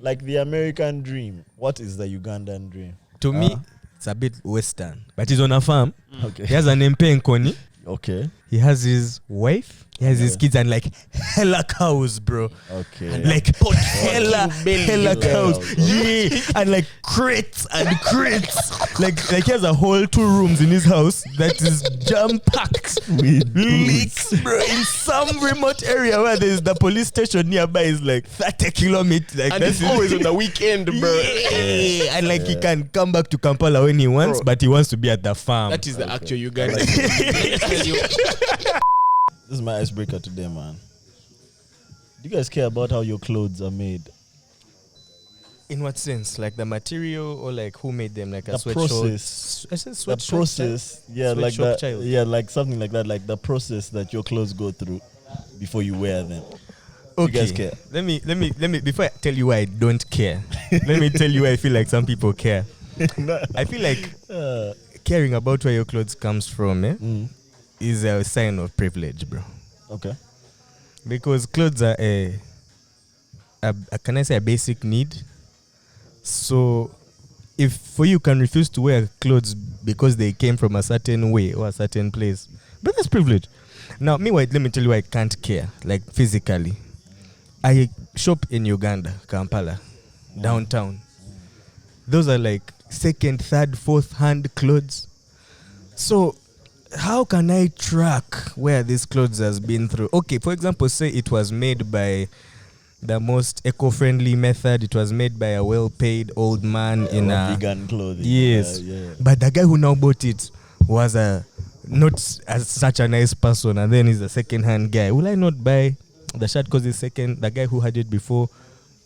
Like the American dream. What is the Ugandan dream? To me, it's a bit Western. But he's on a farm. Okay. He has an MP Nkoni. Okay. He has his wife. He has his kids and like hella cows, bro. Okay. And like hella cows. Yeah. And like crates and crates. like he has a whole 2 rooms in his house that is jam-packed with leaks, bro. In some remote area where there's the police station nearby is like 30 kilometers. Like, and it's always on the weekend, bro. Yeah. And like he can come back to Kampala when he wants, bro. But he wants to be at the farm. That is the actual Uganda. This is my icebreaker today, man. Do you guys care about how your clothes are made? In what sense? Like the material or like who made them? Like a the sweatshop? process. The process. Yeah, like that. Child. Yeah, like something like that. Like the process that your clothes go through before you wear them. Okay. You guys care? Let me. Before I tell you why I don't care, let me tell you why I feel like some people care. I feel like caring about where your clothes comes from, is a sign of privilege, bro. Okay. Because clothes are can I say a basic need? So if for you can refuse to wear clothes because they came from a certain way or a certain place, but that's privilege. Now, meanwhile, let me tell you why I can't care, like physically. I shop in Uganda, Kampala, downtown. Those are like second, third, fourth hand clothes. So how can I track where this clothes has been through? Okay, for example, say it was made by the most eco-friendly method. It was made by a well-paid old man in a vegan clothing. Yes, but the guy who now bought it was not as such a nice person, and then he's a second-hand guy. Will I not buy the shirt because it's second? The guy who had it before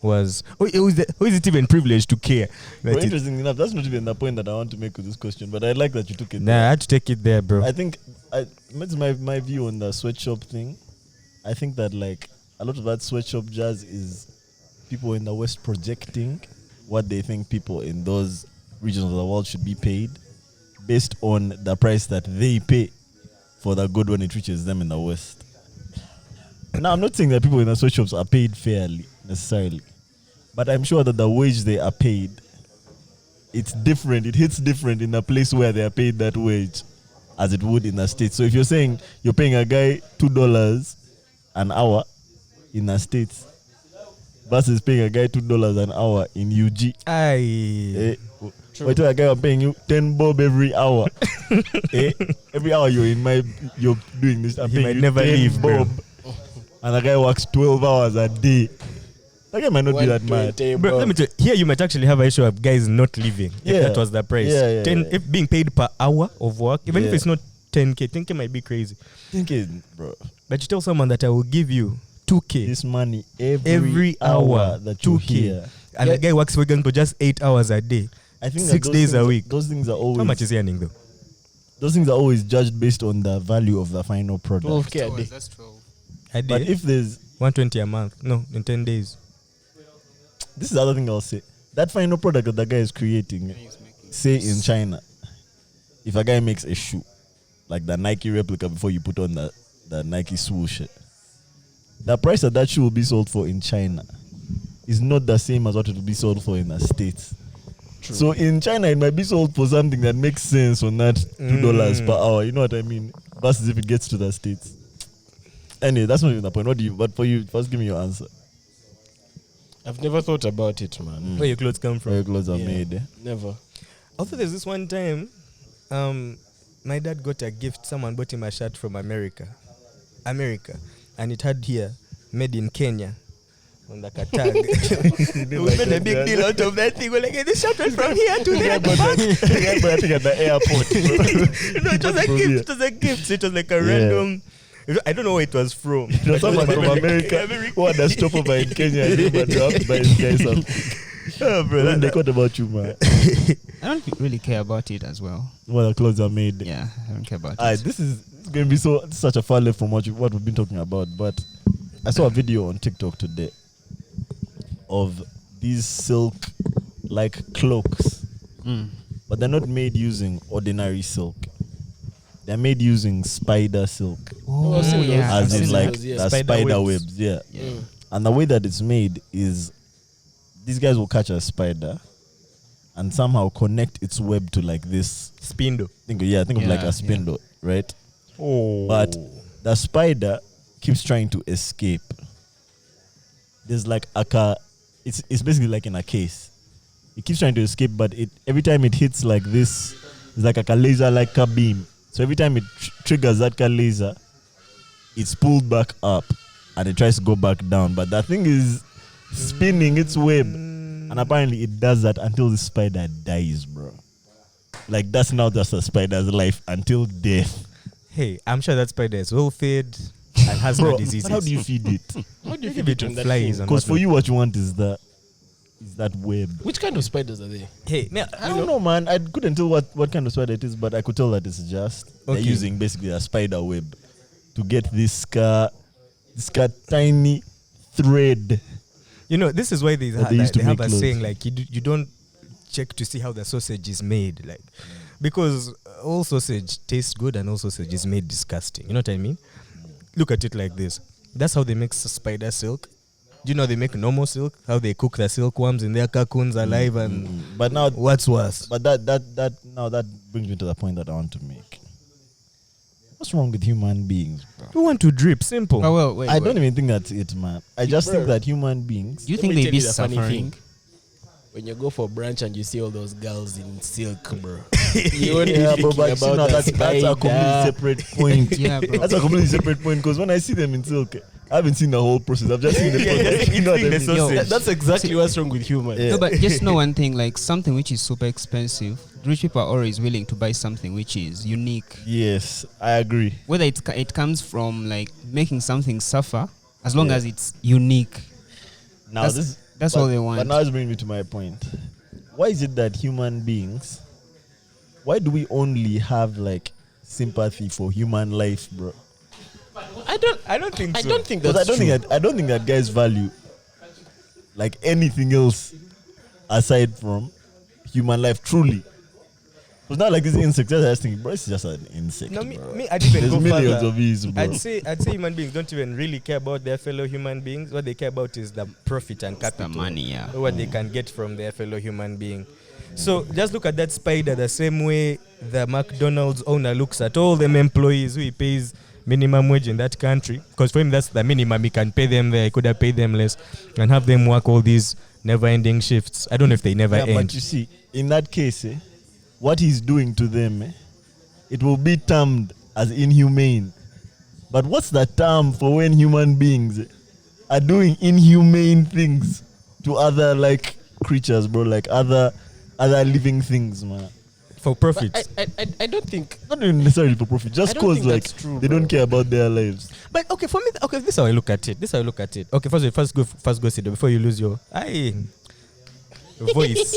was who is it even privileged to care? Well, interesting enough, that's not even the point that I want to make with this question, but I like that you took it. Nah, I had to take it there, bro. I think it's my view on the sweatshop thing. I think that like a lot of that sweatshop jazz is people in the West projecting what they think people in those regions of the world should be paid based on the price that they pay for the good when it reaches them in the West. Now, I'm not saying that people in the sweatshops are paid fairly necessarily, but I'm sure that the wage they are paid, it's different. It hits different in a place where they are paid that wage as it would in the States. So if you're saying you're paying a guy $2 an hour in the States versus paying a guy $2 an hour in UG. Wait till a guy I'm paying you 10 bob every hour. Every hour you're doing this. I'm paying might you never 10 leave, bob. And a guy works 12 hours a day. That guy might not be that mad. Bro, let me tell you, here you might actually have an issue of guys not leaving if that was the price. If being paid per hour of work, even if it's not 10K, 10K might be crazy. 10K, bro. But you tell someone that I will give you 2K. This money every hour that you 2K. hear. And the guy works for just 8 hours a day. I think 6 days a week. Those things are always... How much is he earning though? Those things are always judged based on the value of the final product. 12K a day. That's 12. But if there's... 120 a month. No, in 10 days. This is the other thing I'll say. That final product that the guy is creating, say in China, if a guy makes a shoe, like the Nike replica before you put on the Nike swoosh, the price that shoe will be sold for in China is not the same as what it will be sold for in the States. True. So in China, it might be sold for something that makes sense on that $2 per hour. You know what I mean? Versus if it gets to the States. Anyway, that's not even the point. But for you, first give me your answer. I've never thought about it, man. Where your clothes come from? Where your clothes are made. Never. Also, there's this one time, my dad got a gift. Someone bought him a shirt from America, and it had here, made in Kenya, on like a tag. We made a big deal out of that thing. We're like, hey, this shirt went from here to there. I think at the airport. No, it was a gift. It was a gift. It was like a random. I don't know where it was from. It was someone from America who had a stopover in Kenya and they have to buy this guy something. Oh, bro, what about you, man? I don't really care about it as well. Well, the clothes are made. Yeah, I don't care about it. This is going to be such a far left from what we've been talking about. But I saw a video on TikTok today of these silk-like cloaks. But they're not made using ordinary silk. They're made using spider silk. Yeah. As in like yeah. the spider webs. Yeah. Yeah. And the way that it's made is these guys will catch a spider and somehow connect its web to like this Spindle. think of like a spindle, right? Oh. But the spider keeps trying to escape. There's like it's basically like in a case. It keeps trying to escape, but every time it hits like this, it's like a laser like a beam. So every time it triggers that laser, it's pulled back up and it tries to go back down. But that thing is spinning its web. And apparently it does that until the spider dies, bro. Like that's now just a spider's life until death. Hey, I'm sure that spider is well fed and has no diseases. But how do you feed it? How do you Give feed it it on to that flies thing? and Because for whatnot. you, what you want is that web. Which kind of spiders are they? Hey, now, I don't know, man. I couldn't tell what kind of spider it is, but I could tell that it's just they're Okay. using basically a spider web to get this tiny thread. you know, this is why they That they used to have make a clothes. saying like you don't check to see how the sausage is made, like because all sausage tastes good and all sausage is made disgusting. You know what I mean? Look at it like this. That's how they make spider silk. Do you know they make normal silk? How they cook the silkworms in their cocoons alive and But now, what's worse? but that brings me to the point that I want to make. What's wrong with human beings, bro? We want to drip, simple. Oh, well, wait. I don't even think that's it, man. I just think Bro. that human beings. Do you Let think me they tell be you the funny suffering? thing. When you go for brunch and you see all those girls in silk, bro. You won't be Yeah, thinking but you know, about that's a completely separate point. Yeah, bro. That's a completely separate point because when I see them in silk, I haven't seen the whole process. I've just seen the process. You know what I eating the mean? sausage. That's exactly what's wrong with humans. Yeah. No, but just know one thing, like something which is super expensive, rich people are always willing to buy something which is unique. Yes, I agree. Whether it comes from like making something suffer, as long Yeah. as it's unique. Now That's all they want. But now it's bringing me to my point. Why is it that human beings? Why do we only have like sympathy for human life, bro? I don't think I so. don't think Because that's true. I don't think that guys value like anything else aside from human life. Truly, it's not like this insect. I was thinking, bro, it's just an insect. No, bro. me, I'd even There's go millions further. of these, bro. I'd say human beings don't even really care about their fellow human beings. What they care about is the profit and The capital. money, yeah. What they can get from their fellow human being. So just look at that spider the same way the McDonald's owner looks at all them employees who he pays minimum wage in that country. Because for him, that's the minimum. He can pay them there. He could have paid them less and have them work all these never-ending shifts. I don't know if they never Yeah, end. but you see, in that case, what he's doing to them, it will be termed as inhumane. But what's the term for when human beings are doing inhumane things to other like creatures, bro? Like other living things, man. For profit. I don't think. Not even necessarily for profit, just I don't cause think like that's true, they bro. don't care about their lives. But okay, for me, okay, this is how I look at it. Okay, first go sit down before you lose your voice.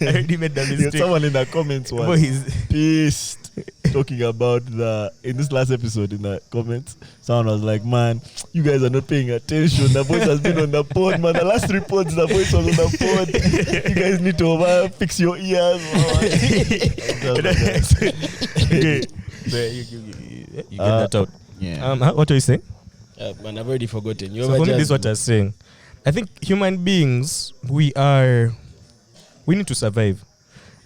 I already made the mistake. Someone in the comments was Voice. pissed talking about in this last episode in the comments. Someone was like, man, you guys are not paying attention. The voice has been on the pod, man. The last 3 pods, the voice was on the pod. You guys need to fix your ears. Okay. You get that out. Yeah. What are you saying? Man, I've already forgotten. You So for me, this is what I was saying. I think human beings, we need to survive,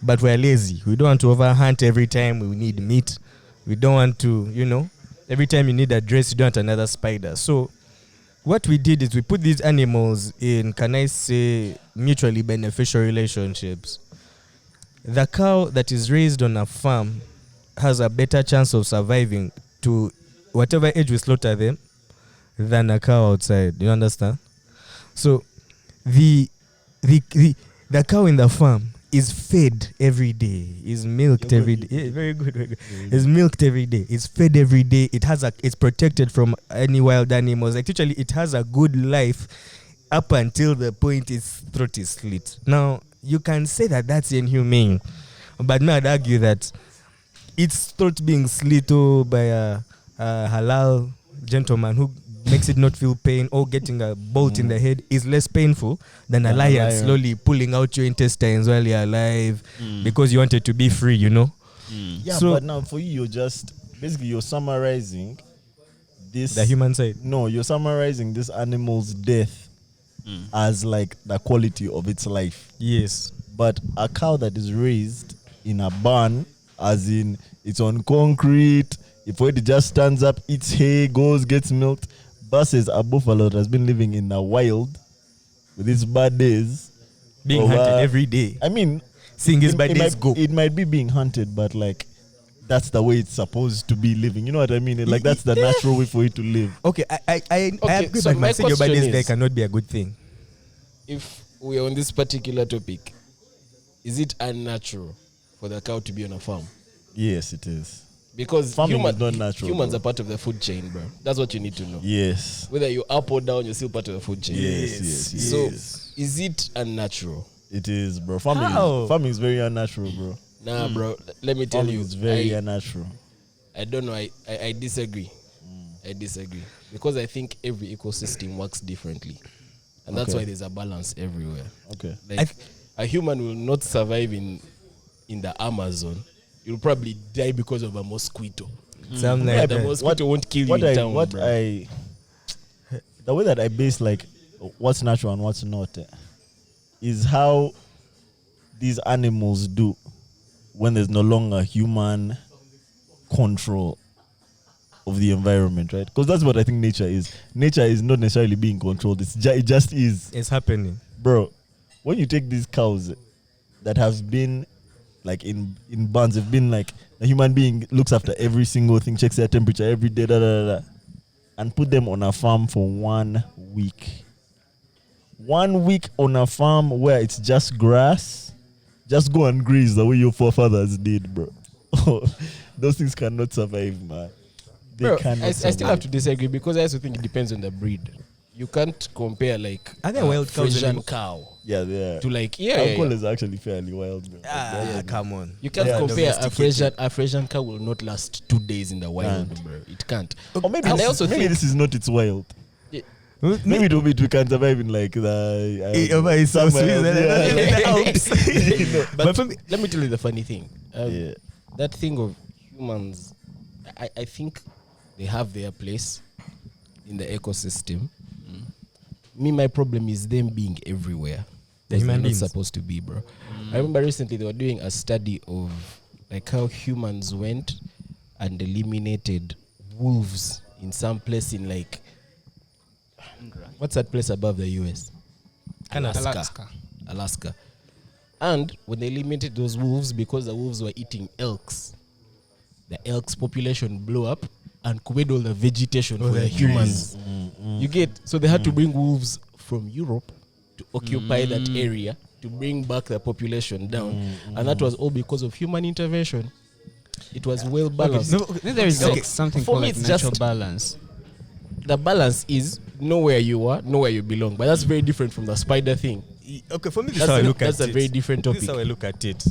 but we're lazy. We don't want to overhunt every time we need meat. We don't want to, every time you need a dress, you don't want another spider. So what we did is we put these animals in, can I say, mutually beneficial relationships. The cow that is raised on a farm has a better chance of surviving to whatever age we slaughter them than a cow outside. You understand? So the cow in the farm is fed every day, is milked every day. Yeah, very good, very good. Is milked every day. It's fed every day. It's protected from any wild animals. Like literally, it has a good life up until the point its throat is slit. Now you can say that that's inhumane, but now I'd argue that its throat being slit by a halal gentleman who makes it not feel pain, or getting a bolt in the head is less painful than a lion slowly pulling out your intestines while you're alive because you wanted to be free, Yeah, So- but now for you, you're summarizing this. The human side. No, you're summarizing this animal's death as like the quality of its life. Yes. But a cow that is raised in a barn, as in it's on concrete, if it just stands up, eats hay, goes, gets milked, versus a buffalo that has been living in the wild with its bad days. Being hunted every day. I mean, seeing his bad days go. It might be being hunted, but like that's the way it's supposed to be living. You know what I mean? Like that's the natural way for it to live. Okay, I agree, so but my saying your bad question days guy is- cannot be a good thing. If we are on this particular topic, is it unnatural for the cow to be on a farm? Yes, it is. Because Farming is not natural, humans bro. are part of the food chain, bro. That's what you need to know. Yes. Whether you're up or down, you're still part of the food chain. Yes. So, is it unnatural? It is, bro. How? Farming is very unnatural, bro. Nah, bro. Let me tell Farming you, is very I unnatural. don't know. I disagree. I disagree because I think every ecosystem works differently, and that's Okay. why there's a balance everywhere. Okay. Like a human will not survive in the Amazon. You'll probably die because of a mosquito. Something Yeah, like the that. mosquito won't kill you in town, bro. The way that I base like what's natural and what's not is how these animals do when there's no longer human control of the environment, right? Because that's what I think nature is. Nature is not necessarily being controlled. It just is, It's happening. bro. When you take these cows that have been like in barns, they've been like a human being looks after every single thing, checks their temperature every day, and put them on a farm for 1 week. 1 week on a farm where it's just grass, just go and graze the way your forefathers did, bro. Those things cannot survive, man. They Bro, cannot I still survive. have to disagree because I also think it depends on the breed. You can't compare like Are there wild cows Frisian anymore? cow Yeah, yeah. to like Alcohol is actually fairly wild, bro. Come on. You can't Yeah, compare domesticated. a Frisian cow will not last 2 days in the wild, Can't. bro. It can't. Or maybe, And I also maybe think- this is not its wild. Maybe we can survive in like the Over South somewhere else, Switzerland, yeah. the Alps. You know, But let me tell you the funny thing. yeah. That thing of humans, I think they have their place in the ecosystem. Me, my problem is them being everywhere. The Because human they're not beings. supposed to be, bro. I remember recently they were doing a study of like how humans went and eliminated wolves in some place in like what's that place above the US? Alaska. And when they eliminated those wolves because the wolves were eating elks, the elks population blew up and covered all the vegetation for the humans. You get, so they had to bring wolves from Europe to occupy that area to bring back the population down, and that was all because of human intervention. It was well balanced. Then there is Okay. like something For called me, like it's natural just- balance. The balance is know where you are, know where you belong, but that's very different from the spider thing. Okay, for me, this That's is how I a- look at it. that's a very different This is topic. how I look at it.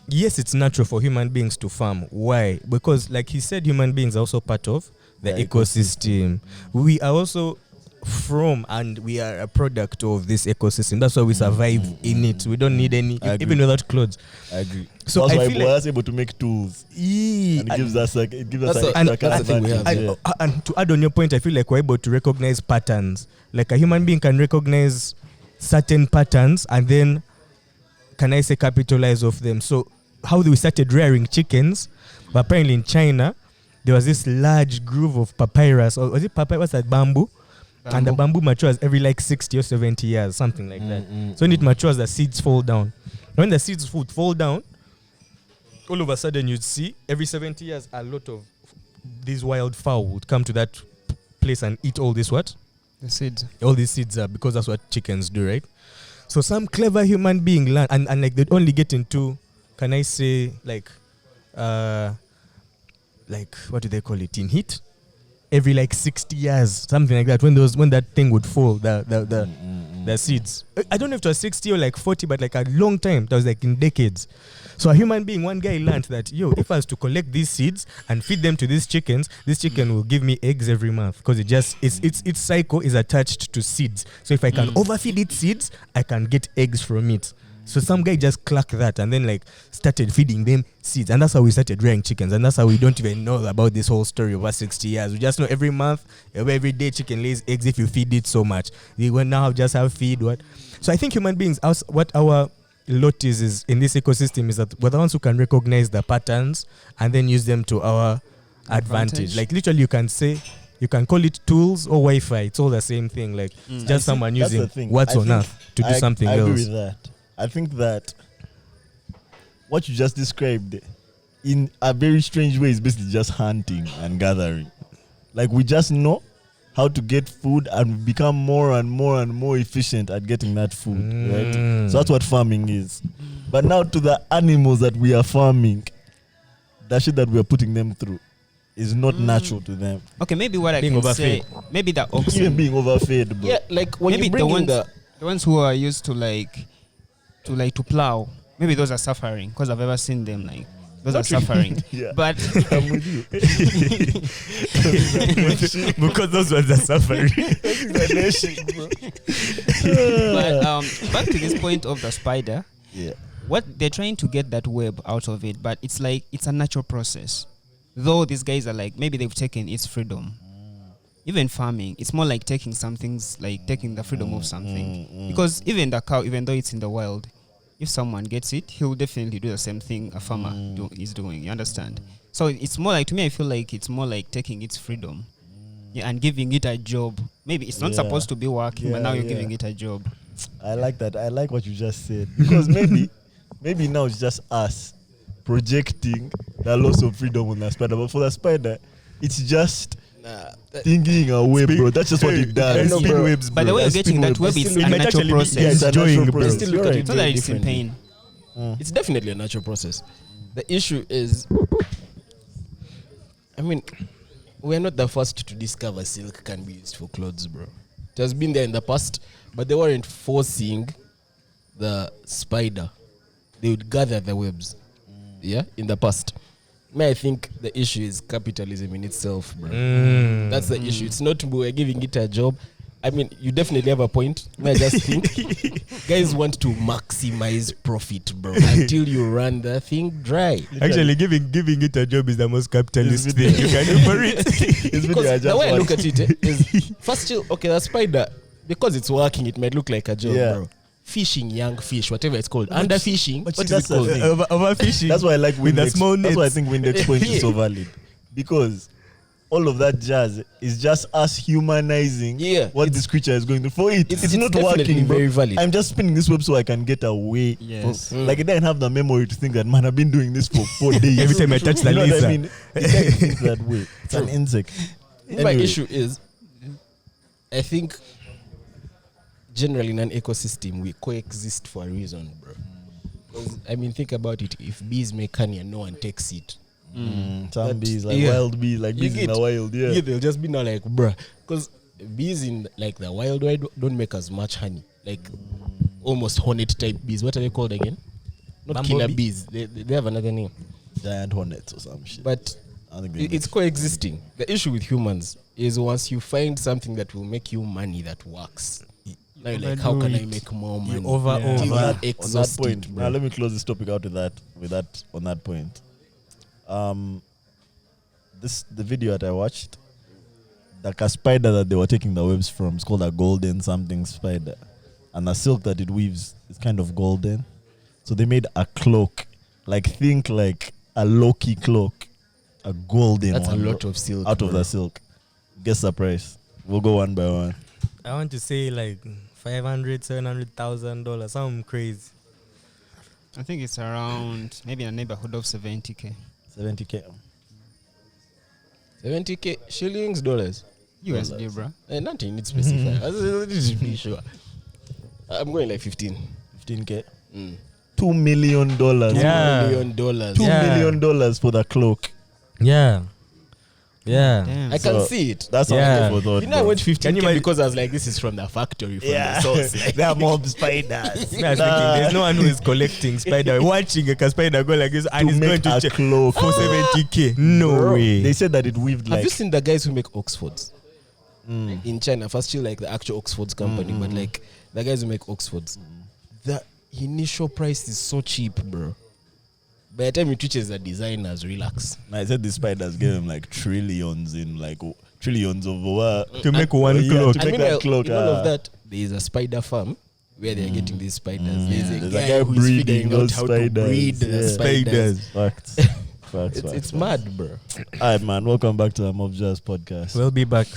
Yes, it's natural for human beings to farm. Why? Because, like he said, human beings are also part of the The ecosystem. We are also from and we are a product of this ecosystem. That's why we survive in it. We don't need any, I agree. even without clothes. I agree. So that's I why feel we're like- also able to make tools, Yeah, and it gives us like That's an a- extra that's the thing we have. advantage. Yeah. and to add on your point, I feel like we're able to recognize patterns. Like a human being can recognize certain patterns and then, can I say, capitalize off them. So how we started rearing chickens, but apparently in China, there was this large grove of papyrus, or was it papyrus? What's that, bamboo? And the bamboo matures every like 60 or 70 years, something like that. So when it matures, the seeds fall down. When the seeds would fall down, all of a sudden you'd see every 70 years a lot of these wild fowl would come to that place and eat all this what? The seeds. All these seeds are, because that's what chickens do, right? So some clever human being learned, and like they'd only get into, can I say, like what do they call it, in heat? Every like 60 years, something like that. When that thing would fall, the seeds. I don't know if it was 60 or like 40, but like a long time. That was like in decades. So a human being, one guy learned that, if I was to collect these seeds and feed them to these chickens, this chicken will give me eggs every month, because its cycle is attached to seeds. So if I can overfeed it seeds, I can get eggs from it. So some guy just clacked that and then like started feeding them seeds, and that's how we started rearing chickens, and that's how we don't even know about this whole story over 60 years. We just know every month, every day, chicken lays eggs if you feed it so much. We will now just have feed what. So I think human beings, what our lot is in this ecosystem is that we're the ones who can recognize the patterns and then use them to our advantage. Like literally, you can call it tools or Wi-Fi. It's all the same thing. Like it's just someone using words on earth to do something else. I agree with that. I think that what you just described in a very strange way is basically just hunting and gathering. Like we just know how to get food and become more and more and more efficient at getting that food, right? So that's what farming is. But now to the animals that we are farming, that shit that we are putting them through is not natural to them. Okay, maybe what I Being can overfed. say, maybe the oxen, Even being overfed, bro. Yeah, like when maybe you bring in the ones who are used to plow, maybe those are suffering because I've ever seen them like those are suffering. Yeah. But I'm with you. Because those ones are suffering. but back to this point of the spider, Yeah. what they're trying to get that web out of it, but it's like it's a natural process. Though these guys are like maybe they've taken its freedom. Even farming, it's more like taking the freedom of something. Because even the cow, even though it's in the wild, if someone gets it, he'll definitely do the same thing a farmer is doing. You understand? So it's more like, to me, I feel like it's more like taking its freedom, and giving it a job. Maybe it's not supposed to be working, but now you're giving it a job. I like that. I like what you just said. Because maybe now it's just us projecting the loss of freedom on the spider. But for the spider, it's just thinking away, bro. That's just what it does. Spin webs, By the way, you're getting that web, it's a might natural actually be process. enjoying, bro. Still look at it So that very it's in differently. pain. It's definitely a natural process. The issue is, I mean, we're not the first to discover silk can be used for clothes, bro. It has been there in the past, but they weren't forcing the spider. They would gather the webs, in the past. I think the issue is capitalism in itself, bro. That's the issue. It's not we're giving it a job. I mean, you definitely have a point. I just think guys want to maximize profit, bro, until you run the thing dry. Actually, giving it a job is the most capitalist thing you can do for it. Because the way I look at it is, first, the spider, because it's working, it might look like a job, bro. Fishing young fish, whatever it's called, underfishing. What is it called? Overfishing. That's why I like with the small nets. That's why I think Windex's point is so valid, because all of that jazz is just us humanizing what this creature is going to. For it's not working, bro. Very valid. I'm just spinning this web so I can get away. Yes. Like it doesn't have the memory to think that, man, I've been doing this for 4 days. Every time I touch the you know what laser. I mean? It doesn't think that way. It's an insect. My issue is, I think generally in an ecosystem we coexist for a reason, bro. Because I mean, think about it. If bees make honey and no one takes it, Some bees, like wild bees, like bees in the wild, they'll just be now like, bruh. Because bees in like the wild don't make as much honey. Like almost hornet type bees. What are they called again? Not Bumblebee? killer bees. They have another name. Giant hornets or some shit. But I think they it's coexisting. The issue with humans is once you find something that will make you money that works. Now you're like, how can I make more money? on that Exhausted, point. bro. Now let me close this topic out on that point. The video that I watched, like a spider that they were taking the webs from, it's called a golden something spider, and the silk that it weaves is kind of golden. So they made a cloak, think like a Loki cloak, a golden That's one, a lot bro, of silk. out of the silk. Guess the price. We'll go one by one. I want to say like $500,000-$700,000, something crazy. I think it's around maybe in a neighborhood of 70K. 70K. 70K shillings, dollars. USD, bro. Nothing needs specified. I just be sure. I'm going like 15. 15K. $2 million. Yeah. $2 million. $2 million for the cloak. Yeah. Yeah. Damn. I can So, see it. That's Yeah. how I thought. You know, I went 15K imagine- because I was like, this is from the factory, from the source. Like, They're mob spiders. I was thinking, there's no one who is collecting spider, watching a spider go like this, and To he's going make to a check cloak. for 70K. No Bro, way. They said that it weaved have like you seen the guys who make Oxfords? In China, first still like the actual Oxfords company, but like the guys who make Oxfords. initial price is so cheap, bro. By the time it reaches the designers, relax. I said the spiders gave him like trillions trillions of To make one clock. to make that clock. In all of that, there is a spider farm where they are getting these spiders. There's a There's guy who is breeding figuring out those how spiders. to breed the spiders. Facts. It's mad, bro. Alright, man. Welcome back to the Mob Jazz podcast. We'll be back.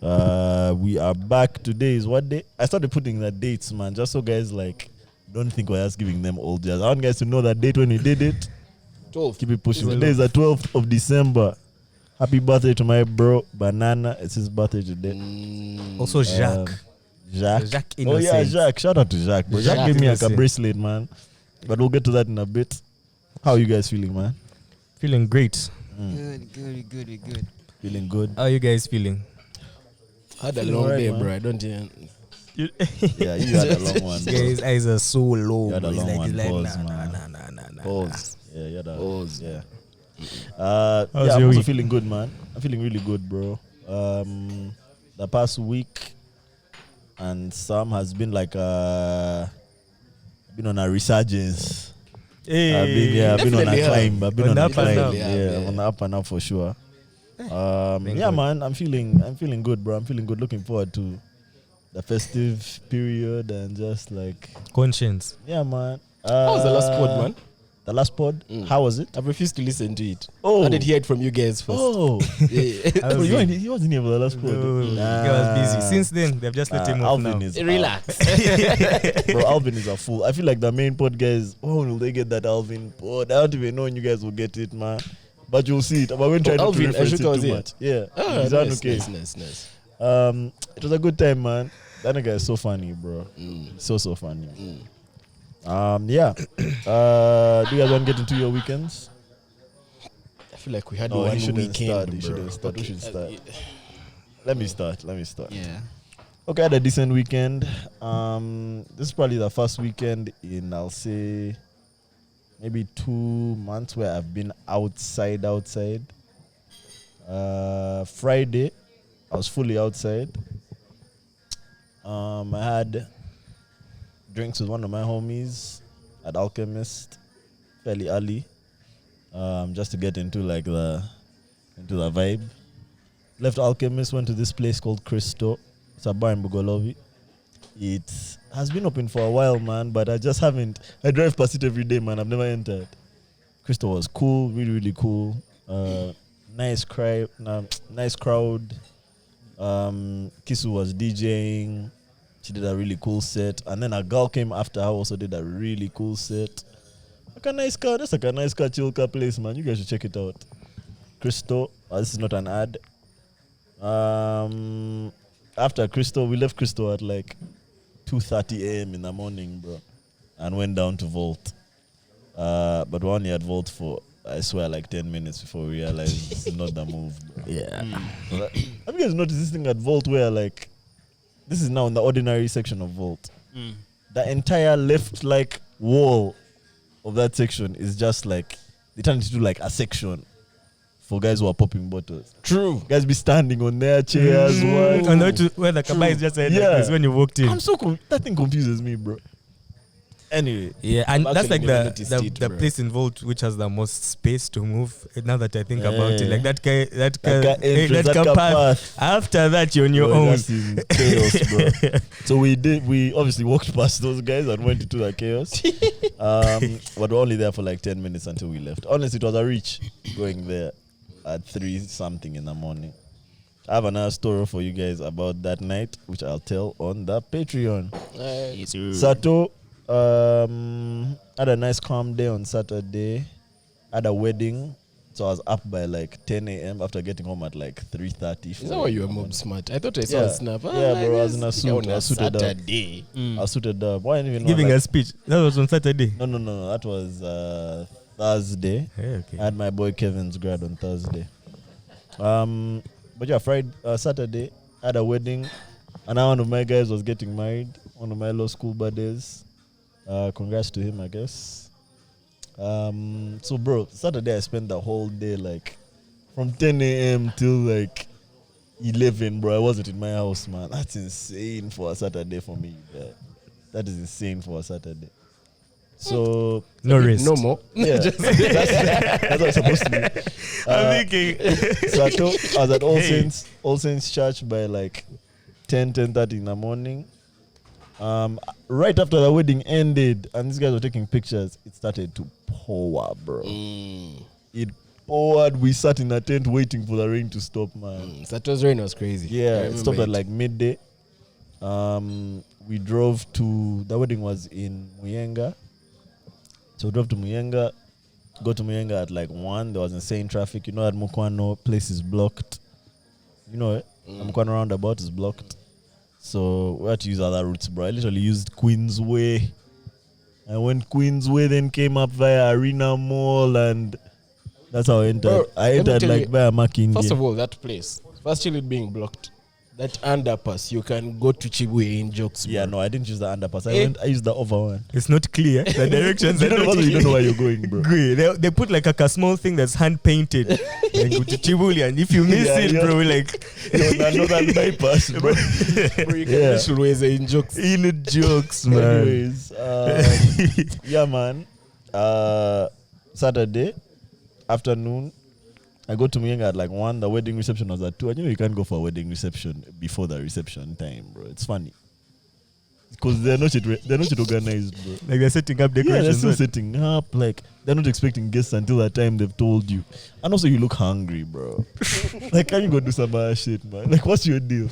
We are back. Today is what day? I started putting the dates, man, just so guys like don't think we're just giving them old jazz. I want guys to know that date when we did it. 12. Keep it pushing. Today is the 12th of December. Happy birthday to my bro Banana. It's his birthday today. Also, Jacques. Jacques. Jacques Oh yeah, Innocent. Jacques. Shout out to Jacques, bro. Jacques Jacques gave me a Innocent. bracelet, man. But we'll get to that in a bit. How are you guys feeling, man? Feeling great. Good. Feeling good. How are you guys feeling? I had a Feeling long alright, day, man. bro. I don't even. Yeah, you had a long one. Guys, his eyes are so low. You had a bro. It's long like, one. it's Pause, like, man. nah. Pause. Yeah, you had a Pause. Yeah. How's Yeah, I'm your also week? feeling good, man. I'm feeling really good, bro. The past week and some has been like been on a resurgence. Hey, I've been on a Definitely, climb. I've been On on a the up and climb. up. Yeah, Yeah. on the up and up for sure. Thank Yeah, God. man, I'm feeling good, bro. I'm feeling good. Looking forward to the festive period and just like, conscience. yeah, man. How was the last pod, man? The last pod? How was it? I've refused to listen to it. Oh. I did hear it from you guys first. Oh, Yeah. How oh was you it? he wasn't here for the last pod. No, he was busy. Since then, they've just let him off Alvin now. is Relax. Bro, Alvin is a fool. I feel like the main pod guys, when will they get that Alvin pod? I don't even know when you guys will get it, man. But you'll see it. But we're trying Alvin, to reference it Ashuka was too here. much. Yeah. Ah, He's nice, okay. nice. It was a good time, man. That nigga is so funny, bro. So funny. Yeah. Do you guys want to get into your weekends? I feel like we had No, one he shouldn't weekend, start. bro. He shouldn't start. We Okay, should start. yeah. Let me start. Yeah. Okay, I had a decent weekend. This is probably the first weekend in, I'll say, maybe 2 months where I've been outside. Friday, I was fully outside. I had drinks with one of my homies at Alchemist fairly early, just to get into like the vibe. Left Alchemist, went to this place called Cristo. It's a bar in Bugolovi. It has been open for a while, man, but I just haven't. I drive past it every day, man. I've never entered. Cristo was cool, really, really cool. Nice crowd. Kisu was DJing. She did a really cool set. And then a girl came after her, also did a really cool set. Like a nice car. That's like a nice car, chill car place, man. You guys should check it out. Cristo. This is not an ad. After Cristo, we left Cristo at like 2:30 a.m. in the morning, bro. And went down to Vault. But we only at Vault for, I swear, like 10 minutes before we realized this is not the move, bro. Yeah. Have you guys noticed this thing at Vault where like, this is now in the ordinary section of Vault. The entire left like wall of that section is just like, they turned it into like a section for guys who are popping bottles. True. Guys be standing on their chairs. What? And where the kaba is just like Yeah. this when you walked in. I'm so that thing confuses me, bro. Anyway, Yeah, and I've that's like actually never the noticed the, it, the bro. place involved which has the most space to move. Now that I think about it, Yeah. like that that car entrance, that that car car path. path. After that, you're on your Bro, own. that's in chaos, bro. So we obviously walked past those guys and went into the chaos. But we're only there for like 10 minutes until we left. Honestly, it was a reach going there at 3 something in the morning. I have another story for you guys about that night, which I'll tell on the Patreon. Sato had a nice calm day on Saturday. Had a wedding. So I was up by like 10 a.m. after getting home at like 3:30. Is that why you were mob smart? I thought I saw Yeah. a snap. Yeah, bro, I was in a suit. On I a was suited up. Saturday. I was suited up. Why didn't even know, Giving like, a speech. That was on Saturday. No. That was Thursday. Yeah, okay. I had my boy Kevin's grad on Thursday. But yeah, Friday, Saturday, I had a wedding, and now one of my guys was getting married. One of my law school buddies. Congrats to him, I guess. So, bro, Saturday I spent the whole day like from 10 a.m. till like 11, bro. I wasn't in my house, man. That's insane for a Saturday for me. That is insane for a Saturday. So No risk. No more. yeah, that's what it's supposed to be. I'm thinking. So I was at Hey. All Saints Church by like 10:30 in the morning. Right after the wedding ended and these guys were taking pictures, it started to pour, bro. It poured. We sat in a tent waiting for the rain to stop, man. Saturday's rain was crazy. Yeah, I it remember stopped at it. like midday. We drove to the wedding was in Muyenga. So we drove to Muyenga, got to Muyenga at like 1. There was insane traffic. You know, at Mukwano, place is blocked. You know it? Mukwano roundabout is blocked. So we had to use other routes, bro. I literally used Queensway. I went Queensway, then came up via Arena Mall, and that's how I entered. Bro, I let me entered tell like you, via Makindye. First of all, that place, firstly it being blocked. That underpass, you can go to Chibwe in jokes. Yeah, bro. no, I didn't use the underpass. Eh? I used the over one. It's not clear. The directions You are don't know not whether you don't know where you're going, bro. Agree. They put like a small thing that's hand painted. Like go to Chibuli, and if you miss Yeah, it, yeah. bro, like You're on another bypass, bro. Bro, you can Yeah. literally in jokes. in jokes, man. Anyways, yeah, man. Saturday afternoon, I go to Muyenga at like 1. The wedding reception was at 2. And you know you can't go for a wedding reception before the reception time, bro. It's funny because they're not yet organized, bro. Like they're setting up Yeah, they're decorations. still man. setting up. Like they're not expecting guests until the time they've told you. And also, you look hungry, bro. Like, can you go do some other shit, man? Like, what's your deal?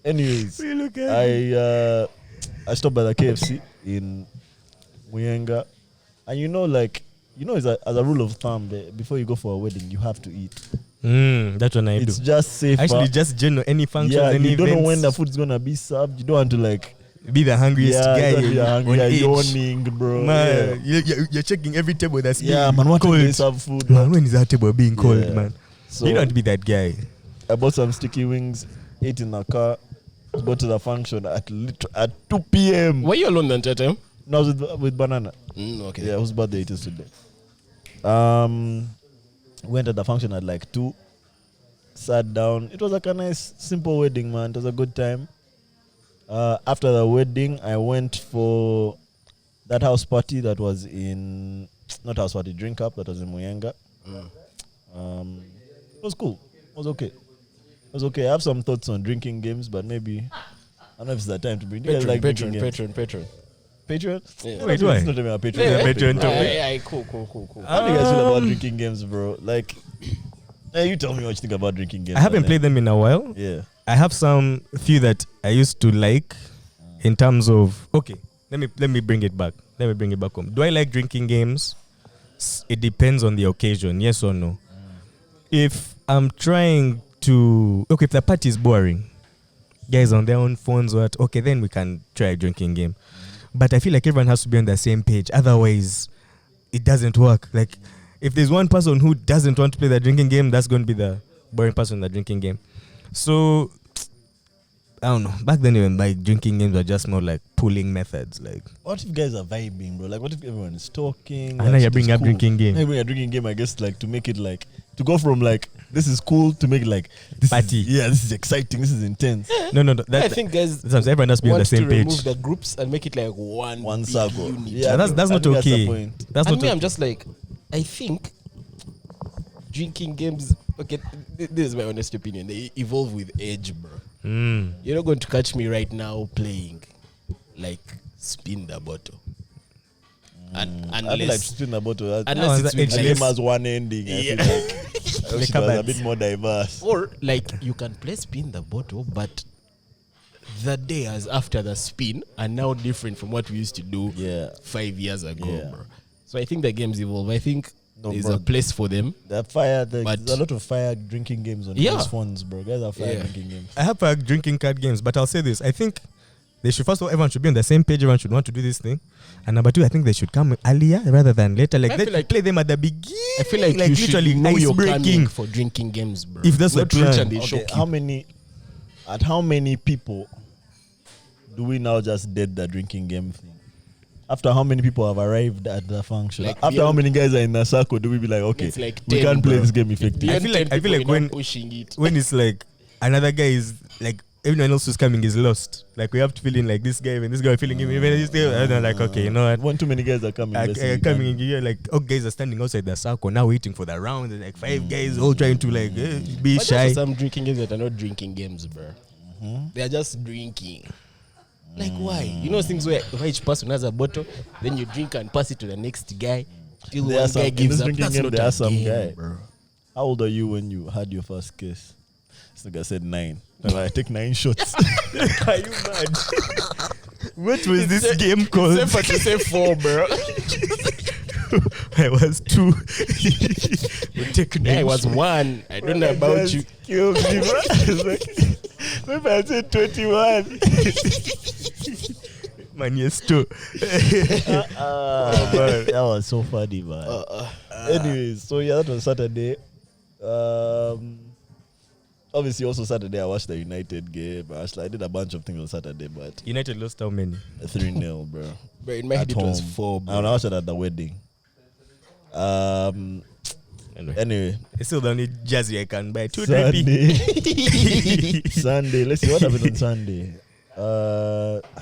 Anyways, We look at I stopped by the KFC in Muyenga, and as a rule of thumb, before you go for a wedding, you have to eat. That's what I do. It's just safer. Actually, just general any functions, yeah, any you don't know events, when the food's gonna be served. You don't want to like be the hungriest guy you don't be hungry, on you're edge. yawning, bro. Man, you're checking every table that's Yeah, being man. What cold. time they serve food? Man, when is that table being cold, Yeah. man? So You don't want to be that guy. I bought some sticky wings, ate in the car, go to the function at 2 p.m. Were you alone that time? No, I was with Banana. Okay. Yeah, whose birthday it is today. Went at the function at like 2. Sat down. It was like a nice, simple wedding, man. It was a good time. After the wedding, I went for that house party that was in not house party, drink up that was in Muyenga. It was cool. It was okay. It was okay. I have some thoughts on drinking games, but maybe I don't know if it's the time to bring. Do you guys like drinking games? Patreon. Patreon? Yeah. Wait, It's why? not even a Patreon. Yeah, Patreon topic. Yeah, cool. How do you guys feel about drinking games, bro? Like, you tell me what you think about drinking games. I haven't and played them in a while. then- Yeah. I have some few that I used to like in terms of let me bring it back. Let me bring it back home. Do I like drinking games? It depends on the occasion, yes or no. If I'm trying to if the party is boring, guys on their own phones then we can try a drinking game. But I feel like everyone has to be on the same page, otherwise it doesn't work. Like if there's one person who doesn't want to play the drinking game, that's going to be the boring person in the drinking game. So I don't know. Back then, even like drinking games were just more like pulling methods. Like What if guys are vibing, bro? Like, what if everyone is talking? I know you're bringing up drinking game. I bring a drinking game, I guess, like to make it like to go from like this is cool to make it like this Party. This is exciting. This is intense. no. I think guys That's everyone has to be on the want same to page. remove the groups and make it like one big circle. unit. Yeah, that's I not think okay. the point. That's And not me, okay. I'm just like, I think drinking games. Okay, this is my honest opinion. They evolve with age, bro. You're not going to catch me right now playing like spin the bottle. And I feel like unless spin the bottle. unless No, it's the with The like, game has one ending. I feel like I wish it was a cupboards. bit more diverse. or like you can play spin the bottle, but the days after the spin are now different from what we used to do Yeah. 5 years ago, Yeah. bro. So I think the games evolve. I think No, there's bro. a place for them. There's But- a lot of fire drinking games on Yeah. those phones, bro. Guys are fire Yeah. drinking games. I have drinking card games, but I'll say this: I think they should first of all everyone should be on the same page. Everyone should want to do this thing, and number two, I think they should come earlier rather than later. Like I let feel like- play them at the beginning. I feel like, you literally should know ice you're breaking. coming for drinking games, bro. If that's the Not reach plan. and they Okay, shock how you. many people do we now just dead the drinking game thing? After how many people have arrived at the function? Like After how beyond- many guys are in the circle do we be like, okay, It's like we 10, can't play bro. this game effectively? I feel like when pushing it. when it's like another guy is like everyone else who's coming is lost. Like we have to fill in like this guy and this guy filling him. Even this guy, and I'm like, okay, you know what? One too many guys are coming. Coming in here, like all guys are standing outside the circle now waiting for the round. And like 5 guys all trying to like be But shy. there's some drinking games that are not drinking games, bro. They are just drinking. Like why? You know things where each person has a bottle, then you drink and pass it to the next guy. Till one guy gives up. That's not there a are some game, guy. bro. How old are you when you had your first kiss? This nigga said 9. And I take 9 shots. Are you mad? What was this game called? Safer to say 4, bro. I was 2. We take I 9 was shots. 1. I don't know about you. Killed me, bro. I was like, maybe I said 21. Man, yes, 2. That was so funny, man. Anyways, so yeah, that was Saturday. Obviously, also Saturday, I watched the United game. I did a bunch of things on Saturday, but United lost how many? 3-0, bro. Bro, in my head At it was home. 4, bro. And I watched it at the wedding. Anyway, It's still the only jersey I can buy. 2 Sunday. Sunday. Let's see what happened on Sunday. I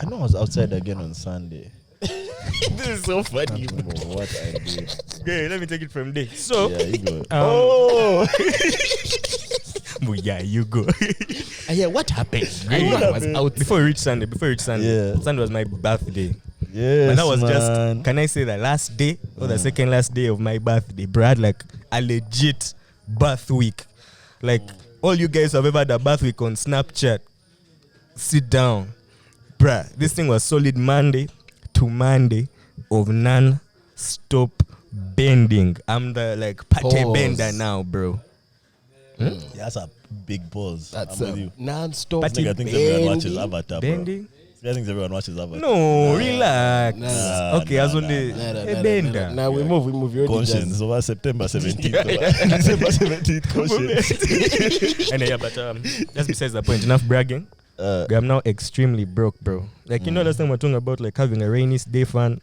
know I was outside again on Sunday. This is so I funny. don't remember what I did. Okay, let me take it from there. So, Yeah, you go. oh, yeah, you go. Yeah, what happened? I Hey, know I was happened? out. Before we reach Sunday, Yeah. Sunday was my birthday. Yes, But that was man. just, can I say the last day or the second last day of my birthday? Bro, I had like a legit birth week. Like, all you guys who have ever had a birth week on Snapchat, sit down. Bruh, this thing was solid Monday to Monday of non-stop bending. I'm the like pate Pause. bender now, bro. Yeah, that's a big pause. That's I'm with you. non-stop. But Nigga thinks everyone watches bending. Avatar, bro. Bending? I think everyone watches Avatar. No, relax. Nah, okay, nah, as only a bender. Now we move. You already Conscience just- over September 17th. December 17th, conscience. And yeah, but that's besides the point. Enough bragging. I'm now extremely broke, bro. Like, you know, last time we're talking about like having a rainy day fun.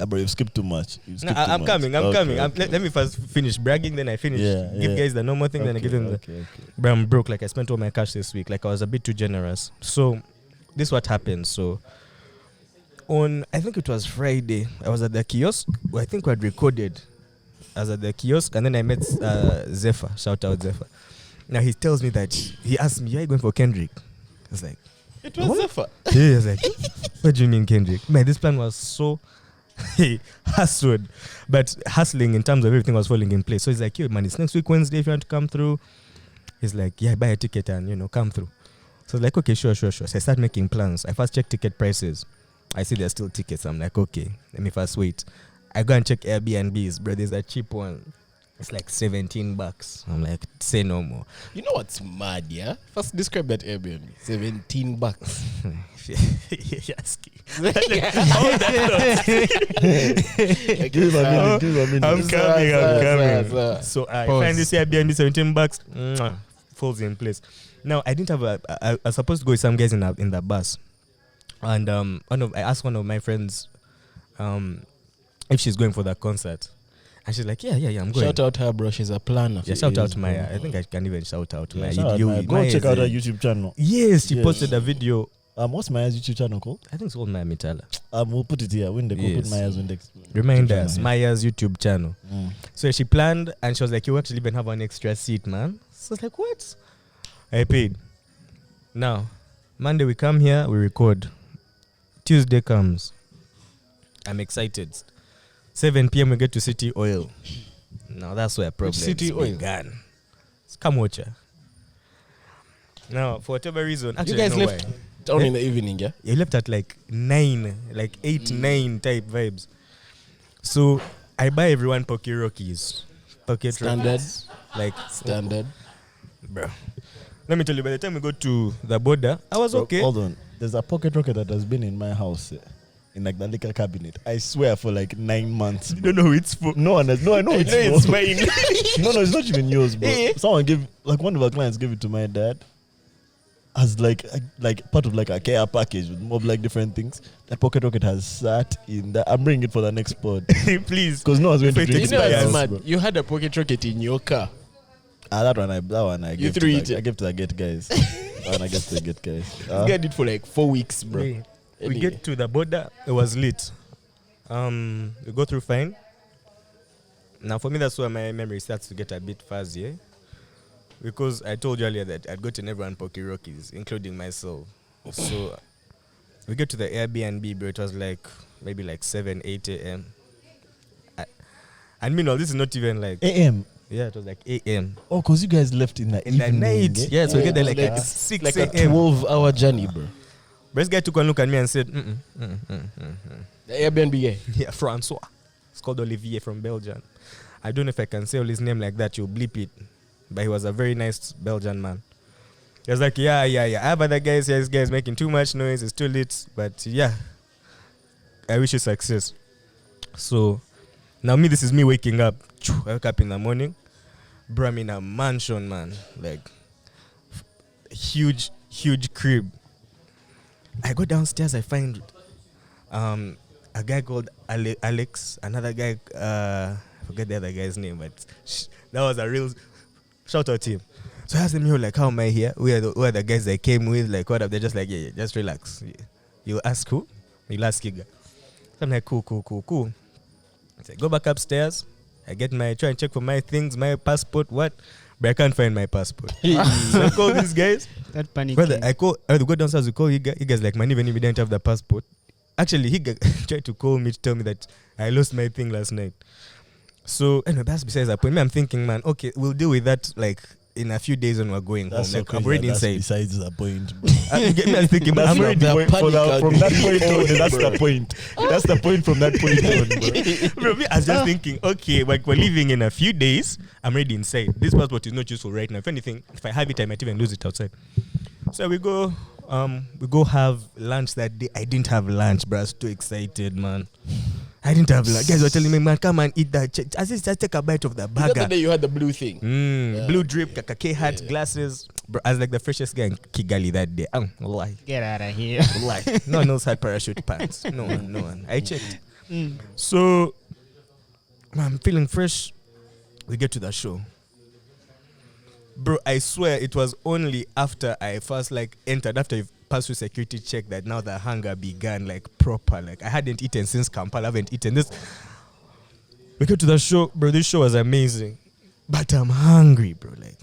Bro, you've skipped too much. No, I'm coming. Okay, Let me first finish bragging, then I finish. Yeah, give yeah. guys the normal thing, then I give them the. Okay. But I'm broke. Like, I spent all my cash this week. Like, I was a bit too generous. So, this is what happened. So, I think it was Friday, I was at the kiosk. I think we had recorded. I was at the kiosk, and then I met Zephyr. Shout out Zephyr. Now, he tells me that, he asked me, are you going for Kendrick? I was like, It was What? Zephyr. yeah, I was like, what do you mean, Kendrick? Man, this plan was so hustled, but hustling in terms of everything was falling in place. So he's like, yo, man, it's next week Wednesday if you want to come through. He's like, yeah, buy a ticket and, come through. So I was like, okay, sure. So I start making plans. I first check ticket prices. I see there's still tickets. I'm like, okay, let me first wait. I go and check Airbnbs, bro. There's a cheap one. It's like $17. I'm like, say no more. You know what's mad, yeah? First describe that Airbnb. $17. Yes. Give him a minute. I'm coming. Sir. So I Pause. find this Airbnb $17. Mwah, falls in place. Now I didn't have I was supposed to go with some guys in the bus, and I asked one of my friends if she's going for that concert, and she's like, yeah, I'm going. Shout out her, bro. She's a planner. Yeah, shout out to Maya. I think I can even shout out to Yeah, Maya. shout out Maya. Go Maya check is out a- her YouTube channel. Yes, she Yes. posted a video. What's Maya's YouTube channel called? I think it's called Maya Mitala. We'll put it here. Windex. We'll put Yes. Maya's Windex. Remind YouTube us, channel, Maya's YouTube channel. yeah. So she planned, and she was like, you actually even have an extra seat, man. So I was like, what? I paid. Now, Monday we come here, we record. Tuesday comes. I'm excited. 7 p.m. we get to City Oil. Now that's where problems City Oil? began. It's Kamocha. Now, for whatever reason, You actually, guys I know left why. down in the evening, yeah? You left at like 9, like 8, 9 type vibes. So I buy everyone Pocket Rockies. Pocket Standard. Rockies. Like, Standard. bro. Let me tell you, by the time we go to the border, I was Bro, okay. Hold on. There's a pocket rocket that has been in my house, in like the liquor cabinet. I swear for like 9 months. You don't know who it's for. No one has. No, I know it's it's mine. No, it's not even yours, bro. Eh. Someone gave, like one of our clients gave it to my dad as like part of like a care package with more like different things. That pocket rocket has sat in that. I'm bringing it for the next pod Please. because no one's going to Wait, drink You it know by what's us, mad? bro. You had a pocket rocket in your car. That one I You gave threw to it. I gave to the gate guys. And I guess they get guys. This guy did for like 4 weeks, bro. We Anyway. get to the border. It was lit. We go through fine. Now, for me, that's where my memory starts to get a bit fuzzy, eh? Because I told you earlier that I'd gotten everyone Pocky Rockies, including myself. So we get to the Airbnb, bro. It was like maybe like 7, 8 a.m. And meanwhile, this is not even like AM. Yeah, it was like a.m. Oh, because you guys left in the in evening. the night. eh? Yeah, so we get there like like a- at 6 Like a a.m. 12-hour journey, bro. But this guy took one look at me and said, The Airbnb guy. yeah, Francois. It's called Olivier from Belgium. I don't know if I can say all his name like that. You'll bleep it. But he was a very nice Belgian man. He was like, yeah. I have other guys here. This guy's making too much noise. It's too late. But yeah, I wish you success. So now this is me waking up. I wake up in the morning. Bro, I'm in a mansion, man. Like, huge crib. I go downstairs. I find a guy called Alex. Another guy, I forget the other guy's name, but that was a real shout out to him. So I asked him, like, how am I here? Who are the guys I came with? Like, what up? They're just like, yeah, just relax. You ask who? You'll ask Kiga. So I'm like, cool. So I go back upstairs. I try and check for my things, my passport, what? But I can't find my passport. So I call these guys. That panic. Brother, I go downstairs to call Higa. Higa's like, man, even if you didn't have the passport. Actually, Higa tried to call me to tell me that I lost my thing last night. So, anyway, that's besides the point. Me, I'm thinking, man, okay, we'll deal with that, like, in a few days when we're going That's home. so Like, crazy. I'm already That's inside. besides the point, bro. I'm thinking, man, I'm That's already the the point panic from out that there. point on. That's Bro. the point. That's the point from that point on, bro. Bro, me, I was just thinking, okay, like we're leaving in a few days. I'm already inside. This passport is not useful right now. If anything, if I have it, I might even lose it outside. So we go have lunch that day. I didn't have lunch, bro. I was too excited, man. I didn't have lunch. Guys were telling me, man, come and eat that. I said, just take a bite of the The other burger. day you had the blue thing. Blue drip, kakake hat, glasses. Bro, I was like the freshest guy in Kigali that day. Lie. Get out of here. Lie. No one else had parachute pants. No one. I checked. So, I'm feeling fresh. We get to the show. Bro, I swear it was only after I first entered, after I passed through security check, that now the hunger began proper. Like, I hadn't eaten since Kampala. I haven't eaten this. We get to the show, bro. This show was amazing. But I'm hungry, bro. Like,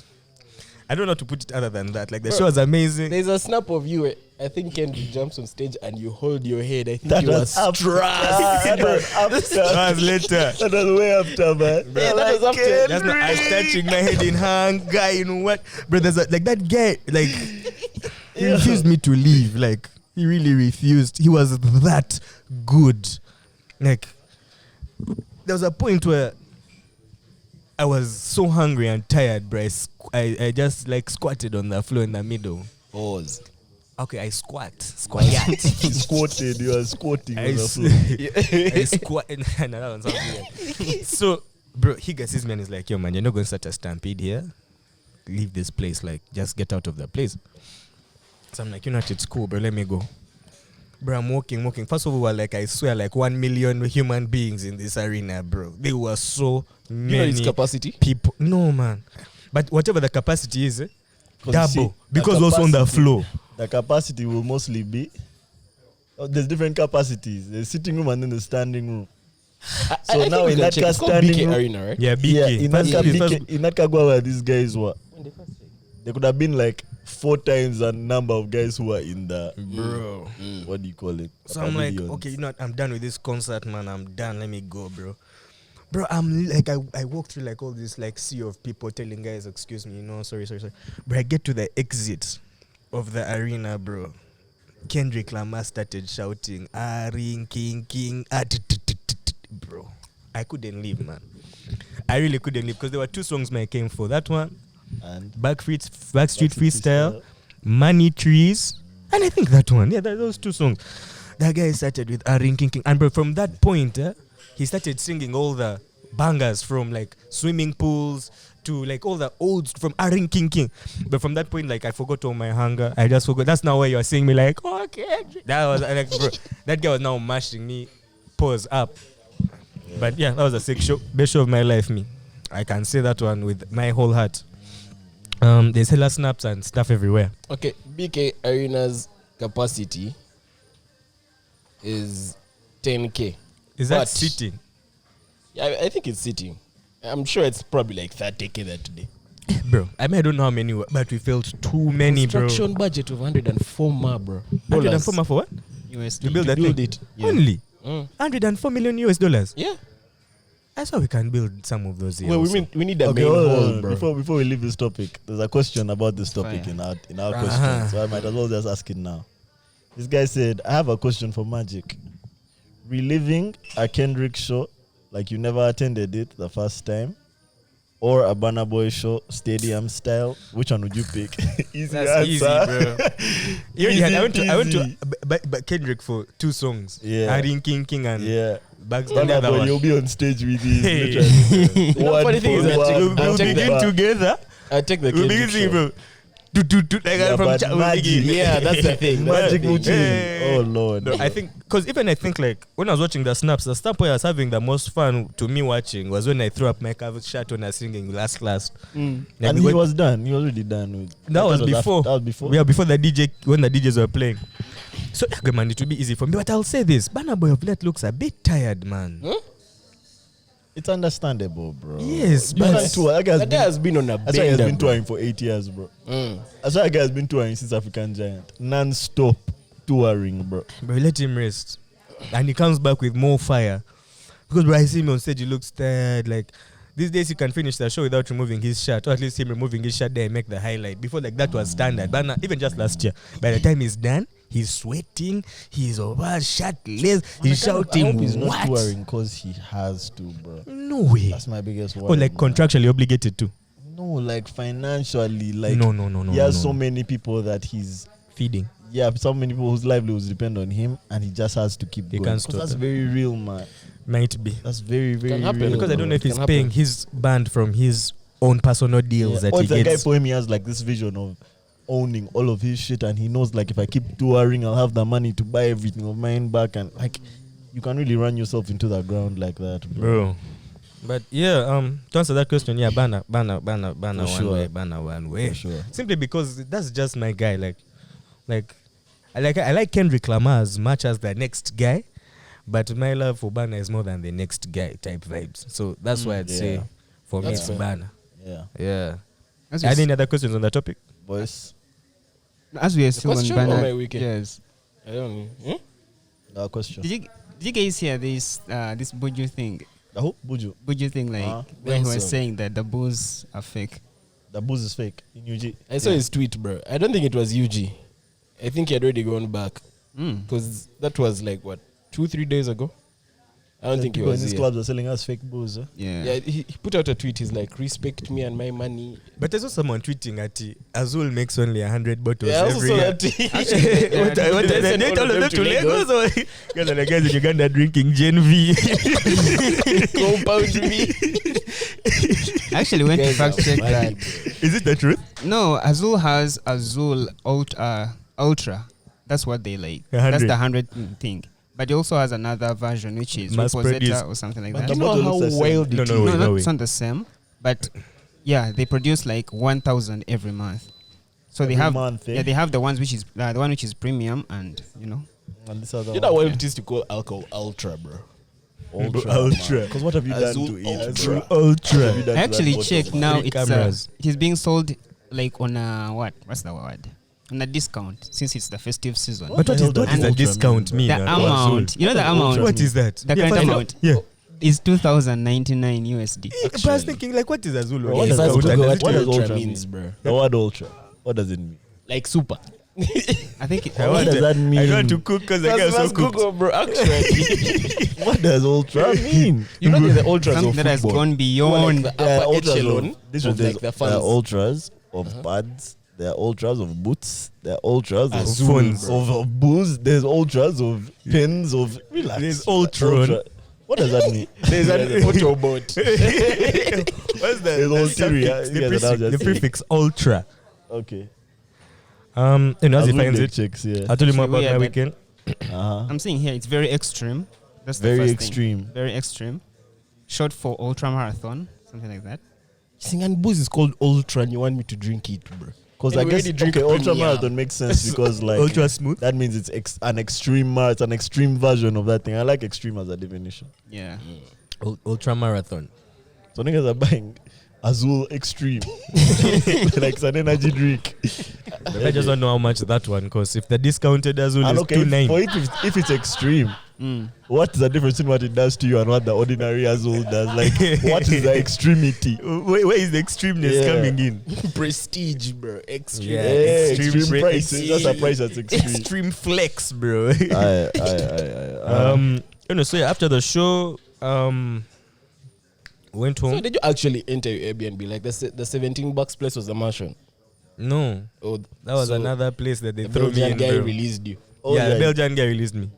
I don't know how to put it other than that. Like, the Bro, show was amazing. There's a snap of you. I think Kendrick jumps on stage and you hold your head. I think That you was was after. That was after. That was later. That was way after, man. Yeah, that was after. That's not, I was touching my head in hunger, you know what? Bro, there's that guy, he refused me to leave. Like, he really refused. He was that good. Like, there was a point where I was so hungry and tired, bro. I just squatted on the floor in the middle. Pause. Okay, I squat. Squatted. You are squatting on the floor. I squat. No, that one sounds weird. So, bro, he sees me and he's like, yo, man, you're not going to start a stampede here. Leave this place. Like, just get out of the place. So I'm like, you know what, it's cool, bro. Let me go. Bro, I'm walking. First of all, I swear, 1 million human beings in this arena, bro. There were so You know its many capacity? people. No, man. But whatever the capacity is, 'Cause you see, double. the Because also on the capacity- floor. The capacity will mostly be. There's different capacities. There's sitting room and then the standing room. So I now think we in can that check. car It's called standing BK room, Arena, right? Yeah, BK. yeah, in that car, First- in that Kagwa where these guys were, there could have been 4 times the number of guys who were in the Bro. what do you call it? So I'm like, pavilions. okay, you know what? I'm done with this concert, man. I'm done. Let me go, bro. Bro, I'm I walk through all this sea of people telling guys, excuse me, sorry. But I get to the exit of the arena, bro. Kendrick Lamar started shouting, ring, king, bro. I couldn't leave, man. I really couldn't leave because there were 2 songs I came for. That one, And Backstreet Freestyle, Money Trees, and I think that one. Yeah, those 2 songs. That guy started with ring, king, and bro, from that point, he started singing all the bangers from swimming pools to all the olds from ring, king. But from that point, I forgot all my hunger. I just forgot. That's now where you're seeing me okay. That was bro, that guy was now mashing me. Pause up. But yeah, that was a sick show. Best show of my life, me. I can say that one with my whole heart. They sell us snaps and stuff everywhere. Okay, BK Arena's capacity is 10K. Is that But- sitting? Yeah, I think it's sitting. I'm sure it's probably like 30K that today. Bro, I mean, I don't know how many, but we felt too many, bro. Construction budget of 104 ma, bro. 104 for what? USD. To build that build thing? it. Yeah. Only Mm. 104 million US dollars. Yeah. I saw we can build some of those here. Well, also. we need a Okay, main hold hall, on. bro. Before we leave this topic, there's a question about this topic Fire. in our Uh-huh. question, so I might as well just ask it now. This guy said, "I have a question for Magic. Reliving a Kendrick show like you never attended it the first time, or a Burna Boy show stadium style. Which one would you pick?" Easy That's answer. easy, bro. You already had- I went to Easy but Kendrick for 2 songs. Yeah. Adding King and Yeah. Bags. Burna Boy, you'll be on stage with these. Hey. literally. You know, One funny thing is for that one, I'll We'll take begin that. together. I take the We'll Kendrick begin singing, show. bro. Like Yeah, from but we'll Magic. begin. Yeah, that's the thing. That's Magic the thing. Muchi. Hey. Oh Lord. No, I think because even I think like when I was watching the snap where I was having the most fun to me watching was when I threw up my cover shirt when I was singing last class. Mm. Like, And we he went- was done. He was already done with. That was before. That was before. Yeah, before the DJ, when the DJs were playing. So, yeah, man, it will be easy for me. But I'll say this: Burna Boy of late looks a bit tired, man. Huh? It's understandable, bro. Yes, That but- guy's tour- that guy's That guy been- has been on a that's why he has bender, been bro. touring for 8 years, bro. Mm. That's why that guy has been touring since African Giant. Non-stop touring, bro. But we let him rest, and he comes back with more fire. Because when I see him on stage, he looks tired. Like these days, he can finish the show without removing his shirt, or at least him removing his shirt there and make the highlight. Before, like that was standard. But now, even just last year, by the time he's done, he's sweating. He's over shirtless. He's I hope shouting, he's not "What? touring because he has to, bro. No way!" That's my biggest worry. Or like man. contractually obligated to. No, like financially, like no. he has no, so no. many people that he's Feeding. so many people whose livelihoods depend on him, and he just has to keep He going. can't 'Cause stop that's it. very real, man. Might be. That's very, very happen, real. Because I don't know if Can he's happen. paying his band from his own personal deals that or he the guy gets. for him, he has like this vision of owning all of his shit, and he knows like if I keep touring, I'll have the money to buy everything of mine back, and like you can really run yourself into the ground like that, bro. But yeah, to answer that question, yeah, Burna one sure. way, Burna one way. For sure. Simply because that's just my guy. Like I like Kendrick Lamar as much as the next guy, but my love for Burna is more than the next guy type vibes. So that's why I'd say yeah. for me That's it's fair. Burna. Yeah, Yeah. As we, Any other questions on the topic? boys. as we are still on question or my Burna, weekend? yes. I don't know. Our question. Did you guys hear this this Buju thing? The who? Buju. Buju thing, like Uh-huh. when he Well, was so- saying that the bulls are fake. The booze is fake in UG. I saw his tweet, bro. I don't think it was UG. I think he had already gone back Mm. because that was like what 2-3 days ago. I don't think he people was in these here. clubs are selling us fake booze. Yeah. Yeah, he put out a tweet. He's like, "Respect me and my money." But I saw someone tweeting at Azul makes only 100 bottles Yeah, I also every saw year. that. What They they sent need all of them to Lagos? Or guys are the guys in Uganda drinking Gen V. Compound me. I actually went to Guys fact are check funny, that. bro. Is it the truth? No, Azul has Azul Ultra. That's what they like. 100. That's the 100 thing. But he also has another version which is Mass Reposeta produced. or something like But that. Do you the know bottle how looks the same. wild No, it no, is? wait, No, no, not, wait. it's not the same. But yeah, they produce like 1,000 every month. So Every they have month, eh? they have the ones which is the one which is premium, and you know. And this other You know one. what it is to call alcohol ultra, bro. Ultra. Because what have you done Azul to it? Ultra. bro? What have you Ultra. done to I actually that bottle, checked man? now. Three It's cameras. it is being sold like on a what's the word? On a discount since it's the festive season. What But the what hell is that? does Is a ultra discount mean, mean? The Azul? amount, you know, the What does amount. ultra What is that? The Yeah, current find out. amount. Yeah. Is 2,099 USD. But I was thinking, like, what is Azul? Bro, what Yes, does that's ultra- Google what does ultra ultra means, mean? bro. The word ultra. What does it mean? Like super. I think it, What does that mean? I don't want to cook because I got so cooked. Google, bro. Actually, What does ultra mean? you know the ultras something of that has football. gone beyond. Like the upper ultras echelon of, this of was like the there are fans. ultras of pads. There are ultras of boots. There are ultras of Azul, phones. bro. Of booze. There's ultras of pens. Of relax. There's Ultron. What does that mean? There's an auto bot. What's that? There's The ulterior. suffix, You the, guys are prefix, just the saying. prefix ultra. Okay. And as he Azul finds Lake it, chicks, yeah. I'll tell you more So, about yeah, my but- weekend. Uh-huh. I'm saying here it's very extreme. That's the Very first thing. extreme. Very extreme. Short for ultra marathon, something like that. Sing and booze is called Ultra, and you want me to drink it, bro? Because I And we guess already drink ultra premium. marathon makes sense because like Ultra smooth. that means it's an extreme it's an extreme version of that thing. I like extreme as a definition. Yeah. Ultra marathon. So niggas are buying Azul Extreme like it's an energy drink. I just don't know how much that one costs. If the discounted Azul And is okay, $2.9. if it's extreme, what's the difference in what it does to you and what the ordinary Azul does? Like, what is the extremity? Where is the extremeness coming in? Prestige, bro. Extreme. Yeah, extreme prices. That's a price that's extreme. Extreme flex, bro. So yeah, after the show, went home. So did you actually enter your Airbnb? Like the $17 place was the mansion? No, Oh, that was so another place that they the threw me Belgian in. guy bro. released you. Oh, yeah, the yeah. Belgian guy released me.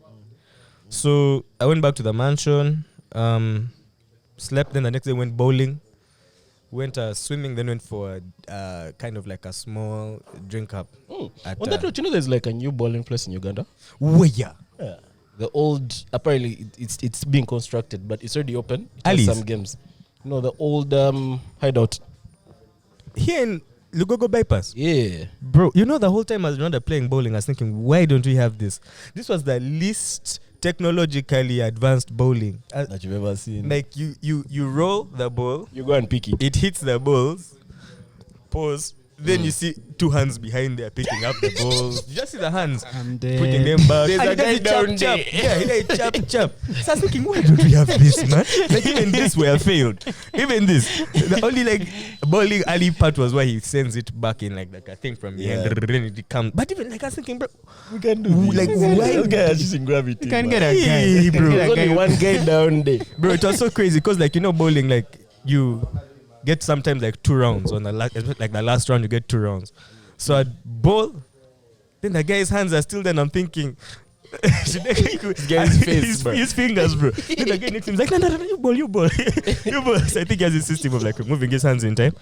So I went back to the mansion, slept. Then the next day went bowling, went swimming. Then went for kind of like a small drink up. At, On that note, you know there's like a new bowling place in Uganda? where? Yeah. The old, apparently it's being constructed, but it's already open. It has Ali's? some games. No, the old hideout. Here in Lugogo Bypass. Yeah. Bro, you know the whole time I was not playing bowling, I was thinking, why don't we have this? This was the least technologically advanced bowling. That you've ever seen. Like you roll the ball, You go and pick it. it hits the balls, pause, then you see two hands behind there picking up the balls. You just see the hands I'm putting dead. them back. There's And a he does guy it down chap, there. chap. Yeah, he does it chap. So I was thinking, why don't we have this, man? Like even this we have failed. Even this. The only like bowling alley part was where he sends it back in like a thing from behind. Yeah. Then it comes. But even like I was thinking, bro, We can do this. Like, why- This guy is using gravity. You can man. get a guy. Hey, You can bro. get a There's only guy. one guy down there. bro, it was so crazy because like bowling like you get sometimes like 2 rounds on the last round you get 2 rounds. So I bowl, then the guy's hands are still there. And I'm thinking, guy's face, bro. his fingers, bro. Then the guy next to him is like, no, you bowl, you bowl. So I think he has a system of like moving his hands in time.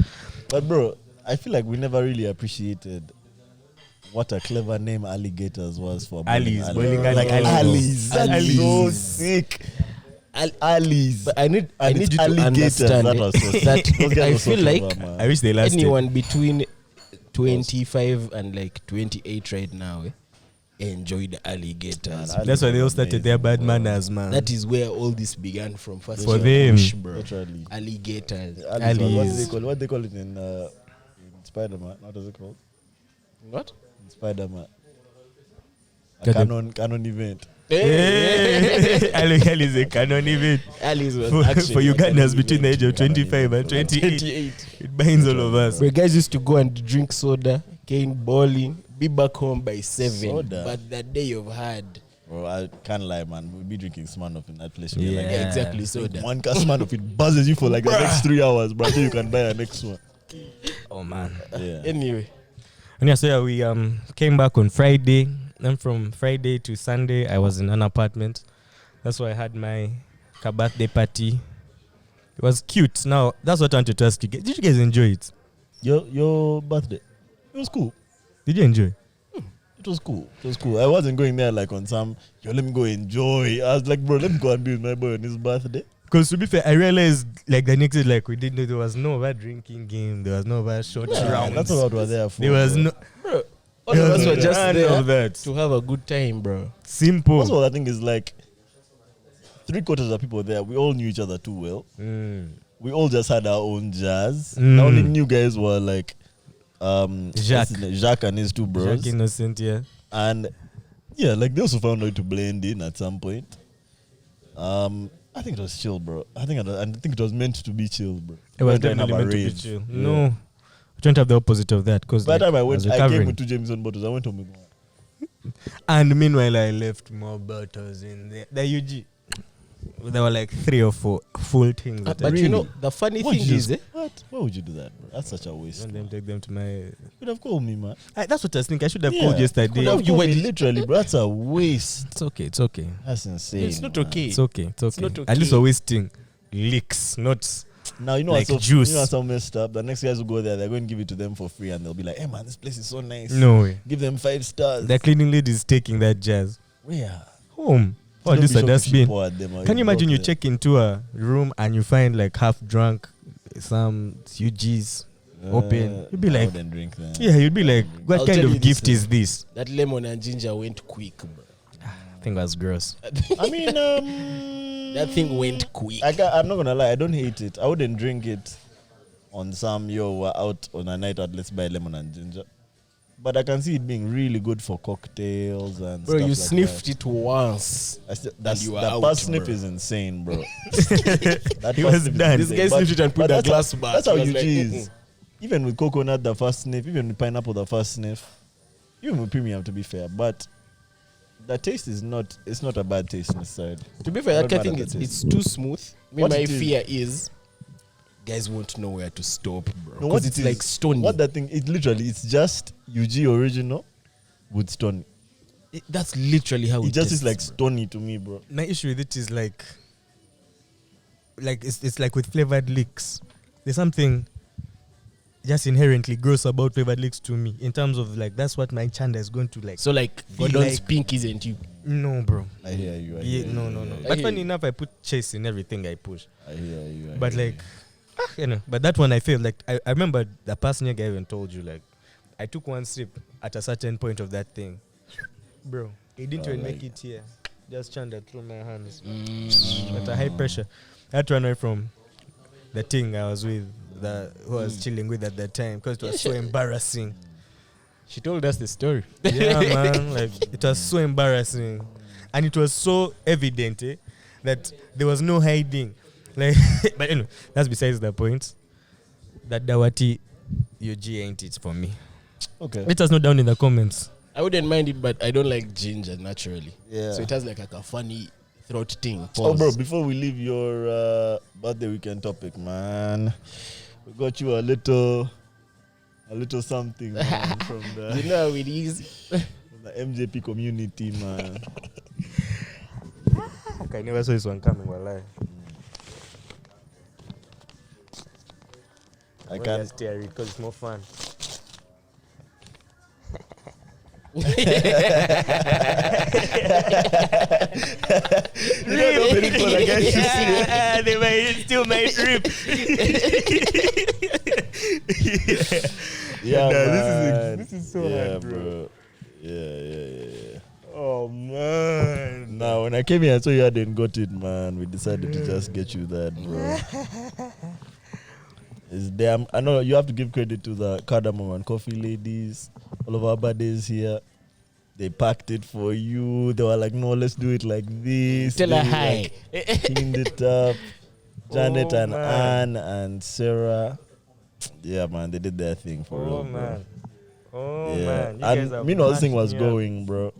But bro, I feel like we never really appreciated what a clever name Alligators was for Ali's, bowling bowling alley. like Ali's. That's Ali's. so sick. Ali's. But I need you to alligators. understand That was so sick. that Those guys I were so feel like clever, man. I wish they lasted. anyone between 25 and like 28 right now enjoy the alligators. Man, That's why they all started their bad Bro. manners, man. That is where all this began from. First For of all, them. bush, bro. Literally. Alligators. Ali's. What they call it in Spider-Man? What is it called? What? In Spider-Man. A Got them. canon event. Hey, Ali is a canon event. Ali's was For actually a Ugandans canon between the event. age of 25 and 28. It binds all of us. Where guys used to go and drink soda, cane bowling, be back home by 7. Soda? But the day you've had, Bro, I can't lie, man. We'll be drinking Smirnoff in that place. Yeah. Like, yeah, exactly soda. one can Smirnoff, it buzzes you for like the next 3 hours, bro. Then you can buy a next one. Oh, man. Yeah. Anyway, And yeah, so yeah, we came back on Friday. Then from Friday to Sunday, I was in an apartment. That's why I had my birthday party. It was cute. Now, that's what I wanted to ask you. Did you guys enjoy it? Your birthday, it was cool. Did you enjoy? It was cool. It was cool. I wasn't going there like on some, let me go enjoy. I was like, bro, let me go and be with my boy on his birthday. Because to be fair, I realized like the next day, like we didn't know there was no over drinking game. There was no over short rounds. That's what we were there for. There was bro. no. bro, all of us were just none there of that. to have a good time, bro. Simple. That's what I think is like 3/4 of people there, we all knew each other too well. We all just had our own jazz. The only new guys were like Jacques. Jacques and his 2 bros. Jacques Innocent, yeah. And yeah, like they also found a way to blend in at some point. I think it was chill, bro. I think it was meant to be chill, bro. It was We didn't definitely have a meant to be rave. chill. Yeah. No, we don't have the opposite of that. Because By the time I went, I came recovering. with 2 Jameson bottles. I went home with 1. And meanwhile, I left more bottles in there. The UG, there were like 3 or 4 full things. That I But you Really? know, the funny What thing you is, just- What? Why would you do that, bro? That's such a waste. want bro. them take them to my. You could have called me, man. That's what I was thinking. I should have Yeah, called yesterday. Could have You called went- me literally, bro. That's a waste. It's okay. It's okay. That's insane. it's not man. okay. It's okay. It's okay. not At least okay. we're wasting leaks, not. Now you know Like what's so, juice. You know what's so messed up. The next guys will go there, they're going to give it to them for free, and they'll be like, "Hey man, this place is so nice. No way. Give them 5 stars." The cleaning lady is taking that jazz Where? home. Oh, Don't this be a shocked if she dustbin. pour at them or Can you imagine broke you them. check into a room and you find like half drunk some UGs open. You'd be I like, wouldn't drink that. yeah, you'd be like, what I'll kind tell of you this, gift is this? That lemon and ginger went quick, bro. I think that's gross. I mean, That thing went quick. I'm not gonna lie, I don't hate it. I wouldn't drink it on some we're out on a night out, let's buy lemon and ginger. But I can see it being really good for cocktails and Bro, stuff you like sniffed that. it once. That's, you were that out, first sniff bro. is insane, bro. That He first was sniff is done. This insane. guy But- sniffed it and put but the that's glass how, back. That's how He was UG like, is. Even with coconut, the first sniff, even with pineapple, the first sniff, even with premium, to be fair. But the taste is not, it's not a bad taste necessarily. To be fair, Not I bad think at it's, the taste. it's too smooth. Me, What my it is- fear is guys won't know where to stop, bro. No, what Because it's it is- like stony. What that thing, it literally, it's just UG original with stony. That's literally how It just tastes, is like bro. stony to me, bro. My issue with it is like it's like with flavored licks. There's something just inherently gross about flavored licks to me. In terms of like, that's what my chanda is going to like. So like Feel Gordon's like- pink isn't you? No, bro. I hear you. I Yeah, hear no, you, no, I no. hear But you. funny enough, I put chase in everything I push. I hear you. I But hear like, you know, but that one I feel like I remember the person guy even told you like, I took one sip at a certain point of that thing, bro. It didn't Oh, even like- make it here. Just chanda through my hands Mm. at a high pressure. I had to run away from the thing I was with, who I was chilling with at that time, because it was so embarrassing. She told us the story. Yeah, man. Like, it was so embarrassing. And it was so evident that there was no hiding. Like, but anyway, that's besides the point. That Dawati UG ain't it for me. Okay. Let us know down in the comments. I wouldn't mind it, but I don't like ginger naturally. Yeah. So it has like a funny throat thing. Oh, bro, Pause. before we leave your birthday weekend topic, man, we got you a little something, man, from You the, know how it is. from the MJP community, man. I never saw this one coming, wallahi. I can't. tear it because it's more fun. They might still might rip. Yeah, Nah, man. this is so yeah, hard, bro. Yeah. Oh man. Now, when I came here, I saw you hadn't got it, man. We decided to just get you that, bro. It's damn. I know you have to give credit to the cardamom and coffee ladies. All of our buddies here, they packed it for you. They were like, "No, let's do it like this." Tell her They, hi. like, cleaned it up. Janet Oh, and man. Anne and Sarah. Yeah, man, they did their thing for real, Oh bro. man. Oh Yeah. man. You guys have And meanwhile, this thing mashed was me up. going, bro.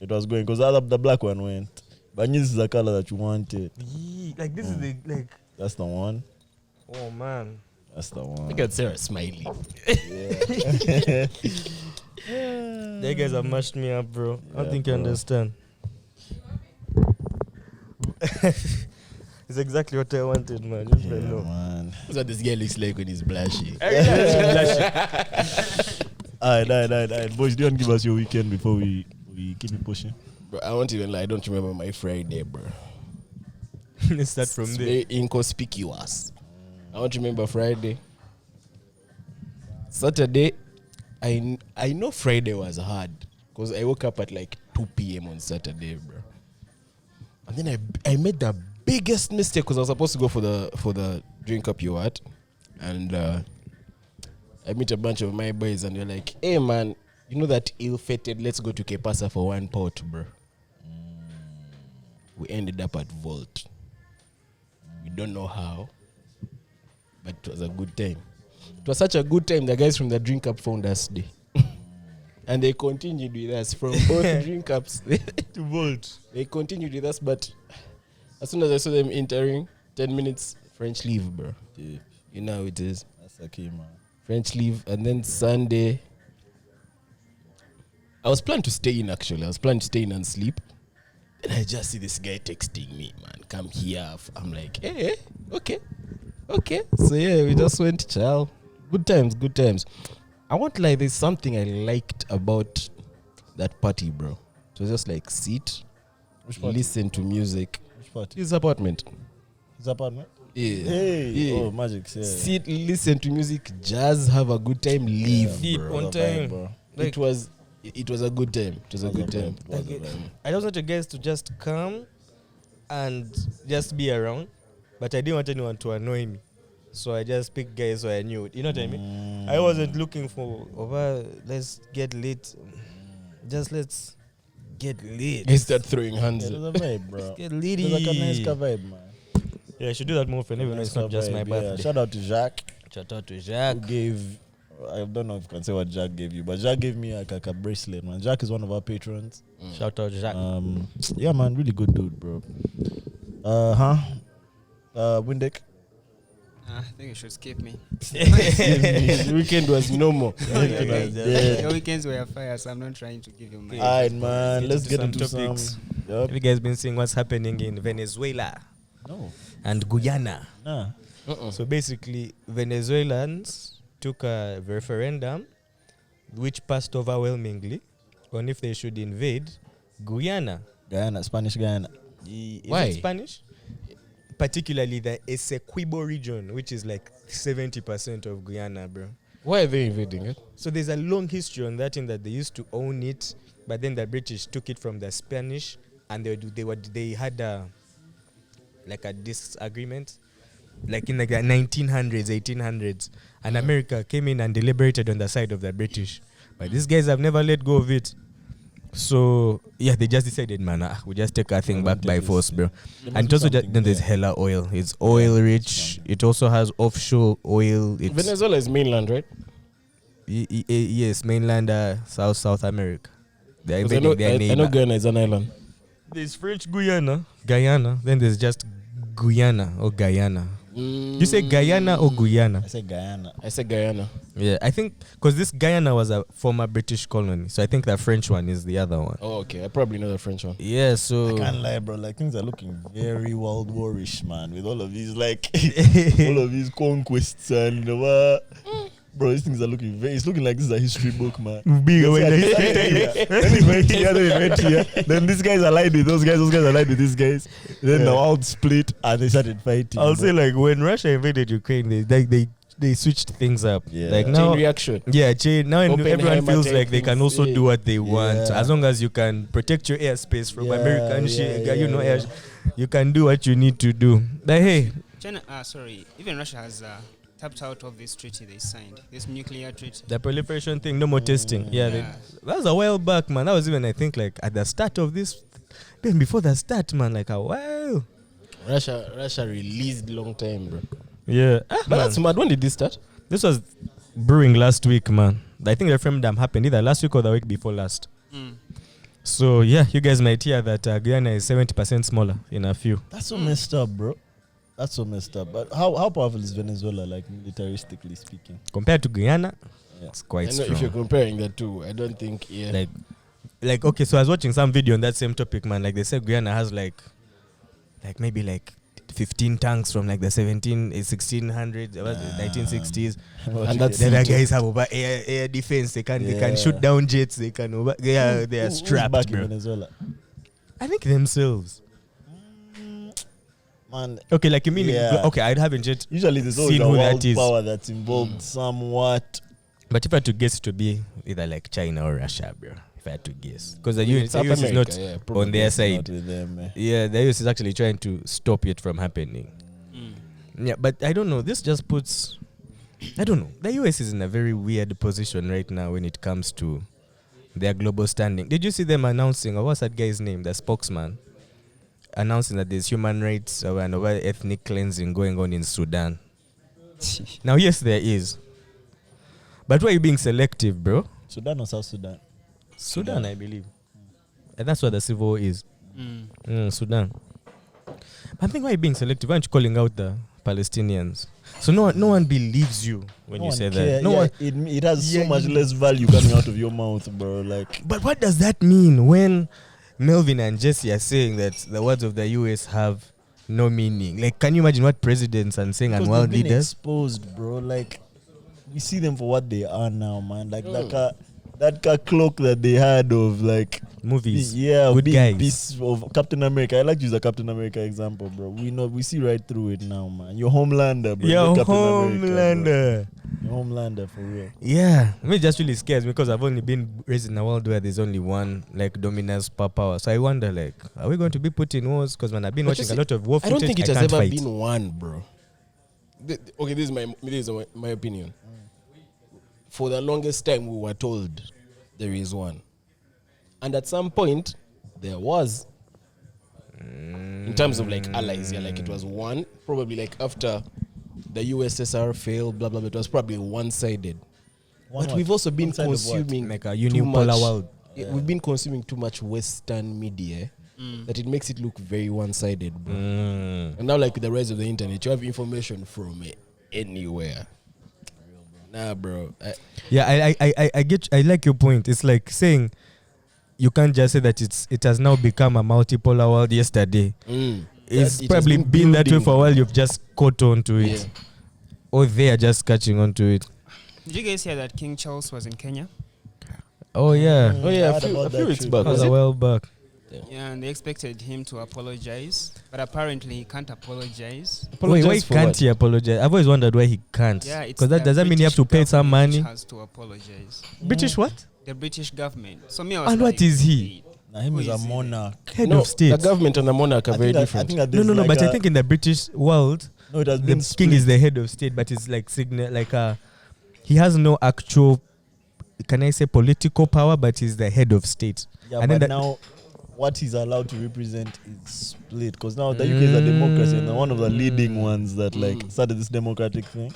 It was going because the black one went. But I knew this is the color that you wanted. Yee, like this is the like. That's the one. Oh man. That's the one. Look at Sarah smiling. Yeah. You guys have mashed me up, bro. I don't Yeah, think you bro. understand. It's exactly what I wanted, man. Just let me Yeah, know. man. That's what this guy looks like when he's blushing. Alright. Boys, do you want to give us your weekend before we keep it pushing? Bro, I won't even lie. I don't remember my Friday, bro. Let's start from It's there. very inconspicuous. I don't remember Friday. Saturday, I know Friday was hard because I woke up at like 2 p.m. on Saturday, bro. And then I made the biggest mistake because I was supposed to go for the drink up your what, and I meet a bunch of my boys and they're like, "Hey man, you know that ill-fated? Let's go to Kepasa for one pot, bro." We ended up at Vault. We don't know how, but it was a good time. It was such a good time. The guys from the drink up found us there. And they continued with us from both drink ups to Vault. They continued with us, but as soon as I saw them entering, 10 minutes, French leave, bro. Yeah, You know how it is. that's a key, man. French leave, and then Sunday. I was planning to stay in actually. I was planning to stay in and sleep. Then I just see this guy texting me, man, come here. I'm like, hey, okay. So yeah, we just went chill. Good times. I won't lie, there's something I liked about that party, bro. It was just like sit, Which party? listen to music. Which party? His apartment. His apartment? Yeah. Hey, Yeah. oh, magic. Yeah. Sit, listen to music, jazz, have a good time, leave. Sleep bro. on The vibe, time. bro. Like, It was a good time. It was a good time. Was a vibe. I just want you guys to just come and just be around, but I didn't want anyone to annoy me, so I just picked guys who I knew. You know what I mean? I wasn't looking for let's get lit. Just let's get lit. They start throwing hands. Yeah, there's a vibe, bro. Get There's litty. like a nice vibe, man. Yeah, I should do that more often, even though it's not just my vibe, yeah. birthday. Shout out to Jacques. Shout out to Who Jacques. gave, I don't know if you can say what Jack gave you, but Jack gave me like a bracelet, man. Jack is one of our patrons. Shout out Jacques. Yeah, man, really good dude, bro. Windek. I think you should skip me. The weekend was normal. Your weekends were fire, so I'm not trying to give you my. Alright, man, let's get into topics. some. Yup. Have you guys been seeing what's happening in Venezuela No, and Guyana? nah. So basically, Venezuelans took a referendum which passed overwhelmingly on if they should invade Guyana. Guyana, Spanish Guyana. Is Why? it Spanish? Particularly the Essequibo region, which is like 70% of Guyana, bro. Why are they invading it? So there's a long history on that, in that they used to own it, but then the British took it from the Spanish, and they had a disagreement, like in like the 1900s, 1800s, and America came in and deliberated on the side of the British, but these guys have never let go of it. So yeah, they just decided, man, we just take our thing back by force, bro. And it also then there's hella oil. It's oil rich. It also has offshore oil. It's Venezuela is mainland, right? yes, mainland South America. They're 'Cause I invading their know neighbor. Guyana is an island. There's French Guyana, then there's just Guyana or Guyana. You say Guyana or Guyana? I said Guyana. I said Guyana. Yeah, I think because this Guyana was a former British colony, so I think the French one is the other one. Oh, okay. I probably know the French one. Yeah, so I can't lie, bro. Like things are looking very World War-ish, man. With all of these, like all of these conquests and bro, these things are looking very. It's looking like this is a history book, man. big Then he went here, then he went here. Then these guys allied with those guys allied with these guys. Then the world split and they started fighting. I'll bro. say, like, when Russia invaded Ukraine, they switched things up. Yeah. Like Chain now, reaction. yeah, now everyone Oppenheimer feels type like they can things, also yeah. do what they want, Yeah. as long as you can protect your airspace from Yeah, American yeah, shit. yeah, You know, yeah. you can do what you need to do. But hey, China, even Russia has tapped out of this treaty they signed, this nuclear treaty. the proliferation thing, no more testing. Yeah, Yeah. that was a while back, man. That was even, I think, like at the start of this, even before the start, man. Like a while. Russia released long time, bro. Yeah, But man. that's mad. When did this start? This was brewing last week, man. I think the referendum happened either last week or the week before last. So yeah, you guys might hear that Guyana is 70% smaller in a few. That's so messed up, bro. That's so messed up. But how powerful is Venezuela, like militaristically speaking? Compared to Guyana, Yeah. it's quite I know strong. if you're comparing the two, I don't think. Yeah. Like okay, so I was watching some video on that same topic, man. Like they said Guyana has like maybe like 15 tanks from like the 1600s, 1960s. And that's The other it. guys have over air defense. They can shoot down jets. They can they are Who's strapped, back in bro. Venezuela? I think themselves. Man, Okay, like you mean Yeah. okay? I haven't yet. usually there's always Seen a who that world is. power that's involved somewhat. But if I had to guess, it would be either like China or Russia, bro. If I had to guess, because the It's US, South is America, not yeah, on probably. their Not side. with them, eh. Yeah, the US is actually trying to stop it from happening. Yeah, but I don't know. This just puts. I don't know. The US is in a very weird position right now when it comes to their global standing. Did you see them announcing, or what's that guy's name, the spokesman, announcing that there's human rights and over ethnic cleansing going on in Sudan? Now, yes, there is. But why are you being selective, bro? Sudan or South Sudan? Sudan, I believe. And that's what the civil war is. Sudan. I think why are you being selective? Why aren't you calling out the Palestinians? So no one believes you when No you one say care. that. No Yeah, one. it has Yeah, so much less value coming out of your mouth, bro. Like, But what does that mean when Melvin and Jesse are saying that the words of the US have no meaning? Like, can you imagine what presidents and saying and because world they've been leaders? exposed, bro. Like, we see them for what they are now, man. Like, that cloak that they had of like Movies. yeah, Good big guys. piece of Captain America. I like to use a Captain America example, bro. We see right through it now, man. Your Homelander, bro. Yo, Not Captain America, Homelander. bro. Your Homelander for real. Yeah, me just really scares me because I've only been raised in a world where there's only one like dominance per power. So I wonder, like, are we going to be put in wars? Because when I've been But watching you a lot of war I footage, don't think it I has can't ever fight. been one, bro. Okay, this is my opinion. For the longest time, we were told there is one, and at some point, there was. In terms of like allies, yeah, like it was one. Probably like after the USSR failed, blah blah blah. It was probably one-sided. One But what? we've also been One side of what? consuming Like a too unipolar much- world. We've been consuming too much Western media that it makes it look very one-sided, bro. And now, like with the rise of the internet, you have information from anywhere. Nah, bro. Yeah, I get. I like your point. It's like saying you can't just say that it has now become a multipolar world yesterday. It's It has probably been that way building. for a while. You've just caught on to it, Yeah. or they are just catching on to it. Did you guys hear that King Charles was in Kenya? Oh yeah, Oh yeah, I heard about a few that weeks trip. back. that was Was a it? while back. Yeah, and they expected him to apologize, but apparently he can't apologize. Wait, why Apologize for can't what? he apologize? I've always wondered why he can't. Yeah, it's Because that the doesn't mean you have to British pay some government money. which has to apologize. British what? The British government. So me, I was And like, what is he? Nah, him Who is a is he? monarch. Head No, of state. the government and the monarch are very I different. think that No, there's but I like think in the British world, no, it has the been king is the head of state, but it's like he has no actual, can I say, political power, but he's the head of state. Yeah, And then but that- now what he's allowed to represent is split because now the UK is a democracy and they're one of the leading ones that like started this democratic thing.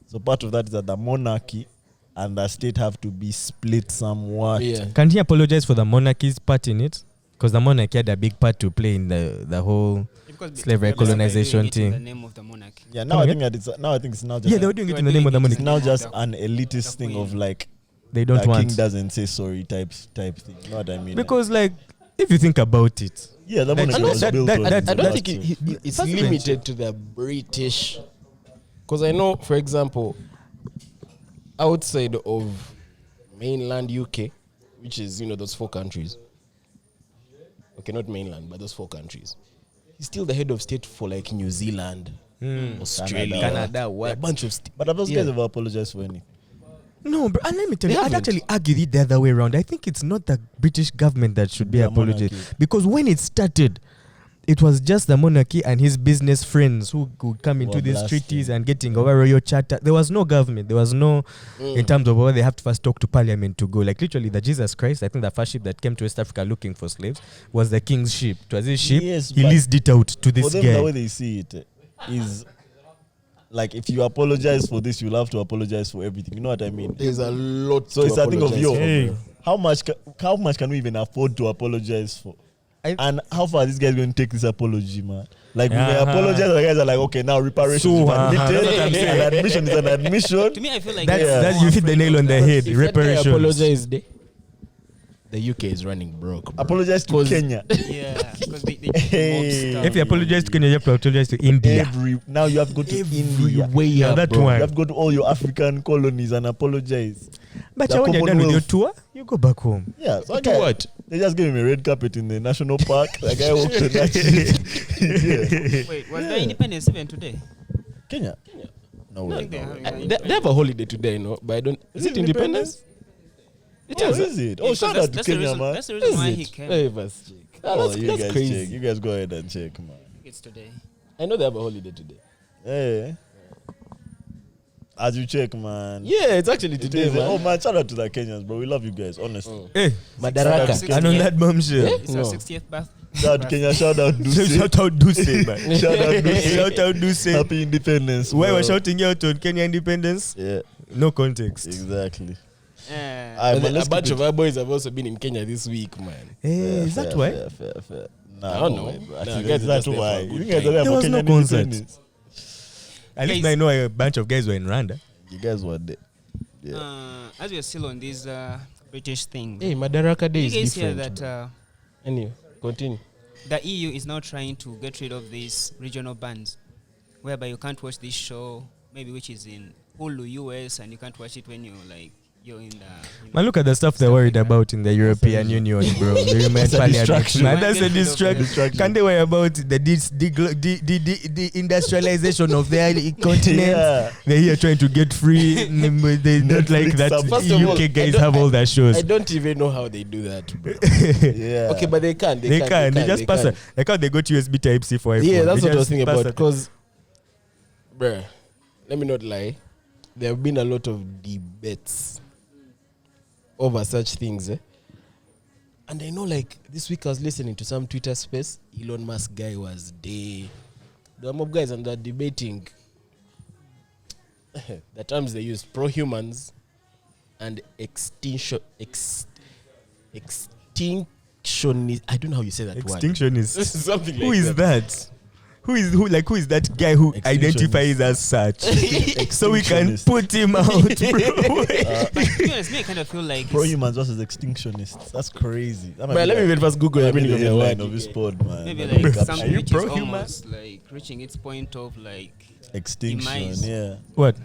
So part of that is that the monarchy and the state have to be split somewhat. Yeah. Can he apologize for the monarchy's part in it? Because the monarchy had a big part to play in the whole. because Slavery because they were colonization doing it in thing. The name of the monarchy. Yeah, now Come I again? think that it's now just Yeah, they were doing They it were in the name of the doing it monarchy. it's now the just the- an elitist the thing of queen. like They don't the want. king doesn't say sorry type thing. You know what I mean? Because like, if you think about it, yeah, the Like, monarchy and was that- built that- on that- I don't that think too. it's First limited to the British. Because I know, for example, outside of mainland UK, which is, those 4 countries. Okay, not mainland, but those 4 countries. He's still the head of state for like New Zealand, Australia, Canada, a bunch of But have those Yeah. guys ever apologized for anything? no, bro. And let me tell They you, I'd haven't. actually argue it the other way around. I think it's not the British government that should be Yeah, apologized, monarchy. because when it started, it was just the monarchy and his business friends who could come Who into were these blasting. treaties and getting over royal charter. There was no government. There was no, in terms of where they have to first talk to parliament to go. Like literally, the Jesus Christ, I think the first ship that came to West Africa looking for slaves was the king's ship. It was his ship. Yes, He but leased it out to For this them, the way guy. they see it is like if you apologize for this, you'll have to apologize for everything. You know what I mean? There's a lot. So to it's a thing of apologize yo, for, Hey. bro. how much can we even afford to apologize for? I- And how far are these guys going to take this apology, man? Like we may Uh-huh. apologize, the guys are like, okay, now reparations So, is that's admitted, what I'm saying. an admission is an admission. To me, I feel like That's, Yeah. that's you hit the nail on the head. If that guy Reparations. apologized, the UK is running broke. Bro. Apologize to 'Cause- Kenya. Yeah, because they Hey. mob If you stuff. apologize to Kenya, you have to apologize to India. Now you have to go to India. Yeah, that You one. have to go to all your African colonies and apologize. But The when you're done with your Commonwealth. tour, you go back home. Yeah, so To what? They just gave him a red carpet in the national park. The guy walked to that shit. Yeah. Wait, was there independence even today? Kenya? No I way. think they're having an They have a holiday today, but I don't. Is it Independence? It Oh, is. is it? Yeah, Oh, because shout out to that's the Kenya, reason- man. That's the reason Is why it? he came. Hey, let's check. Oh, That's you guys crazy. check. You guys go ahead and check, man. It's today. I know they have a holiday today. Hey. As you check, man. Yeah, it's actually It today, is. man. Oh, man, shout out to the Kenyans, bro. We love you guys, honestly. Hey, Madaraka. and on that bombshell. It's our No. 60th birthday. Shout out Kenya, shout out Duce. Shout out Duce, man. Shout out Duce. Shout out Duce. Happy independence. Why bro. we're shouting out on Kenya independence? Yeah, No context. exactly. Yeah. Alright, And man, a let's bunch keep of our boys have also been in Kenya this week, man. Hey, Fair, is that fair, why? Fair. Nah, I don't no know. way, bro. Nah, Actually, guys is are that just there for why? a good You guys are time. there There for was no Kenyan concert. independence. At least Guys- I know a bunch of guys were in Rwanda. You guys were there. Yeah. As we are still on this British thing, Hey, Madaraka Day you is guys hear different. that Anyway, continue. the EU is now trying to get rid of these regional bans, whereby you can't watch this show, maybe which is in Hulu US, and you can't watch it when you're like you're in the. Man, look at the stuff they're worried about in the European Union, bro. That's a distraction. Man, that's a Distraction. distraction. Can they worry about the industrialization of their continent? Yeah. They're here trying to get free. They don't like Netflix that. up. First of all, UK guys I don't- have all their shows. I don't even know how they do that. Bro. Yeah. Okay, but they can. They can. They just pass it. Like how they got USB Type C for iPhone. Yeah, that's They what I was just thinking pass about. it. Because, bruh, let me not lie. There have been a lot of debates over such things. And I know, like, this week I was listening to some Twitter space. Elon Musk guy was there. There were mob guys and they're debating the terms they use, pro-humans and extinctionist. I don't know how you say that word. Extinctionist. Something like Who is that? Who is that guy who Extinctionist. identifies as such? So we can Extinctionist. put him out, bro. But to be honest, me, I kind of feel like Pro-humans versus extinctionists. That's crazy. That might But be let me like- even first Google that the might be meaning the of the headline word. of this pod, man. maybe That like caption. something Are you which is pro-human? almost like reaching its point of like Extinction, demise. yeah. What?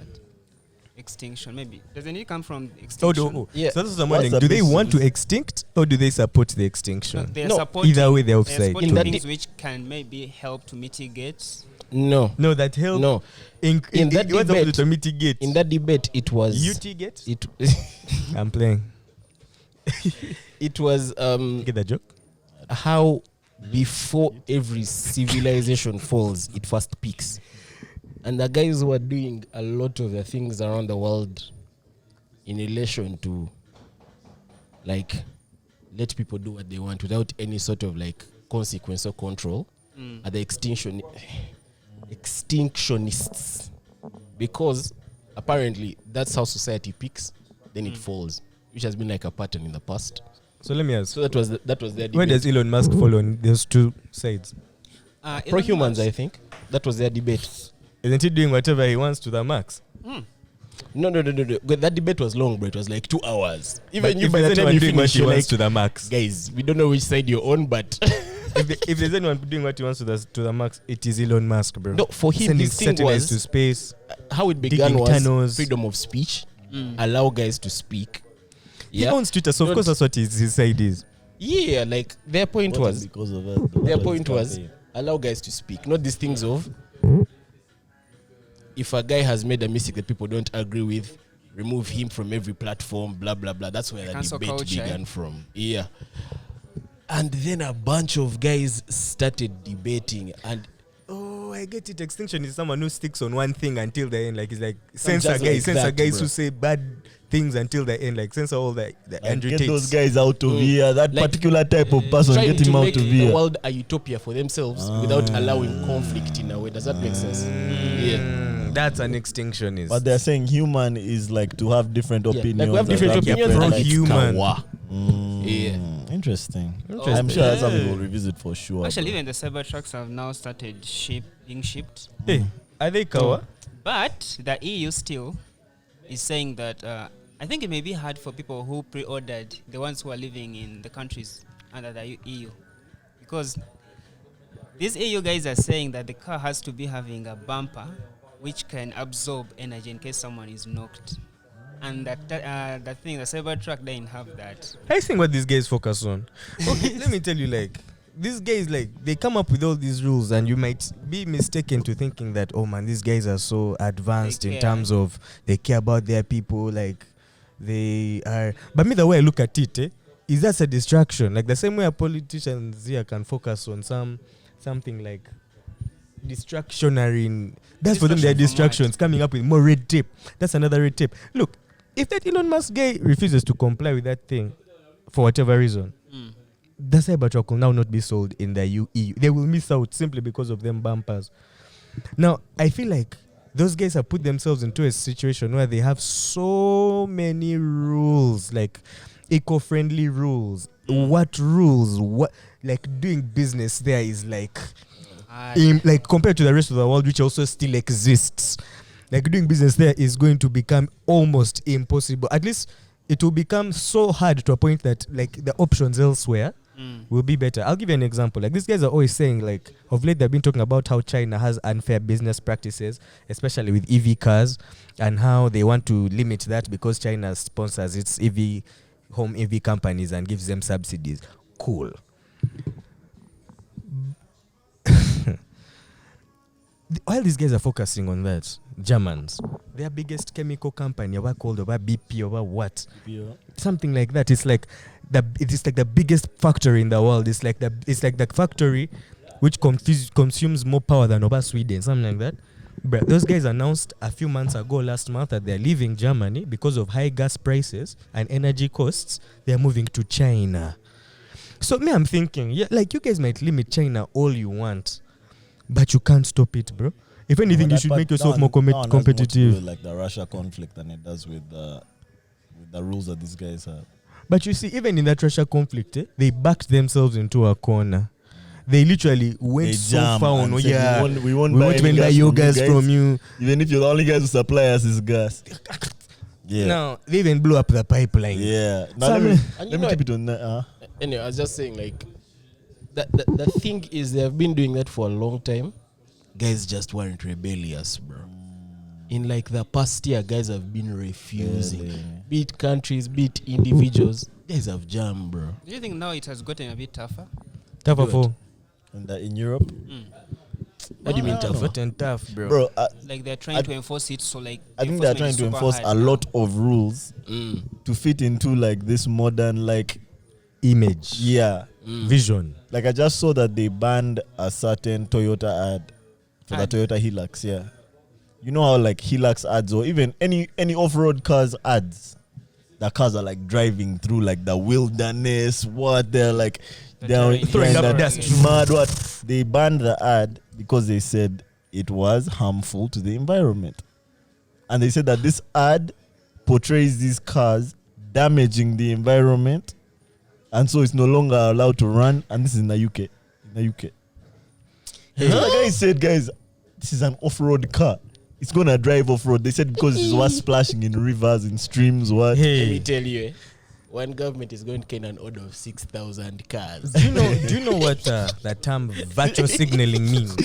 extinction. Maybe doesn't it come from Oh, extinction? Yeah. So that's what I'm What's wondering. the Do they best want to solution? extinct or do they support the No, extinction? they are No, supporting, either way, they're they are offside. supporting In that things which can maybe help to mitigate. No, No, that help. no. In that what's debate- up to mitigate? In that debate, it was UT it. I'm playing. It was Get that joke? how before every civilization falls, it first peaks. And the guys who are doing a lot of the things around the world in relation to like let people do what they want without any sort of like consequence or control are the extinctionists. Because apparently that's how society peaks, then it falls, which has been like a pattern in the past. So let me ask. So that was their Where debate. does Elon Musk fall on those two sides? Pro-humans, I think. That was their debate. Isn't he doing whatever he wants to the max? No. That debate was long, bro. It was like 2 hours. Even But you, if by the there's time anyone you doing what finish, he you're wants like, to the max. guys, we don't know which side you're on, but If there's anyone doing what he wants to the max, it is Elon Musk, bro. no, for him, Sending his thing satellites to was space. how it began digging was tunnels. freedom of speech, allow guys to speak. He owns Twitter, so of Don't- course that's what his side is. Yeah, like their point was because of that. their point was allow guys to speak, not these things of if a guy has made a mistake that people don't agree with, remove him from every platform, blah blah blah. That's where the Cancel debate culture, began from. Yeah. And then a bunch of guys started debating, and Oh, I get it. Extinction is someone who sticks on one thing until the end. Like it's like censor just guys, like censor that, guys bro. who say bad things until the end. Like censor all the Andrew Get those Tates. guys out of here. That Like, particular type of person, trying get him to out make of the here. world a utopia for themselves without allowing conflict in a way. Does that make sense? Yeah. That's an extinctionist. But they're saying human is like to have different Yeah, opinions. like we have and different opinions and like Pro-human. kawa. Yeah. Interesting. Interesting. I'm sure that's something we'll revisit for sure. Actually, bro. even the cyber trucks have now started being shipped. Hey, are they kawa? But the EU still is saying that I think it may be hard for people who pre-ordered, the ones who are living in the countries under the EU, because these EU guys are saying that the car has to be having a bumper which can absorb energy in case someone is knocked, and the cyber truck doesn't have that. I think what these guys focus on. Okay, let me tell you, like, these guys, like, they come up with all these rules, and you might be mistaken to thinking that, oh man, these guys are so advanced They in care. terms of they care about their people, like, they are. But me, the way I look at it, is that's a distraction. Like, the same way a politicians here can focus on something like distractionary. That's for them, their Distraction from distractions, coming up with more red tape. That's another red tape. Look, if that Elon Musk guy refuses to comply with that thing for whatever reason, the Cybertruck will now not be sold in the EU. They will miss out simply because of them bumpers. Now, I feel like those guys have put themselves into a situation where they have so many rules, like eco-friendly rules. What rules? What, like, doing business there is like, like, compared to the rest of the world, which also still exists. Like, doing business there is going to become almost impossible. At least it will become so hard to a point that, like, the options elsewhere will be better. I'll give you an example. Like, these guys are always saying, like, of late they've been talking about how China has unfair business practices, especially with EV cars, and how they want to limit that because China sponsors its home EV companies and gives them subsidies. Cool. While these guys are focusing on that, Germans, their biggest chemical company, what called over BP over what, something like that. It's like the biggest factory in the world. It's like the factory which consumes more power than over Sweden, something like that. But those guys announced a few months ago, last month, that they're leaving Germany because of high gas prices and energy costs. They're moving to China. So me, I'm thinking, yeah, like, you guys might limit China all you want, but you can't stop it, bro. If anything, you should make yourself more competitive. More to do with, like, the Russia conflict than it does with the rules that these guys have. But you see, even in that Russia conflict, they backed themselves into a corner. They literally went so far on, yeah, we won't buy your gas from you. Even if you're the only guys who supply us is gas. Yeah. No, they even blew up the pipeline. Yeah. Now let me keep it on that. Anyway, I was just saying, like, the thing is, they have been doing that for a long time. Guys just weren't rebellious, bro. In like the past year, guys have been refusing. Really? Be it countries, be it individuals. Guys have jammed, bro. Do you think now it has gotten a bit tougher? Tougher Good. for. And in Europe? What do you mean tougher? Gotten tough, bro. Bro, Like they're trying to enforce it, so like I think they're trying to enforce a lot of rules to fit into, like, this modern, like, Image. yeah. Vision. Like, I just saw that they banned a certain Toyota ad for the Toyota Hilux, yeah. You know how, like, Hilux ads, or even any off-road cars ads, the cars are, like, driving through, like, the wilderness, what, they're, like, they're throwing up that dust. mad, what. They banned the ad because they said it was harmful to the environment. And they said that this ad portrays these cars damaging the environment, and so it's no longer allowed to run. And this is in the UK. Hey. So the guy said, guys, this is an off-road car. It's gonna drive off-road. They said because it was splashing in rivers, in streams, what? Let me Hey, tell you, one government is going to get an order of 6,000 cars. do you know what the term virtual signaling means?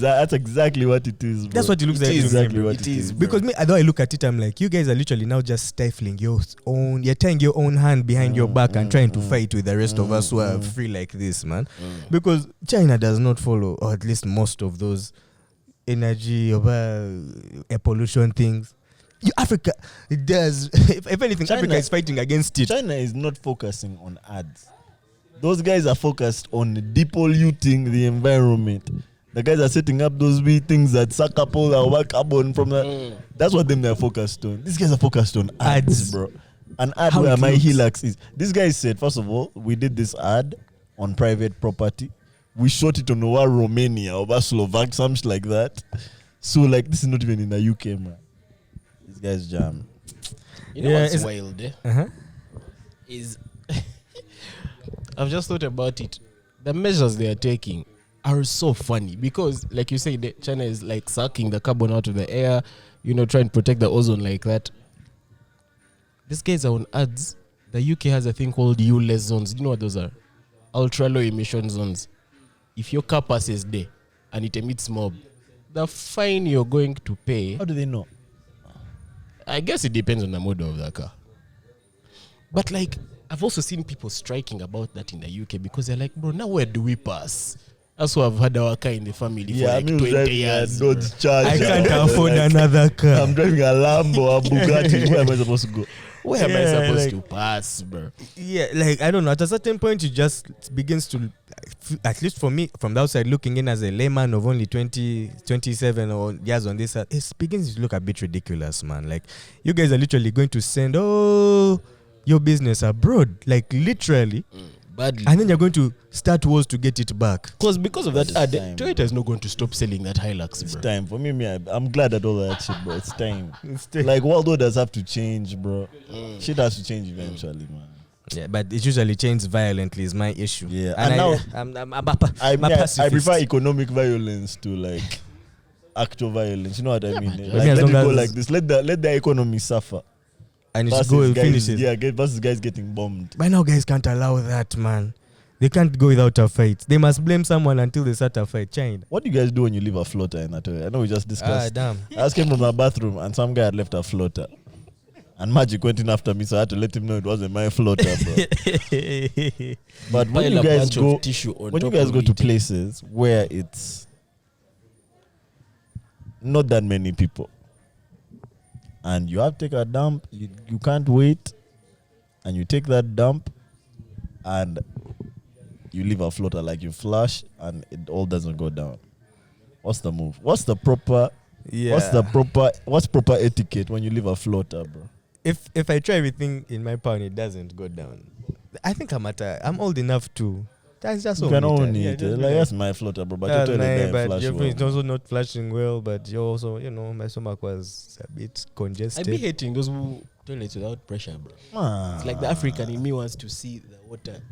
That's exactly what it is, bro. That's what it looks like. It's to me, exactly bro. what it is, bro. Because me, although I look at it, I'm like, you guys are literally now just stifling your own. You're tying your own hand behind your back and trying to fight with the rest of us who are free like this, man. Because China does not follow, or at least most of those energy pollution things. Africa, it does. If anything, China- Africa is fighting against it. China is not focusing on ads. Those guys are focused on depolluting the environment. The guys are setting up those wee things that suck up all our carbon from the. That's what they're focused on. These guys are focused on ads, bro. An ad How where it my looks. Hilux is. This guy said, first of all, we did this ad on private property. We shot it on over Romania, over Slovak, something like that. So, like, this is not even in the UK, man. These guys jam. You know Yeah, what's it's- wild, eh? Uh-huh. Is I've just thought about it. The measures they are taking are so funny because, like you say, China is like sucking the carbon out of the air, trying to protect the ozone like that. These guys are on ads. The UK has a thing called ULEZ zones. You know what those are? Ultra low emission zones. If your car passes there and it emits mob, the fine you're going to pay, How do they know? I guess it depends on the model of the car. But like, I've also seen people striking about that in the UK because they're like, bro, now where do we pass? That's why I've had our car in the family for like 20 years. bro. Dodge Charger. I can't afford another car. I'm driving a Lambo, a Bugatti. Where am I supposed to go? Where am I Yeah, supposed like- to pass, bro? Yeah, like, I don't know. At a certain point, it just begins to, at least for me, from the outside looking in as a layman of only 27 or years on this side, it begins to look a bit ridiculous, man. Like, you guys are literally going to send your business abroad, like literally, Badly. and then you're going to start wars to get it back. Because of that It's ad, time. Toyota is not going to stop selling that Hilux, It's bro. time. For me, I'm glad at all that shit, bro. It's time. Like, world does have to change, bro. Shit has to change eventually, man. Yeah, but it usually changes violently is my issue. Yeah, and and now- I'm a I pacifist. prefer economic violence to, like, actual violence. You know what I mean? I mean, Like, as let it long go as- like this. Let the economy suffer. and it's Versus go guys, finishes. Yeah, versus guys getting bombed. By now, guys can't allow that, man. They can't go without a fight. They must blame someone until they start a fight. China. What do you guys do when you leave a floater in that area? I know we just discussed. Damn. I just came from my bathroom and some guy had left a floater. And Magic went in after me, so I had to let him know it wasn't my floater, bro. But when you guys go, to places where it's not that many people, and you have to take a dump, you can't wait, and you take that dump, and you leave a floater, like you flush, and it all doesn't go down. What's the move? What's proper etiquette when you leave a floater, bro? If I try everything in my power and it doesn't go down, I think I'm old enough to. That's just you can own it. Like, that's my floater, bro. But it's also not flashing well. But you're also, my stomach was a bit congested. I be hating those who toilets without pressure, bro. It's like the African in me wants to see the water.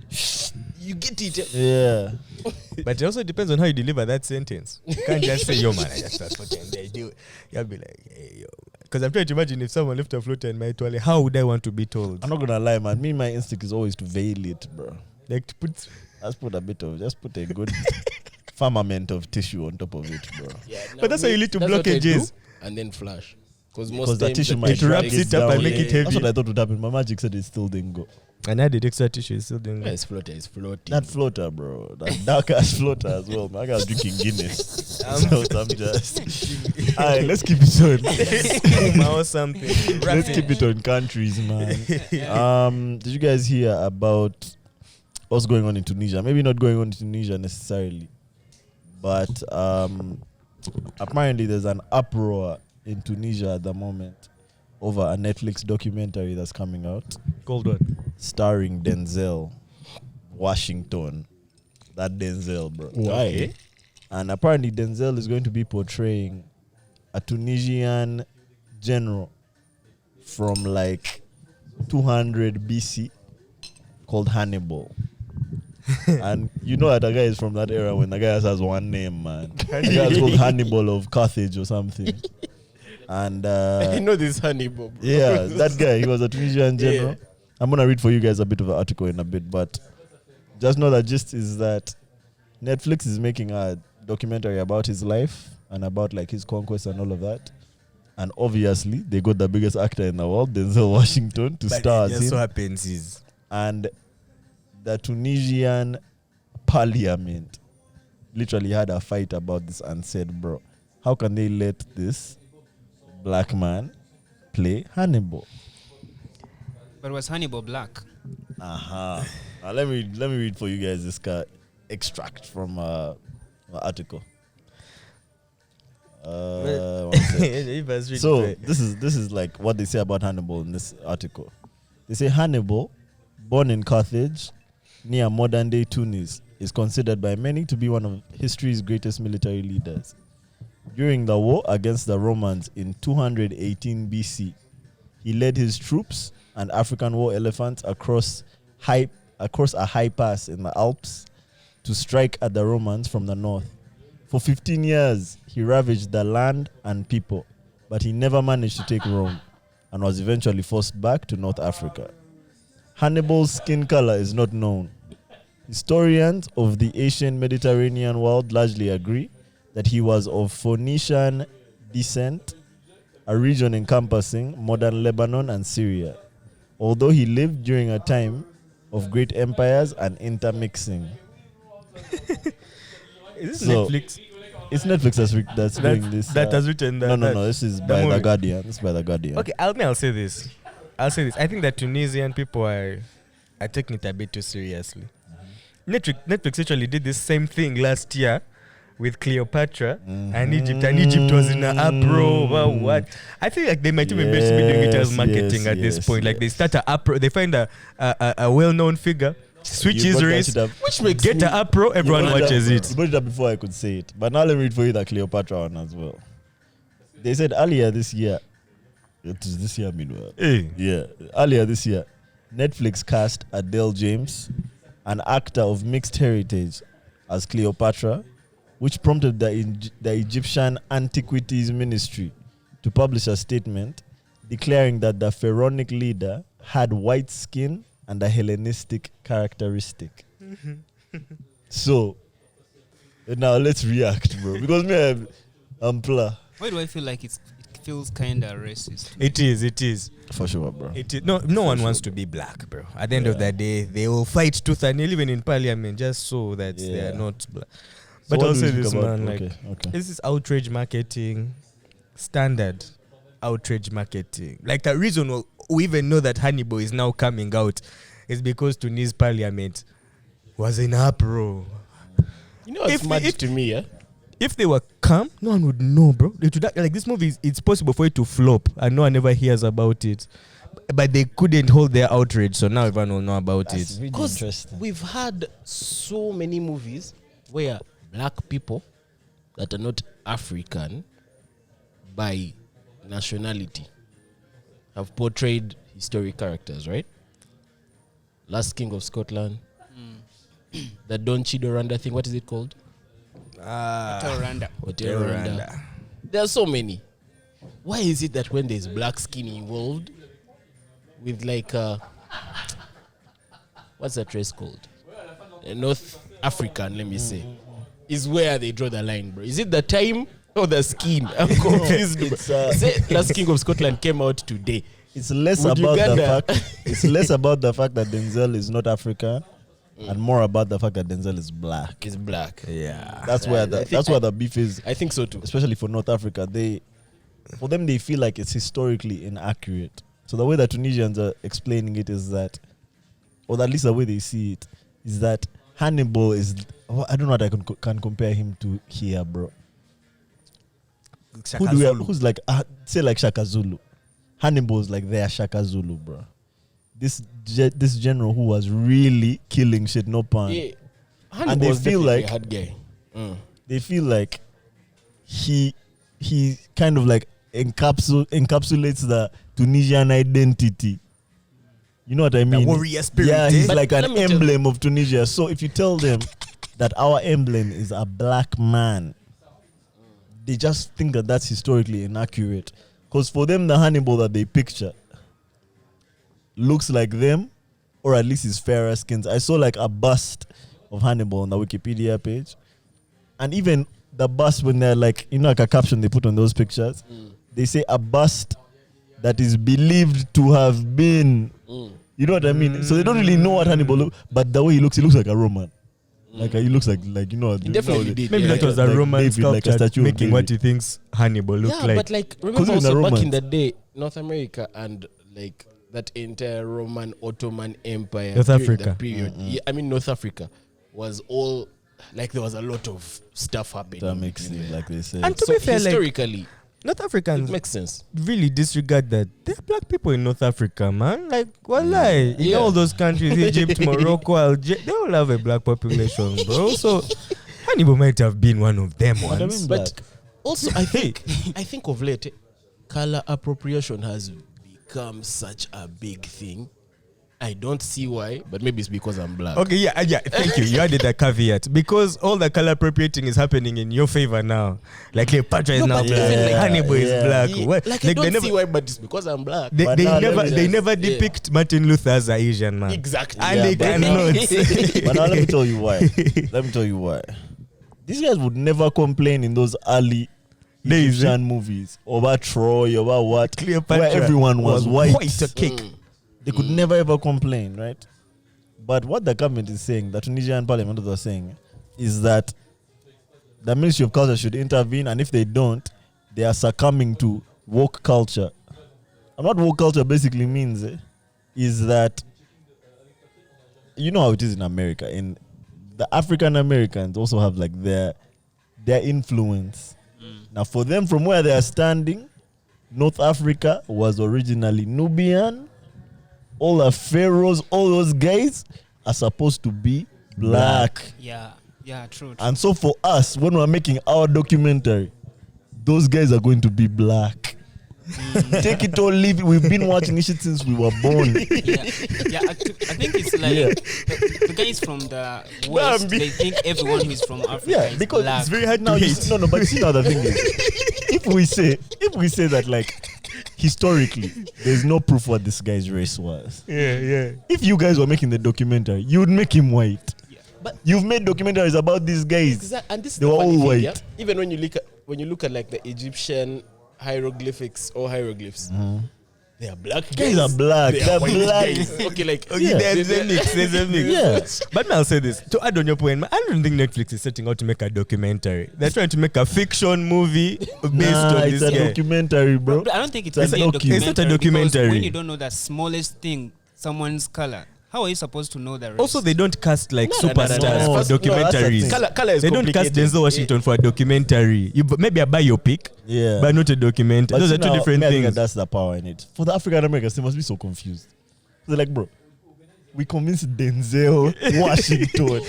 You get it. Yeah. But it also depends on how you deliver that sentence. You can't just say, yo, man, I just flashed floater and they do. You'll be like, hey, yo. Because I'm trying to imagine if someone left a floater in my toilet, how would I want to be told? I'm not gonna lie, man. My instinct is always to veil it, bro. Like to put a good firmament of tissue on top of it, bro. Yeah, but that's how you lead to blockages. And then flush. Because the tissue might wraps it up and make it heavy. That's what I thought would happen. My Magic said it still didn't go. And I did extra tissue, it still didn't go. It's floating. That floater, bro. That dark ass floater as well, man. I got drinking Guinness. So I'm just. Alright, let's keep it on. Or something. Let's keep it on countries, man. Did you guys hear about what's going on in Tunisia? Maybe not going on in Tunisia necessarily, but apparently there's an uproar in Tunisia at the moment over a Netflix documentary that's coming out. Called what? Starring Denzel Washington. That Denzel, bro. Why? Okay. And apparently Denzel is going to be portraying a Tunisian general from like 200 BC called Hannibal. And you know that the guy is from that era when the guy has one name, man. The guy is called Hannibal of Carthage or something. And I know this Hannibal, bro. Yeah, that guy, he was a Tunisian general. Yeah. I'm gonna read for you guys a bit of an article in a bit, but just know that gist is that Netflix is making a documentary about his life and about like his conquest and all of that. And obviously they got the biggest actor in the world, Denzel Washington, to star as him. So happens is, and the Tunisian parliament literally had a fight about this and said, bro, how can they let this black man play Hannibal? But was Hannibal black? Let me read for you guys this extract from an article. So this is like what they say about Hannibal in this article. They say Hannibal, born in Carthage near modern day Tunis, is considered by many to be one of history's greatest military leaders. During the war against the Romans in 218 BC, he led his troops and African war elephants across a high pass in the Alps to strike at the Romans from the north. For 15 years, he ravaged the land and people, but he never managed to take Rome and was eventually forced back to North Africa. Hannibal's skin color is not known. Historians of the Asian Mediterranean world largely agree that he was of Phoenician descent, a region encompassing modern Lebanon and Syria, although he lived during a time of great empires and intermixing. Is this Netflix? It's Netflix that's doing this. That has written that. No. This is by The Guardian. This is by The Guardian. Okay, I'll say this. I think that Tunisian people are taking it a bit too seriously. Netflix actually did this same thing last year with Cleopatra and Egypt. And Egypt was in an uproar. Wow, what? I think like they might even be doing it as marketing at this point. Like they start an uproar. They find a well-known figure, switch his race, which makes get an uproar. Everyone watches it. You brought it up before I could say it, but now let me read for you the Cleopatra one as well. They said earlier this year. It is this year, meanwhile. Hey. Yeah, earlier this year, Netflix cast Adele James, an actor of mixed heritage, as Cleopatra, which prompted the Egyptian Antiquities Ministry to publish a statement declaring that the pharaonic leader had white skin and a Hellenistic characteristic. So now let's react, bro. Because me, I'm Pla. Why do I feel like it feels kind of racist? It is. For sure, bro. It is. No one wants to be black, bro. At the end of Yeah. the day, they will fight tooth and nail even in parliament just so that they Yeah. are not black. So But what I'll do say you think this, about- man, like, okay. this is outrage marketing, standard outrage marketing. Like the reason we even know that Hannibal is now coming out is because Tunis parliament was in uproar. You know what's mad to me, yeah? If they were calm, no one would know, bro. Like this movie, it's possible for it to flop and no one ever hears about it. But they couldn't hold their outrage, so now everyone will know about That's it. really Because interesting. we've had so many movies where black people that are not African by nationality have portrayed historic characters, right? Last King of Scotland, the Don Chido Rwanda thing, what is it called? Rwanda. Hotel Rwanda. There are so many. Why is it that when there's black skin involved, with like what's that race called? North African, let me say, is where they draw the line, bro. Is it the time or the skin? I'm confused. It's, Say Last King of Scotland came out today. It's less Would about the Uganda- fact. It's less about the fact that Denzel is not African, and more about the fact that Denzel is black. It's black. Yeah. That's where I the think where the beef is, I think so too. especially for North Africa. For them, they feel like it's historically inaccurate. So the way that Tunisians are explaining it is that, or at least the way they see it, is that Hannibal is. I don't know what I can compare him to here, bro. Who's like say like Shaka Zulu? Hannibal's like their Shaka Zulu, bro. This general who was really killing shit, no pun. Yeah. And they Hannibal's feel definitely like- a hard guy. They feel like he kind of like encapsulates the Tunisian identity. You know what I mean? warrior spirit, Yeah, eh? he's But like an let me tell- emblem of Tunisia. So if you tell them that our emblem is a black man, they just think that that's historically inaccurate. Because for them, the Hannibal that they picture looks like them, or at least is fairer skins. I saw like a bust of Hannibal on the Wikipedia page, and even the bust, when they're like, you know, like a caption they put on those pictures, they say a bust that is believed to have been. You know what I mean? So they don't really know what Hannibal looks, but the way he looks like a Roman. Like he looks like you know. He definitely did. Maybe Yeah, that was yeah. a Like Roman David, like a sculpture statue of making what he David. thinks Hannibal looked Yeah, like. but like 'Cause remember in the also back in Romans- the day, North America and like that entire Roman Ottoman Empire, North during Africa. that period. Yeah, I mean North Africa was all like there was a lot of stuff happening. That makes between sense, there. like they say. And to So be fair, like historically, North it Africans makes sense. really disregard that there are black people in North Africa, man. Like, wallahi, in Yeah. all those countries, Egypt, Morocco, Algeria, they all have a black population, bro. So Hannibal might have been one of them But I once. mean, But also, I think of late, color appropriation has become such a big thing. I don't see why, but maybe it's because I'm black. Okay, yeah, thank you. You added a caveat because all the color appropriating is happening in your favor now. Like Cleopatra is No, now but black, even like- Hannibal is Yeah. black. Yeah, What? like I they don't never, see why, but it's because I'm black. they, But they now never, let me they just- never yeah. depict Martin Luther as an Asian man. Exactly. And Yeah, they but now- cannot. But now let me tell you why. Let me tell you why. These guys would never complain in those early Days, Egyptian movies about Troy, about what, Cleopatra where everyone was white. white a cake. They could never ever complain, right? But what the government is saying, the Tunisian parliament are saying, is that the Ministry of Culture should intervene, and if they don't, they are succumbing to woke culture. And what woke culture basically means is that, you know how it is in America. In the African Americans also have like their influence. Now, for them, from where they are standing, North Africa was originally Nubian. All the pharaohs, all those guys are supposed to be black. Yeah, true. And so for us, when we're making our documentary, those guys are going to be black. Take it or leave it. We've been watching this shit since we were born. I think it's like Yeah. the guys from the West, they think everyone who is from Africa Yeah, is because black. it's very hard now. No, but see now the thing is, if we say that like historically, there's no proof what this guy's race was. Yeah. If you guys were making the documentary, you would make him white. But You've made documentaries about these guys. and this is They the were funny all thing, white. yeah? Even when you look at like the Egyptian hieroglyphics or hieroglyphs, they are black Guys are black. They They're are white black. guys. Okay, like Okay, there's a mix. There's a mix. Yeah. But I'll say this to add on your point. I don't think Netflix is setting out to make a documentary. They're trying to make a fiction movie based Nah, on it's this a guy. documentary, bro. But I don't think it's It's really a a docu. documentary. It's not a because documentary. when you don't know the smallest thing, someone's color, how are you supposed to know the rest? Also, they don't cast like No, no, no, no, superstars no. for No, that's the documentaries. thing. color is They don't cast complicated. Denzel Washington for a documentary. Maybe a biopic, Yeah. but not a documentary. Those are two different I think things. that's the power in it. For the African Americans, they must be so confused. They're like, bro, we convinced Denzel Washington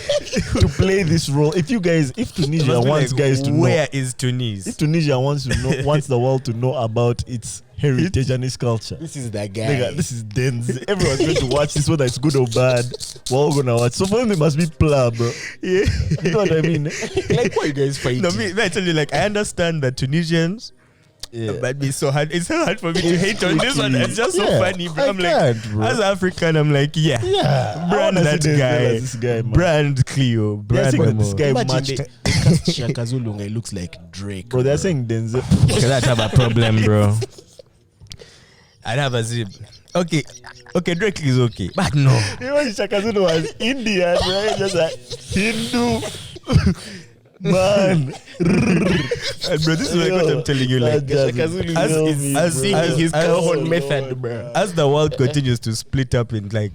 to play this role. If Tunisia Must be wants like, guys to know, where is Tunis? if Tunisia wants the world to know about its heritage and its culture, This is the guy. nigga, this is Denzel. Everyone's going to watch this, whether it's good or bad. We're all gonna watch. So for them, they must be pla, bro. Yeah. You know what I mean? Like, why you guys fighting? No, me I tell you, like, I understand that Tunisians, Yeah. but it's so hard. It's so hard for me to hate on this one. It's just so Yeah, funny, bro. I I'm like, can't, bro. as African, I'm like, yeah, Yeah, brand I wanna that see Denzel guy, as this guy, man. brand Cleo, They're brand saying that this Momo. guy Imagine matched. they cast Shaka Zulu and it looks like Drake. Bro, they're saying Denzel. Okay, that have a problem, bro. I'd have a zip. Okay, Drake is okay, but no. You know, Shaka Zulu was Indian, right? Just like Hindu. Man. Bro, this is like what I'm telling you. Like, Shaka Zulu as- is as- singing as- his as- Cajon method, bro. as the world continues to split up in like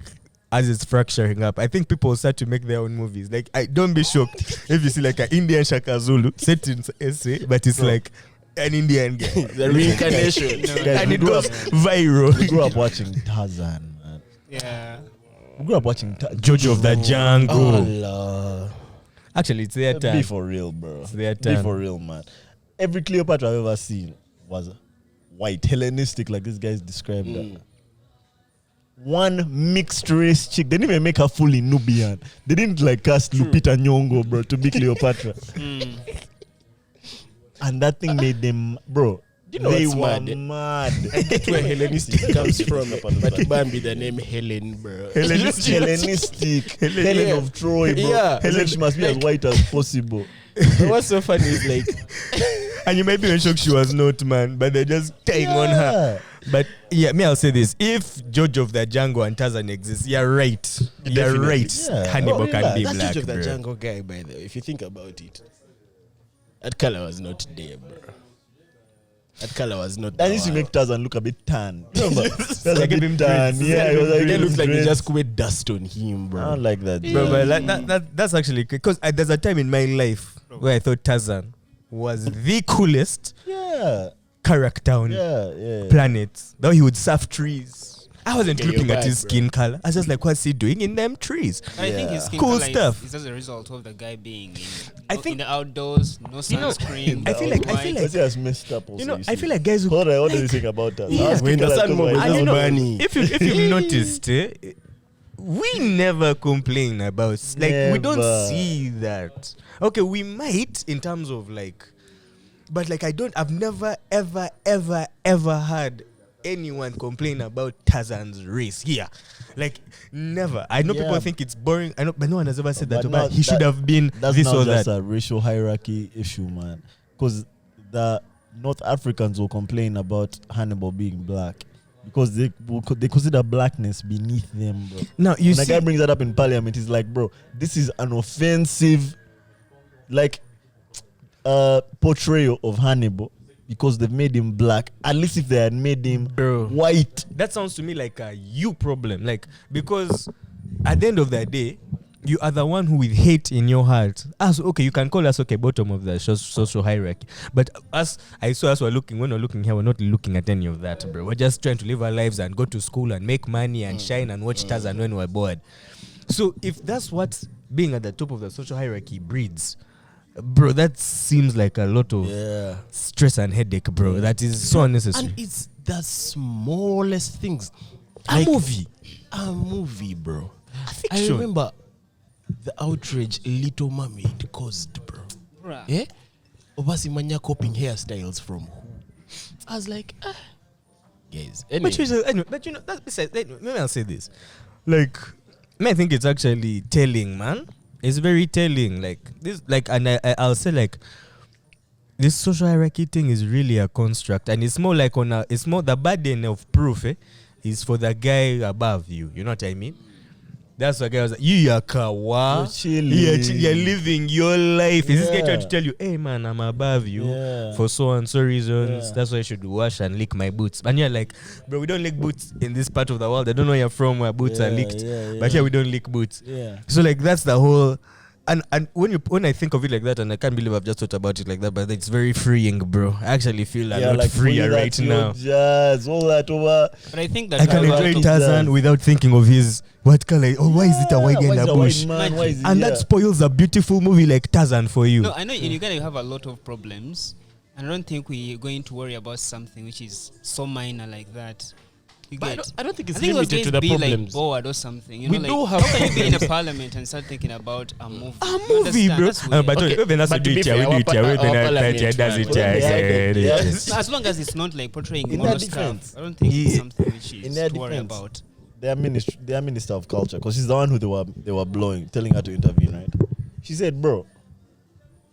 as it's fracturing up, I think people will start to make their own movies. Like, I don't be shocked if you see like an Indian Shaka Zulu set in SA, but it's like an Indian guy. The reincarnation. Guys, And we it grew goes up- viral. We grew up watching Tarzan, man. yeah. We grew up watching Jojo of the Jungle. Allah. Actually, it's their Be time. for real, bro. It's their Be time. for real, man. Every Cleopatra I've ever seen was white, Hellenistic, like this guy's described that. One mixed race chick. They didn't even make her fully Nubian. They didn't like cast Lupita Nyong'o, bro, to be Cleopatra. And that thing made them, bro. You know they what's were mad? mad. That's where Hellenistic comes from. But Bambi, the name Helen, bro. Hellenistic. Helen Yeah. of Troy, bro. Yeah. Helen, she must be as white as possible. What's so funny is like, And you might be shocked she was not, man, but they're just tying on her. But yeah, I'll say this: if Jojo of the Jungle and Tarzan exist, you're right. You're Definitely. right. Yeah. Hannibal Oh, can be that black, Judge of the bro. Jungle guy, by the way, if you think about it, that color was not there, bro. That color was not That there. used to make Tarzan look a bit tan. Remember? That's a Like bit him tan. dreads. Yeah, it was like It looks like they dreads. just quit dust on him, I bro. don't like that. Bro, but like, that's actually because there's a time in my life where I thought Tarzan was the coolest Yeah, character on yeah. planet. Though he would surf trees. I wasn't Yeah, looking you're at bad, his bro. skin color. I was just like, what's he doing in them trees? I think his skin Cool color stuff. is as a result of the guy being I in think- the outdoors, no You know, sunscreen. I feel like- Because he has messed up. Also, You know, you I see. feel like guys who What do you think about that? Yeah. Asking When the her sun because moves, why and is you that know, funny? if you've noticed, we never complain about we don't Never. see that. Okay, we might in terms of like, but like I've never ever heard anyone complain about Tarzan's race here. Like never. I know Yeah. people think it's boring. I know, but no one has ever said that. But But now he should that- have been That's this not or just that. a racial hierarchy issue, man. Because the North Africans will complain about Hannibal being black because they consider blackness beneath them, bro. Now you When a see, guy brings that up in parliament, he's like, bro, this is an offensive, like, portrayal of Hannibal because they've made him black. At least if they had made him Bro. white. that sounds to me like a you problem. Like, because at the end of the day, you are the one who with hate in your heart. Okay, you can call us bottom of the social hierarchy. But we're looking, when we're looking here, we're not looking at any of that, bro. We're just trying to live our lives and go to school and make money and shine and watch Tarzan when we're bored. So if that's what being at the top of the social hierarchy breeds, bro, that seems like a lot of Yeah. stress and headache, bro. That is so unnecessary. And it's the smallest things. A movie. A movie, bro. I fiction. remember the outrage Little Mermaid caused, bro. Bruh. Yeah? Obasimanya copying hairstyles from who? I was like, guys. Anyway, But you know, that's besides. Maybe I'll say this. Like, I think it's actually telling, man. It's very telling. Like this, like, and I'll say like this social hierarchy thing is really a construct, and it's more like it's more the burden of proof is for the guy above you. You know what I mean? That's why guy was like, you are kawa. You're living your life. Is this guy trying to tell you, hey man, I'm above you for so and so reasons. Yeah. That's why I should wash and lick my boots. And you're like, bro, we don't lick boots in this part of the world. I don't know where you're from where boots are licked. But here we don't lick boots. Yeah. So like that's the whole. And when I think of it like that, and I can't believe I've just thought about it like that, but it's very freeing, bro. I actually feel a lot like freer right now. Jazz, all that over. But I think that I can enjoy Tarzan without thinking of his what color. Oh, why is it a white guy in the bush? And that spoils a beautiful movie like Tarzan for you. No, I know in Uganda you have a lot of problems, and I don't think we're going to worry about something which is so minor like that. But I don't think it's limited to the problems. Like bored or something. You we know, do like, have. How can you be in a parliament and start thinking about a movie? A movie, bro. But even as to be fair, as long as it's not like portraying moral stuff, I don't think it's something which is to worry about. Their minister of culture, because she's the one who they were blowing, telling her to intervene, right? She said, bro,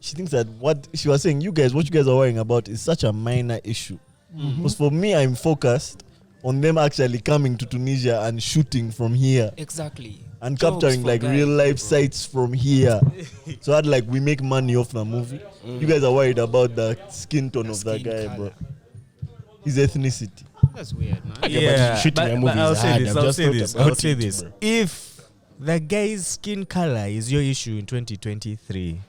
she thinks that what she was saying, what you guys are worrying about is such a minor issue. Because for me, I'm focused on them actually coming to Tunisia and shooting from here. Exactly. And capturing like real life sites from here. So that like we make money off the movie. You guys are worried about the skin tone of that guy, bro. His ethnicity. That's weird, man. Yeah, but I'll say this. Bro. If the guy's skin color is your issue in 2023,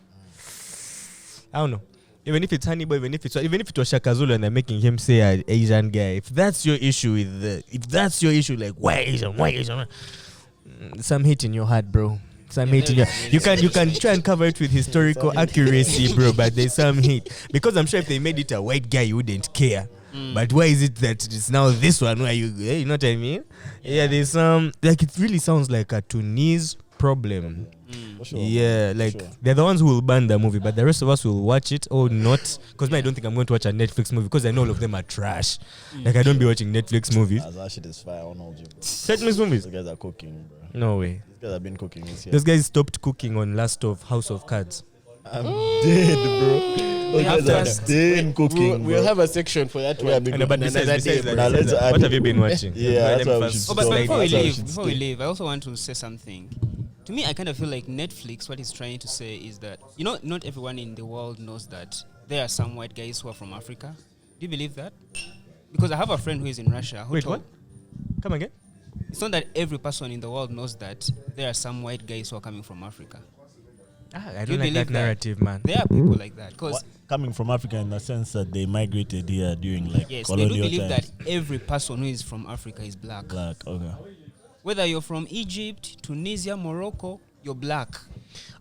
I don't know. Even if it's Hannibal, even if it was Shaka Zulu and they're making him say an Asian guy, if that's your issue like why Asian, some hate in your heart, bro. Some hate in your. You can try and cover it with historical accuracy, bro, but there's some hate because I'm sure if they made it a white guy, you wouldn't care. But why is it that it's now this one where you know what I mean? Yeah, there's some like it really sounds like a Tunisia problem. Sure. Yeah, like they're the ones who will ban the movie, but the rest of us will watch it or not. Because I don't think I'm going to watch a Netflix movie because I know all of them are trash. Like I don't be watching Netflix movies. That shit is fire on all you. Netflix movies. These guys are cooking, bro. No way. These guys have been cooking this year. Those guys stopped cooking on Last of House of Cards. I'm dead, bro. Those guys are dead cooking. We'll have a section for that one. But besides that, what have you been watching? Yeah, that's what we should but before we leave, I also want to say something. To me, I kind of feel like Netflix, what it's trying to say is that, you know, not everyone in the world knows that there are some white guys who are from Africa. Do you believe that? Because I have a friend who is in Russia. Wait, what? Come again? It's not that every person in the world knows that there are some white guys who are coming from Africa. I don't like that narrative, man. There are people like that. Cause coming from Africa in the sense that they migrated here during like yes, colonial they do believe times. that every person who is from Africa is black. Black, okay. Whether you're from Egypt, Tunisia, Morocco, you're black.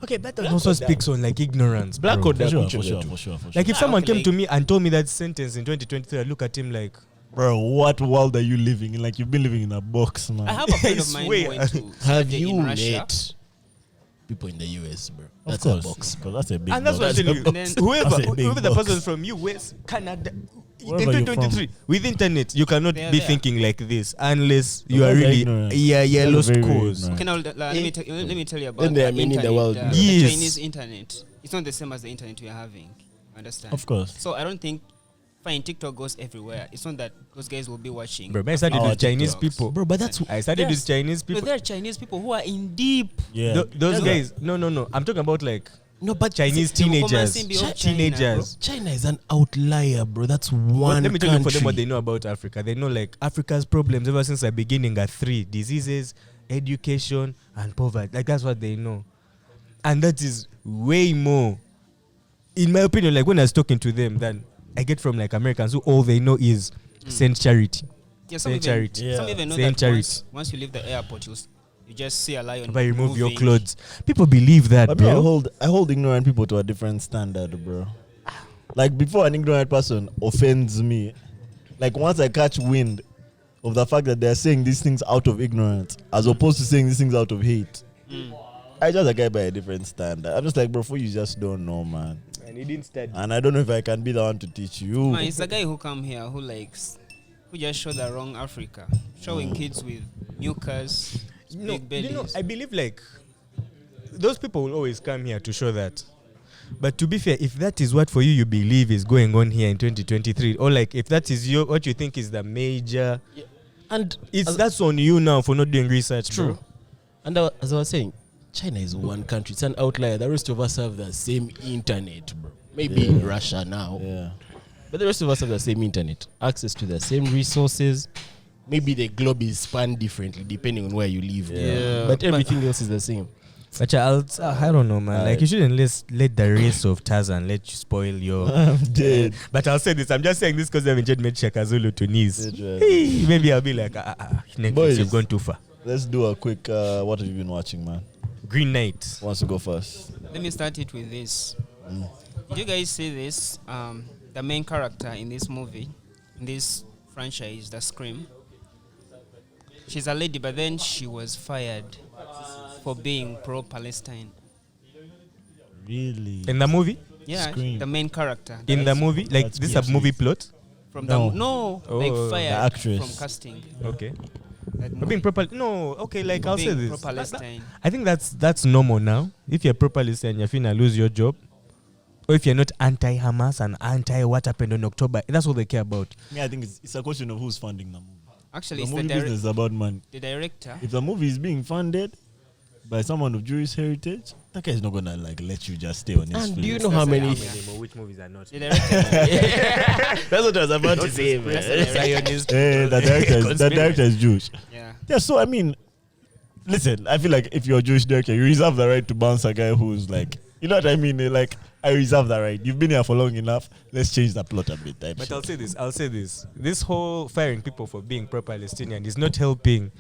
Okay, that also speaks on like ignorance. Black bro. or dark, For sure. Like if someone came to me and told me that sentence in 2023, I'd look at him like, bro, what world are you living in? Like you've been living in a box, man. I have a friend of mine who went to have study you in Russia. met people in the US, bro? That's That's a box. Because that's a big and that's what box. I tell you. Then- Whoever the person from US, Canada, in Wherever you're 2023, with internet, you cannot They are be there. thinking like this unless you are Those are really ignorant. yellow Those are very, very scores. ignorant. Okay, now let me tell you about Then there are the many in the internet, world. the Yes. Chinese internet. It's not the same as the internet we are having. Understand? Of course. So I don't think fine TikTok goes everywhere. It's not that those guys will be watching. Bro, I started Our with Chinese TikToks. people. Bro, but that's I started with Chinese But people. there are Chinese people who are in deep. yeah. Those guys, no. I'm talking about like No, but Chinese the teenagers. romancing of China, Teenagers. China is an outlier, bro. That's one Let me tell you for them what country. they know about Africa. They know like Africa's problems ever since the beginning are 3: diseases, education, and poverty. Like that's what they know. And that is way more, in my opinion, like when I was talking to them, than I get from like Americans who all they know is send charity. Yeah, Send charity. Some even know Send that charity. once you leave the airport, you just see a lion. If I remove your moving. clothes. People believe that, But bro. I hold ignorant people to a different standard, bro. Like before an ignorant person offends me, like once I catch wind of the fact that they're saying these things out of ignorance as opposed to saying these things out of hate, I just a guy by a different standard. I'm just like, bro, for you just don't know, man. And he didn't study. And I don't know if I can be the one to teach you. Man, it's the guy who come here who just show the wrong Africa, showing kids with mucus, big bellies. I believe like those people will always come here to show that. But to be fair, if that is what for you believe is going on here in 2023, or like if that is what you think is the major, And that's on you now for not doing research. true. Bro. And as I was saying, China is one country. It's an outlier. The rest of us have the same internet, bro. Maybe Russia now. Yeah. But the rest of us have the same internet. Access to the same resources. Maybe the globe is spanned differently depending on where you live. bro. Yeah. But everything else is the same. But I don't know, man. Like you shouldn't let the race of Tarzan let you spoil your. I'm dead. But I'll say this. I'm just saying this because I haven't yet made Shaka Zulu to knees. Dead, right. Hey, maybe I'll be like, Netflix, Boys. you've gone too far. Let's do a quick. What have you been watching, man? Green Knight. Who wants to go first? Let me start it with this. Did you guys see this? The main character in this movie, in this franchise, The Scream. She's a lady, but then she was fired for being pro-Palestine. Really? In the movie? Yeah, Scream. the main character. In the movie? Like That's this is a PhD. movie plot? From No. like Oh, fired the actress. from casting. Okay. That For movie. being proper, no, okay, like I'll say Being this. pro-Palestine. I think that's normal now. If you're properly saying you're finna lose your job, or if you're not anti-Hamas and anti-what happened on October, that's all they care about. Yeah, I think it's a question of who's funding the movie. Actually, The it's movie business is about money. the director. If the movie is being funded by someone of Jewish heritage, that guy is not gonna like let you just stay on his And film. do you know how many? Which movies are not? The director. That's what I was about to say, man. Zionist. Hey, the director is Jewish. Yeah. Yeah, so I mean, listen, I feel like if you're a Jewish director, you reserve the right to bounce a guy who's like, you know what I mean? Like, I reserve that right. You've been here for long enough. Let's change the plot a bit. Type But shit. I'll say this. This whole firing people for being pro-Palestinian is not helping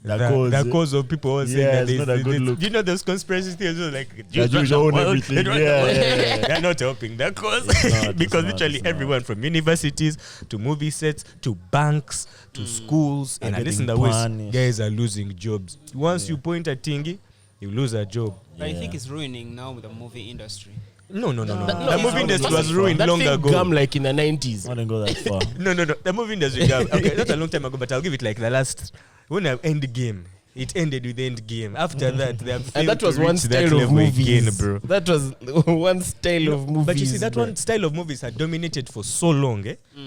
The cause. of people all saying Yeah, that it's not a good look. You know those conspiracy theories like The Jews own everything. They don't Yeah, own- yeah. They're not helping the cause not, because it's literally not. everyone from universities to movie sets to banks to schools Are and at least in getting the West, punished. guys are losing jobs. Once you point at Tingy, you lose a job. But I Yeah. think it's ruining now the movie industry. No. No, The it's movie not. industry That's was ruined that long thing ago. gum like in the 90s. I didn't go that far. No. The movie industry, okay, not a long time ago, but I'll give it like the last when I end game. It ended with end game. After that, they have And failed that was to one reach that style of level movies, again, bro. That was one style of movies. But you see, that bro. one style of movies had dominated for so long,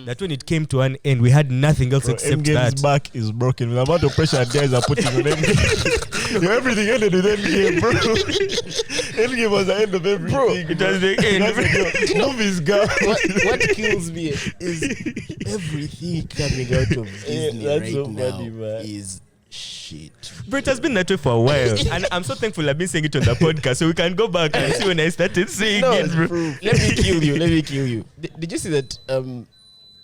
that when it came to an end, we had nothing else Bro, except Endgame's that. back is broken. The amount of pressure guys are putting on Endgame. Everything ended with Endgame, bro. Endgame was the end of everything. Bro, It was the end. Movies gone. what kills me is everything coming out of Disney that's right so now funny, man. is shit. But it has been that way for a while. And I'm so thankful I've been saying it on the podcast, so we can go back and see when I started saying No, it, bro. let me kill you. Did you see that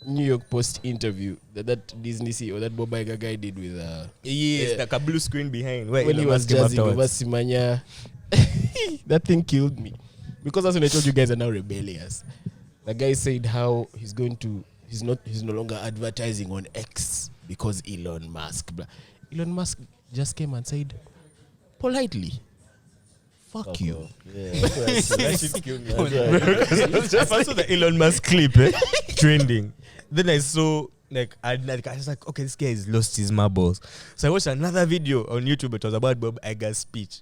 New York Post interview that Disney CEO, that Bob Iger guy did with Yes, Yeah. like a blue screen behind where when he Elon was Musk came jazzing over afterwards. Simanya? That thing killed me because that's when I told you guys are now rebellious. The guy said how he's no longer advertising on X because Elon Musk. Blah. Elon Musk just came and said politely, "Fuck you." Yeah, That shit killed me. That's I first saw the Elon Musk clip trending. Then I saw I was like, okay, this guy has lost his marbles. So I watched another video on YouTube. It was about Bob Iger's speech.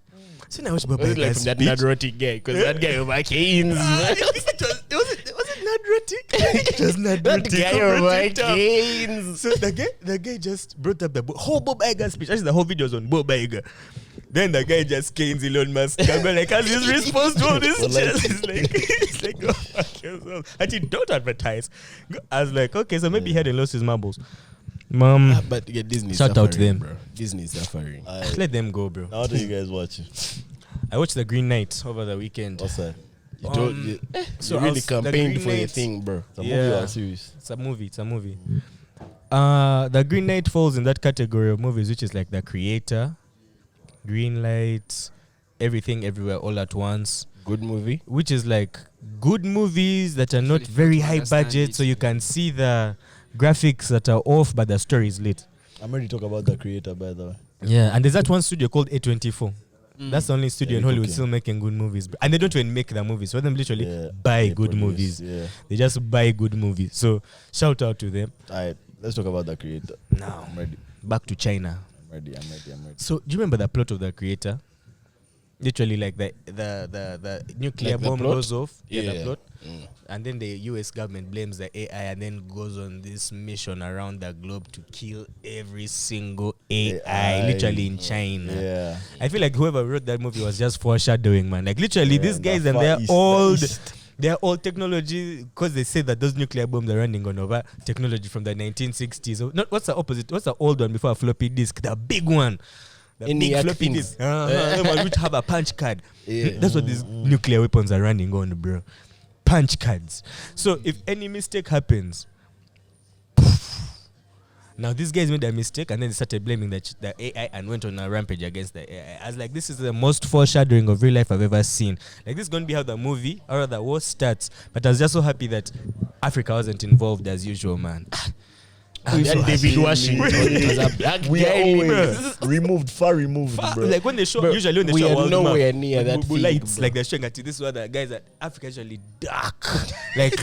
So then I watched Bob Was it like Iger's from that speech. Nadrotic guy? Because that guy over Keynes. Was it Nadrotic? It was That Nadrotic. guy over Keynes. So the guy just brought up the whole Bob Iger speech. Actually, the whole video was on Bob Iger. Then the guy just canes Elon Musk. I'm like, how's his response to all this shit? It's like, go fuck yourself. Actually, don't advertise. I was like, okay, so maybe he hadn't lost his marbles. Mom, But yeah, Disney's Shout out to suffering, them. bro. Disney's suffering. let them go, bro. Now, what are you guys watching? I watched The Green Knight over the weekend. What's that? You told you, so you I really was- the campaigned Green for your Knight- thing, bro. It's a movie Yeah. or a series? It's a movie. The Green Knight falls in that category of movies, which is like The Creator, Green Light, Everything Everywhere All at Once, Good movie. which is like good movies that are not Actually, very to high understand budget, it. so you can see the graphics that are off, but the story is lit. I'm ready to talk about the creator, by the way. Yeah, and there's that one studio called A24. That's the only studio in Yeah, Hollywood okay. still making good movies, and they don't even make the movies. So them literally Yeah, buy they good produce, movies. Yeah. They just buy good movies. So shout out to them. Alright, let's talk about the creator. Now I'm ready. back to China. I'm ready. So do you remember the plot of The Creator? Literally, like the nuclear Like the bomb plot? goes off. The Yeah. plot. And then the US government blames the AI and then goes on this mission around the globe to kill every single AI, literally in China. Yeah. I feel like whoever wrote that movie was just foreshadowing, man. Like literally, Yeah, these in guys the and Far they're East, old. the East. They're old technology because they say that those nuclear bombs are running on over technology from the 1960s. So not what's the opposite? What's the old one before a floppy disk? The big one. The big ENIAC floppy things. disk. The one which have a punch card. Yeah. That's what these nuclear weapons are running on, bro. Punch cards. So if any mistake happens, now these guys made a mistake and then they started blaming the AI and went on a rampage against the AI. I was like, this is the most foreshadowing of real life I've ever seen. Like, this is going to be how the movie or the war starts. But I was just so happy that Africa wasn't involved as usual, man. And David Washington was a black We guy. are always removed, far removed, bro. Like when they show, Bro, usually when they we show are world nowhere map, near with that boo-boo thing, lights, bro. like they're showing at this one, the guys that Africa is usually dark. Like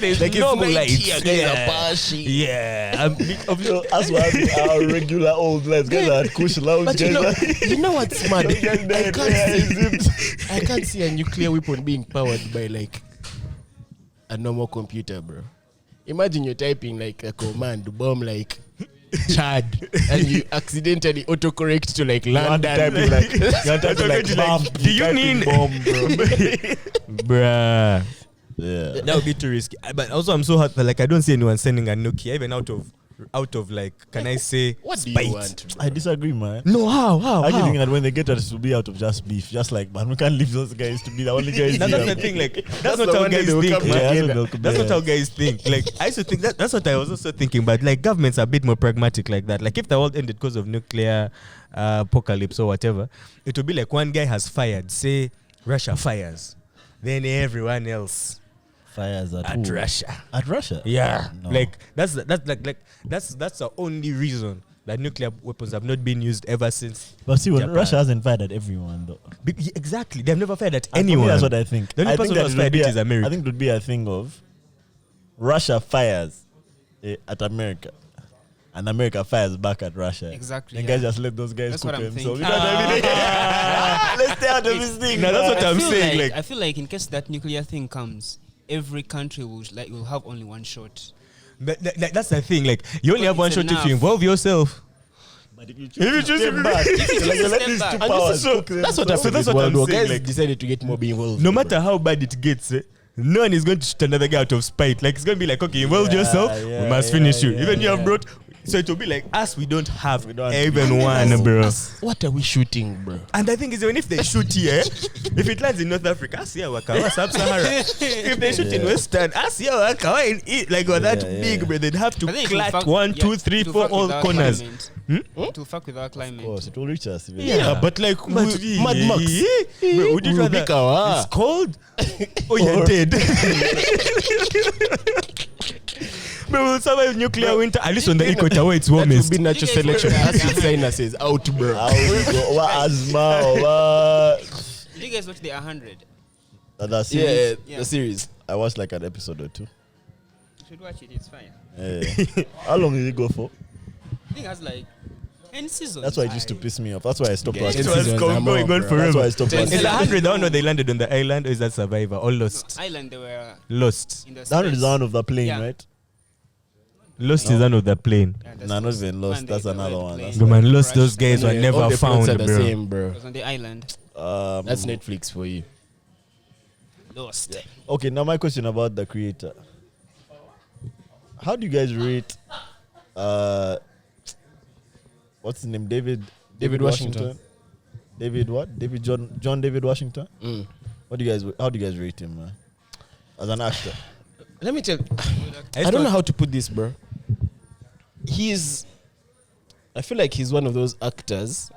there's Like no it's night lights. here, guys are pashy. Yeah. That's why our regular old lives, guys are at Kush Lounge. But you guys know what's mad? are- I can't see a nuclear weapon being powered by like a normal computer, bro. Imagine you're typing like a command to bomb like Chad, and you accidentally autocorrect to like London. typing like, you're typing like, bomb, do you typing need- bomb, bro? Bruh. Yeah. That would be too risky. But also I'm so hurt that like I don't see anyone sending a Nokia even out of like, can I say What do spite? you want, bro? I disagree, man. No, how? I actually think that when they get us to be out of just beef, just like, man, we can't leave those guys to be the only guys Now, here. that's the thing, like that's the not how one day guys they will think, come man. Yeah, together. That's not how guys think. Like I used to think that's what I was also thinking, but like governments are a bit more pragmatic like that. Like if the world ended because of nuclear apocalypse or whatever, it would be like one guy has fired, say Russia fires, then everyone else Fires at at who? Russia. At Russia? Yeah, No. like that's the only reason that nuclear weapons have not been used ever since. But see, when Japan. Russia hasn't fired at everyone, though. Exactly, they've never fired at And for me, anyone. that's what I think. The only I person think who has that it would fired be it a- is America. I think it would be a thing of Russia fires at America, and America fires back at Russia. Exactly, And yeah. guys just let those guys That's cook what I'm themselves. You thinking. know what I mean? Let's stay out of this thing. No, that's man. what I'm saying. Like, I feel like in case that nuclear thing comes, every country will have only one shot. that's the thing. Like, you only But have one it's shot if enough. you involve yourself. But if you If you choose choose to to step back, you like choose you to let step these back. two And powers So cook that's what themselves. happened that's with what World I'm War. saying, Guys like- decided to get more involved. No matter how bad it gets, no one is going to shoot another guy out of spite. Like, it's going to be like, okay, involve Yeah, yourself, yeah, we must yeah, finish you. yeah, Even you have yeah. brought. So it will be like us, we don't have We don't even have- one, bro. What are we shooting, bro? And the thing is, even if they shoot here, if it lands in North Africa, us here, Wakawa, Sub-Sahara. If they shoot in Yeah. Western, us here, Wakawa, in it, like, we're that Yeah, big, yeah. bro. They'd have to I think it will clat fuck- 1, yeah, 2, 3, it will 4, fuck all with our corners. climate. Hmm? It will fuck with our Of climate. course, it will reach us. eventually. Yeah, but like, But Mad Max. Bro, would you rather Rubikawa. it's cold or you're dead? Bro, we'll survive nuclear winter, at least on the equator where it's That would warmest. be natural You guys selection. were- Acid sinuses out, bro. How we go? What asthma? What? Did you guys watch the 100? That Yeah, series? Yeah. the series. I watched like an episode or two. You should watch it. It's fire. Yeah. How long did it go for? I think it has like 10 seasons. That's why it used to piss me off. That's why I stopped Yeah, watching. It Ten was seasons going and more, on bro. That's forever. why I stopped Ten watching. Is the seasons. 100 the one where they landed on the island, or is that Survivor or Lost? Island, they were Lost. in the The 100 is the one of the plane, Yeah. right? Lost is one of the plane. Yeah, Nah, not even Lost. One That's day another they were one. playing. That's The man Crashed Lost, those guys were Yeah, all never the plots found, are the bro. same, bro. It was on the island. That's Netflix for you. Lost. Okay, now my question about the creator. How do you guys rate what's his name? David Washington. David what? David John David Washington? Mm. How do you guys rate him, man? As an actor. Let me tell you, I don't know how to put this, bro. I feel like he's one of those actors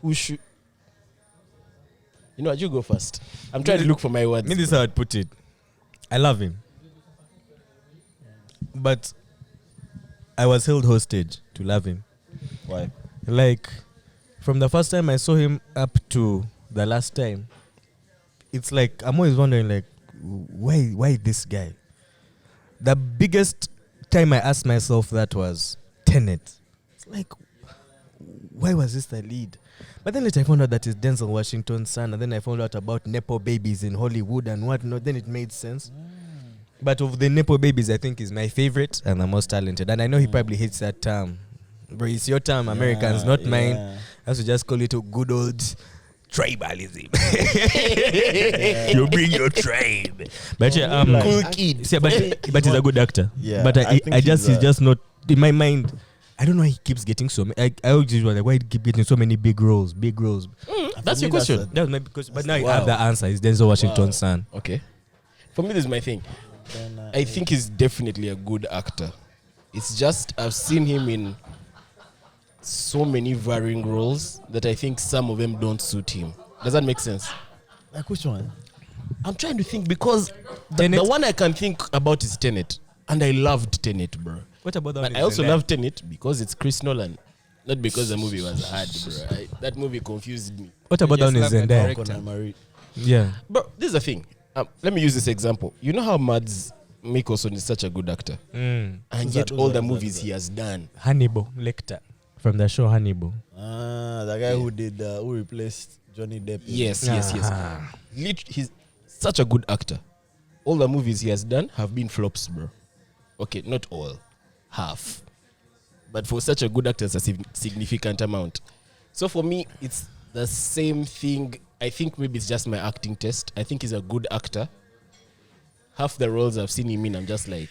who should. You know what? You go first. I'm trying to look for my words. I mean, this is how I'd put it. I love him. But I was held hostage to love him. Why? Like, from the first time I saw him up to the last time, it's like, I'm always wondering, like, why this guy? The biggest time I asked myself that was Tenet. It's like, why was this the lead? But then later I found out that it's Denzel Washington's son, and then I found out about Nepo babies in Hollywood and whatnot. Then it made sense. But of the Nepo babies, I think is my favorite and the most talented. And I know he probably hates that term. But it's your term, Americans, not mine. I have to just call it a good old tribalism. You bring your tribe. But yeah, Cool kid. see, but he's a good actor. Yeah, But I think he's just not in my mind. I don't know why he keeps getting so many. I always wonder why he keep getting so many big roles. That's your question. That was my question. But now you have the answer. It's Denzel Washington's son. Okay. For me, this is my thing. I think he's definitely a good actor. It's just I've seen him in so many varying roles that I think some of them don't suit him. Does that make sense? Like which one? I'm trying to think because the Tenet? one I can think about is Tenet. And I loved Tenet, bro. What about that? But I also love Tenet because it's Chris Nolan. Not because the movie was hard, bro. That movie confused me. What about that? just Is love the Zendaya? director. Yeah. Bro, this is the thing. Let me use this example. You know how Mads Mikkelsen is such a good actor? And Who's yet that? all Who's the that? movies he has done. Hannibal Lecter from the show Hannibal. The guy who replaced Johnny Depp. Yes. He's such a good actor. All the movies he has done have been flops, bro. Okay, not all. Half. But for such a good actor, it's a significant amount. So for me, it's the same thing. I think maybe it's just my acting test. I think he's a good actor. Half the roles I've seen him in, I'm just like,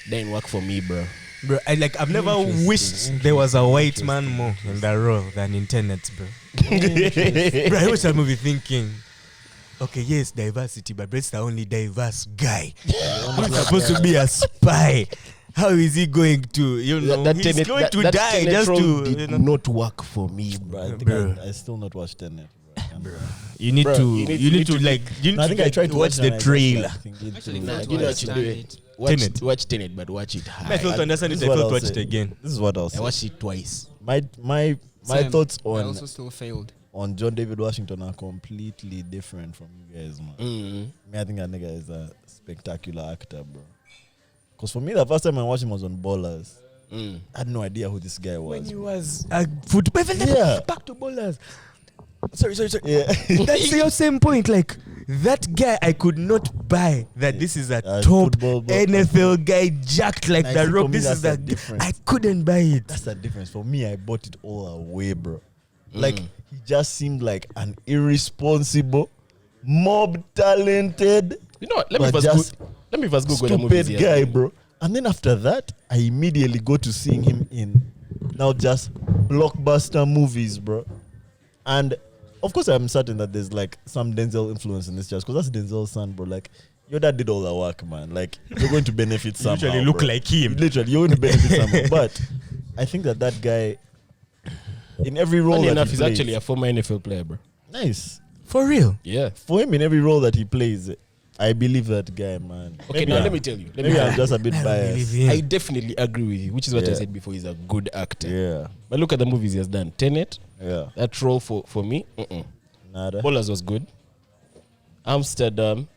didn't work for me, bro. Bro, I've never wished there was a white man more in that role than in Tenet, bro. Bro, I watched that movie thinking, okay, yes, diversity, but it's the only diverse guy. He's supposed to be a spy. How is he going to, he's going to die just to, did not work for me, Bro, I think Bro. I still not watched Tenet. Bro. You need Bro, to, you need to I think I tried to watch the trailer. Actually, Nah, that's you know why I what you do? understand it. Watch Tenet, but watch it high. I failed to understand this it. is I what failed to I'll watch it say. again. This is what I'll I say. watched it twice. My Same. thoughts I on also still failed. John David Washington are completely different from you guys, man. Mm-hmm. I think that nigga is a spectacular actor, bro. Because for me, the first time I watched him was on Ballers. I had no idea who this guy was. When he was a football, Yeah. back to ballers. Sorry. Yeah. That's your same point. Like that guy, I could not buy that. This is a top football, bro. NFL guy, jacked like I the think Rock. for me, This is that's the the difference. I couldn't buy it. That's the difference. For me, I bought it all away, bro. Like, he just seemed like an irresponsible, mob talented, You know what? Let me but first just Google the movies stupid he has guy, done. bro. And then after that, I immediately go to seeing him in now just blockbuster movies, bro. And of course, I'm certain that there's like some Denzel influence in this just because that's Denzel's son, bro. Like, your dad did all the work, man. Like, you're going to benefit You somehow. literally look bro. like him. Literally, you're going to benefit somehow. But I think that guy, in every role Funny that enough, he he's plays, actually a former NFL player, bro. nice. For real. Yeah. For him, in every role that he plays, I believe that guy, man. Okay, Maybe now I'm- let me tell you. Maybe I'm just a bit I don't believe biased. him. I definitely agree with you, which is what I Yeah. said before. He's a good actor. Yeah, But look at the movies he has done. Tenet, yeah. that role for me, Nada. Ballers was good. Amsterdam,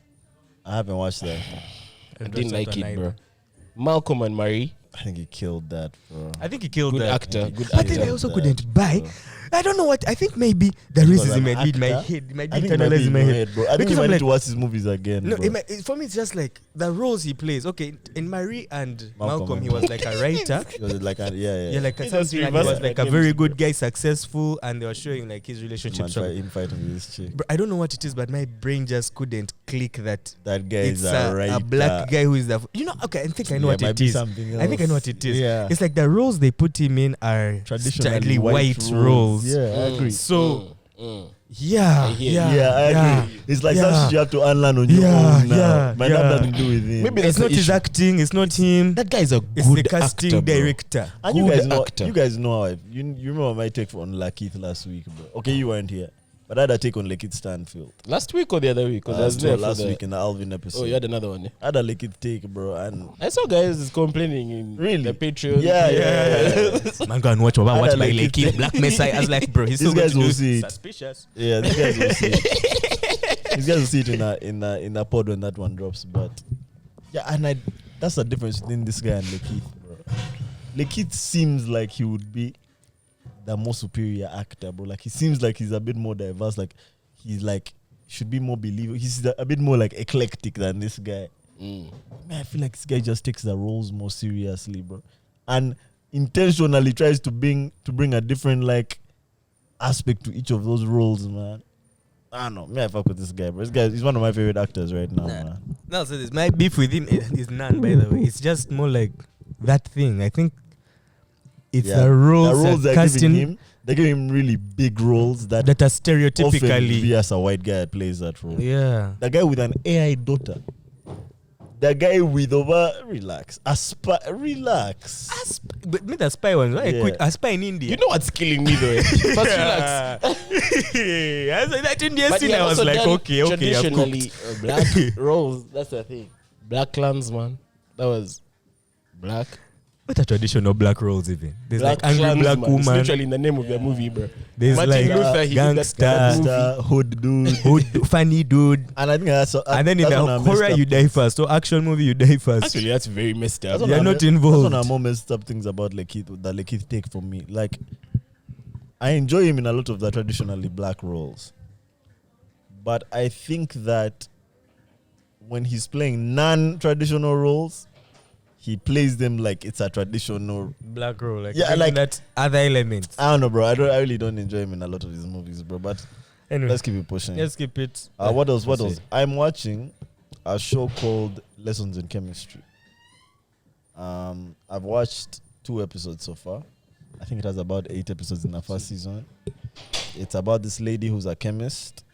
I haven't watched that. I didn't like it, bro. Malcolm and Marie, I think he killed that, bro. I think he killed good that. actor. Good But then I actor. also that, couldn't buy. bro. I don't know what. I think maybe the Because racism an might be in my actor, head. Might I be think it might be internalized in my head. bro. I think Because you might I'm need like- to watch his movies again, No, bro. for me, it's just like the roles he plays. Okay, in Marie and Malcolm Malcolm, he and was like a writer. It was like a, yeah. Yeah, like a He just something, and he was reversed like that a very name. good guy, successful, and they were showing like his Man, relationship struggle. him fighting with this chick. Bro, I don't know what it is, but my brain just couldn't click that That guy it's is a writer. a black guy who is the. Okay, I think I know Yeah, what might it be is. something I think I know else. what it is. Yeah. It's like the roles they put him in are Traditionally slightly white roles. Yeah, I agree. So I yeah, hear yeah, you. Yeah, I agree. It's like some shit you have to unlearn on your Yeah, own now. yeah, Might yeah. have nothing to do with him. Maybe It's that's not the his issue. acting. It's not him. That guy is a It's good the casting actor, bro. director. And you Good guys know, actor. you guys know how you remember my take on Lakeith last week, bro. Okay, you weren't here, but I had a take on Lakeith Stanfield Last week or the other week? Because I was there for last the- week in the Alvin episode. Oh, you had another one. Yeah? I had a Lakeith take, bro, and I saw guys complaining in Really? the Patreon. yeah. Man, go and watch I watch don't by like Lakey, it. Black Messiah. I was like, bro, he's These so good guys to will do. see it. Suspicious. Yeah, these guys will see it. These guys will see it in the pod when that one drops. But yeah, and that's the difference between this guy and Lakeith, bro. Lakeith seems like he would be the more superior actor, bro. Like he seems like he's a bit more diverse. Like he's like should be more believable. He's a bit more like eclectic than this guy. Man, I feel like this guy just takes the roles more seriously, bro, and intentionally tries to bring a different like aspect to each of those roles, man. I don't know. I fuck with this guy, bro. This guy, he's one of my favorite actors right now, man. No, so this my beef with him is none, by the way. It's just more like that thing. I think it's the roles they're giving him really big roles that are often stereotypically be as a white guy plays that role. Yeah. The guy with an AI daughter. The guy with relax. Relax. But me the spy ones, why I quit a spy in India. You know what's killing me though? First relax. I said that India But scene, he I was also like, done okay, I've traditionally cooked. black roles. That's the thing. Black Klansman. That was black. What are traditional black roles even? There's Black like angry black Klansman. It's woman. literally in the name of the movie, bro. There's Martin like Luther, he did that gangster, Hood dude. hood, funny dude. And I think that's And then in the horror, you die first. So action movie, you die first. Actually, that's very messed up. You're not involved. That's one of the more messed up things about Lekith that Lekith take for me. Like, I enjoy him in a lot of the traditionally black roles. But I think that when he's playing non-traditional roles, he plays them like it's a traditional Black role, like Yeah, like- that other elements. I don't know, bro. I really don't enjoy him in a lot of his movies, bro. But Anyway, let's keep it pushing. let's keep it. What else? Proceed. I'm watching a show called Lessons in Chemistry. I've watched 2 episodes so far. I think it has about 8 episodes in the first season. It's about this lady who's a chemist,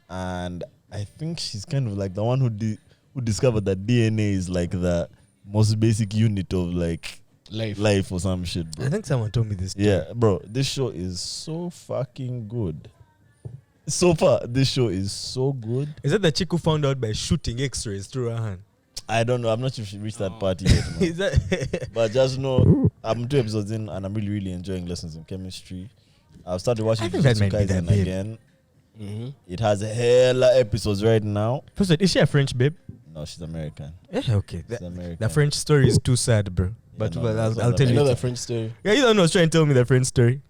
and I think she's kind of like the one who discovered that DNA is like the most basic unit of like life or some shit, bro. I think someone told me this. Yeah, bro, this show is so fucking good. So far, this show is so good. Is that the chick who found out by shooting X-rays through her hand? I don't know. I'm not sure if she reached that part yet, man. Is that But just know, I'm 2 episodes in and I'm really, really enjoying Lessons in Chemistry. I've started watching I think that Jujutsu might be that Kaisen babe. again. It has hella episodes right now. First, is she a French babe? No, she's American. Yeah, okay. She's American. The French story is too sad, bro. But no, well, that's I'll not tell I you. know the French story. Yeah, you don't know. Trying to tell me the French story.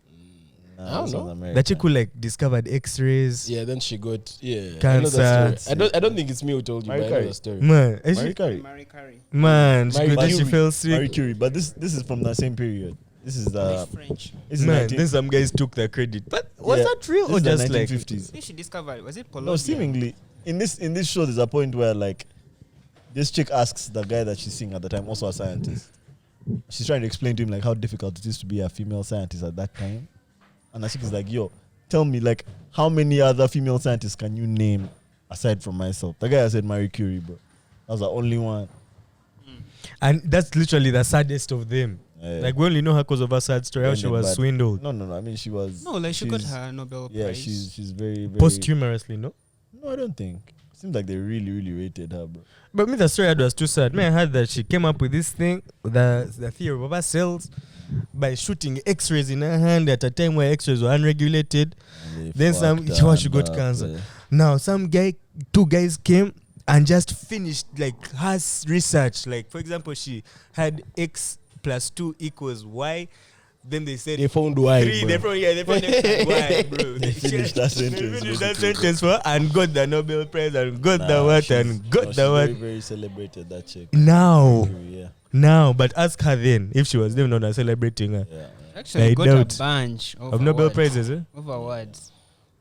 No, I don't she's know. American. The chick who like discovered X-rays. Yeah, then she got I know Cancer. the story. I don't think it's me who told you, Marie but I know Curie. the story. Man, is Marie she, Curie. Marie Curie. man, she, Marie then she Curie. fell Marie sick. Curie. But this is from the same period. This is the French. this is Man, 19 then some guys took the credit. But was Yeah, that real this or is the just like 1950s. Who she discovered? Was it Polonia? No, seemingly in this show, there's a point where like this chick asks the guy that she's seeing at the time, also a scientist. She's trying to explain to him like how difficult it is to be a female scientist at that time, and the chick is like, "Yo, tell me like how many other female scientists can you name aside from myself?" The guy said Marie Curie, bro. That was the only one. And that's literally the saddest of them. Yeah. Like we only know her because of her sad story, how she Ended was bad. swindled No. I mean, she was. No, like she got she's- her Nobel Yeah, Prize. she's very, very posthumously, no? No, I don't think. Seems like they really, really rated her, bro. But me, the story I had was too sad. Man, I heard that she came up with this thing, the theory of her cells, by shooting X-rays in her hand at a time where X-rays were unregulated. And they Then some, fucked she got up, cancer. Now, two guys came and just finished like her research. Like, for example, she had X plus 2 equals Y. Then they said They found why. 3. They found X plus Y, bro. They finished that They sentence. finished that basically. sentence for her and got the Nobel Prize and got the Nah, what she's- and got she's the what. Very, very celebrated, that chick. Now, Yeah. now, but ask her then if she was there not celebrating her. Yeah. Actually I got doubt. a bunch Of Nobel awards. Prizes, eh? Of awards.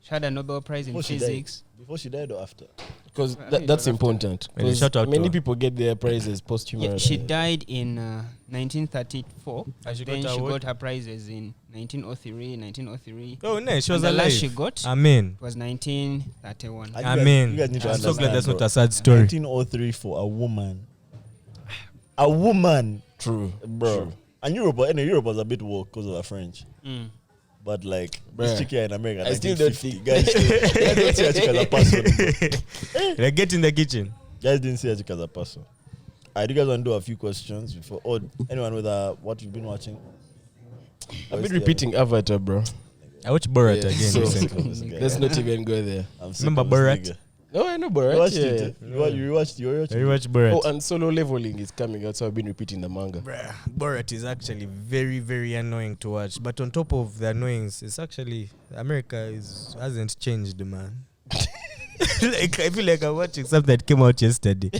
She had a Nobel Prize in Before she died. physics. Before she died or after? Because I think that's it was important. Well, 'Cause shout out to many her. people get their prizes Yeah, posthumously. she died in 1934. And she Then got her she award? got her prizes in 1903. Oh, nice. She And was the alive. last she got Amen. was 1931. And Amen. You guys need to I'm so understand, glad that's bro. not a sad story. 1903 for a woman. A woman, True. bro. True. And Europe was a bit woke because of the French. Mm. But like, Bruh. this chick here in America, I still don't 1950, think- guys, guys don't see a chick as a person. Like, get in the kitchen. Guys didn't see a chick as a person. I do you guys want to do a few questions before? Oh, anyone with what you've been watching? I've been repeating Avatar, bro. I watched Borat Yeah, again so- recently. Let's not even go there. I'm sick Remember of this Borat? nigga. No, I know, bro. You watched Yeah. it. You watched. You watch Borat. Oh, and Solo Leveling is coming out, so I've been repeating the manga. Bruh, Borat is actually very, very annoying to watch. But on top of the annoyance, it's actually America hasn't changed, man. Like I feel like I'm watching something that came out yesterday.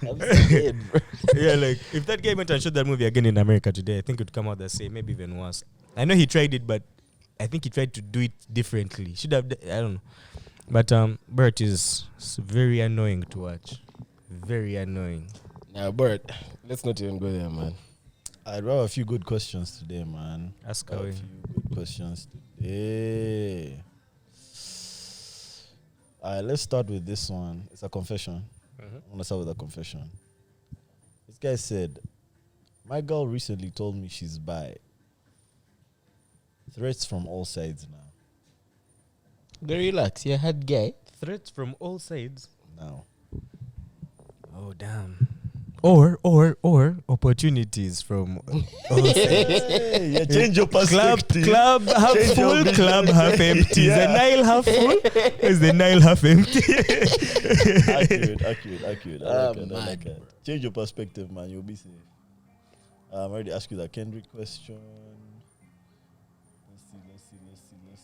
I'm scared, bro. Yeah, like if that guy went and shot that movie again in America today, I think it would come out the same, maybe even worse. I know he tried it, but I think he tried to do it differently. Should have, I don't know. But Bert is very annoying to watch. Very annoying. Now, Bert, let's not even go there, man. I brought a few good questions today, man. Ask A away. few good questions today. Let's start with this one. It's a confession. I want to start with a confession. This guy said, "My girl recently told me she's bi. Threats from all sides now. Go relax. You're a hard guy. Threats from all sides. Now, Oh damn. Or opportunities from all sides. hey, yeah, change your perspective. Club half Change your full, vision. club half empty. Is the Yeah. Nile half full? Is the Nile half empty? accurate. I like it. Change your perspective, man. You'll be safe. I'm ready to ask you that Kendrick question. Let's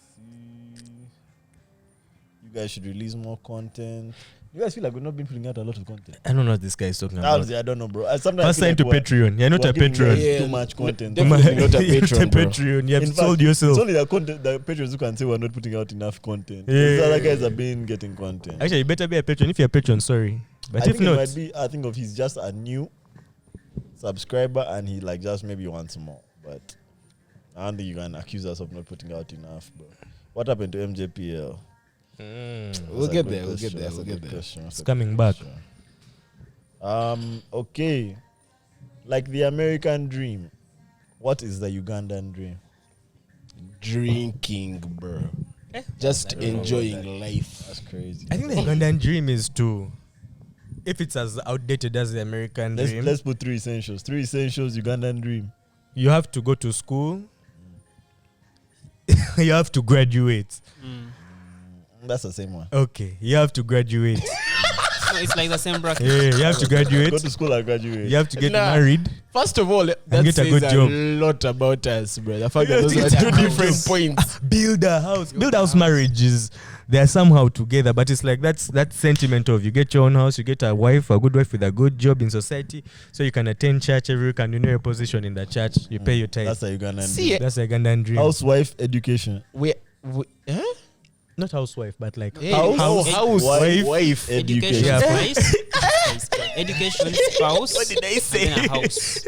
see. You guys should release more content. You guys feel like we've not been putting out a lot of content. I don't know what this guy is talking about. Honestly, I don't know, bro. I sometimes First feel sign to like Patreon. You're not we're a giving Patreon. guys Yeah, too much content. definitely not a You're Patreon, bro. Patreon. You have In sold fact, yourself. It's only the content, the patrons who can say we're not putting out enough content. Yeah. These other guys have been getting content. Actually, you better be a patron. If you're a patron, sorry. But I if think it not, might be. I think of he's just a new subscriber and he like just maybe wants more. But I don't think you can accuse us of not putting out enough, bro. What happened to MJPL? We'll get there. We'll get there. We'll get there. it's coming back. Okay. Like the American dream, what is the Ugandan dream? Drinking, bro. Just enjoying life. That's crazy. I think the Ugandan dream is to, if it's as outdated as the American dream, Let's put three essentials. Three essentials, Ugandan dream. you have to go to school. You have to graduate. That's the same one. Okay, you have to graduate. So it's like the same bracket. Yeah, you have to Go graduate. to school and graduate. You have to get Nah. married. First of all, that get a says good job. lot about us, bro. The fact that Yeah, those it's are two a different house. points. Build a house. Build house marriages. They're somehow together, but it's like that's that sentiment of you get your own house, you get a wife, a good wife with a good job in society, so you can attend church every week and you know your position in the church. You pay your tithe. That's the Ugandan See, dream. That's a Ugandan dream. Housewife education. Huh? Not housewife, but like Wife. Education, Yeah, price, education, spouse. What did I say? And then a house.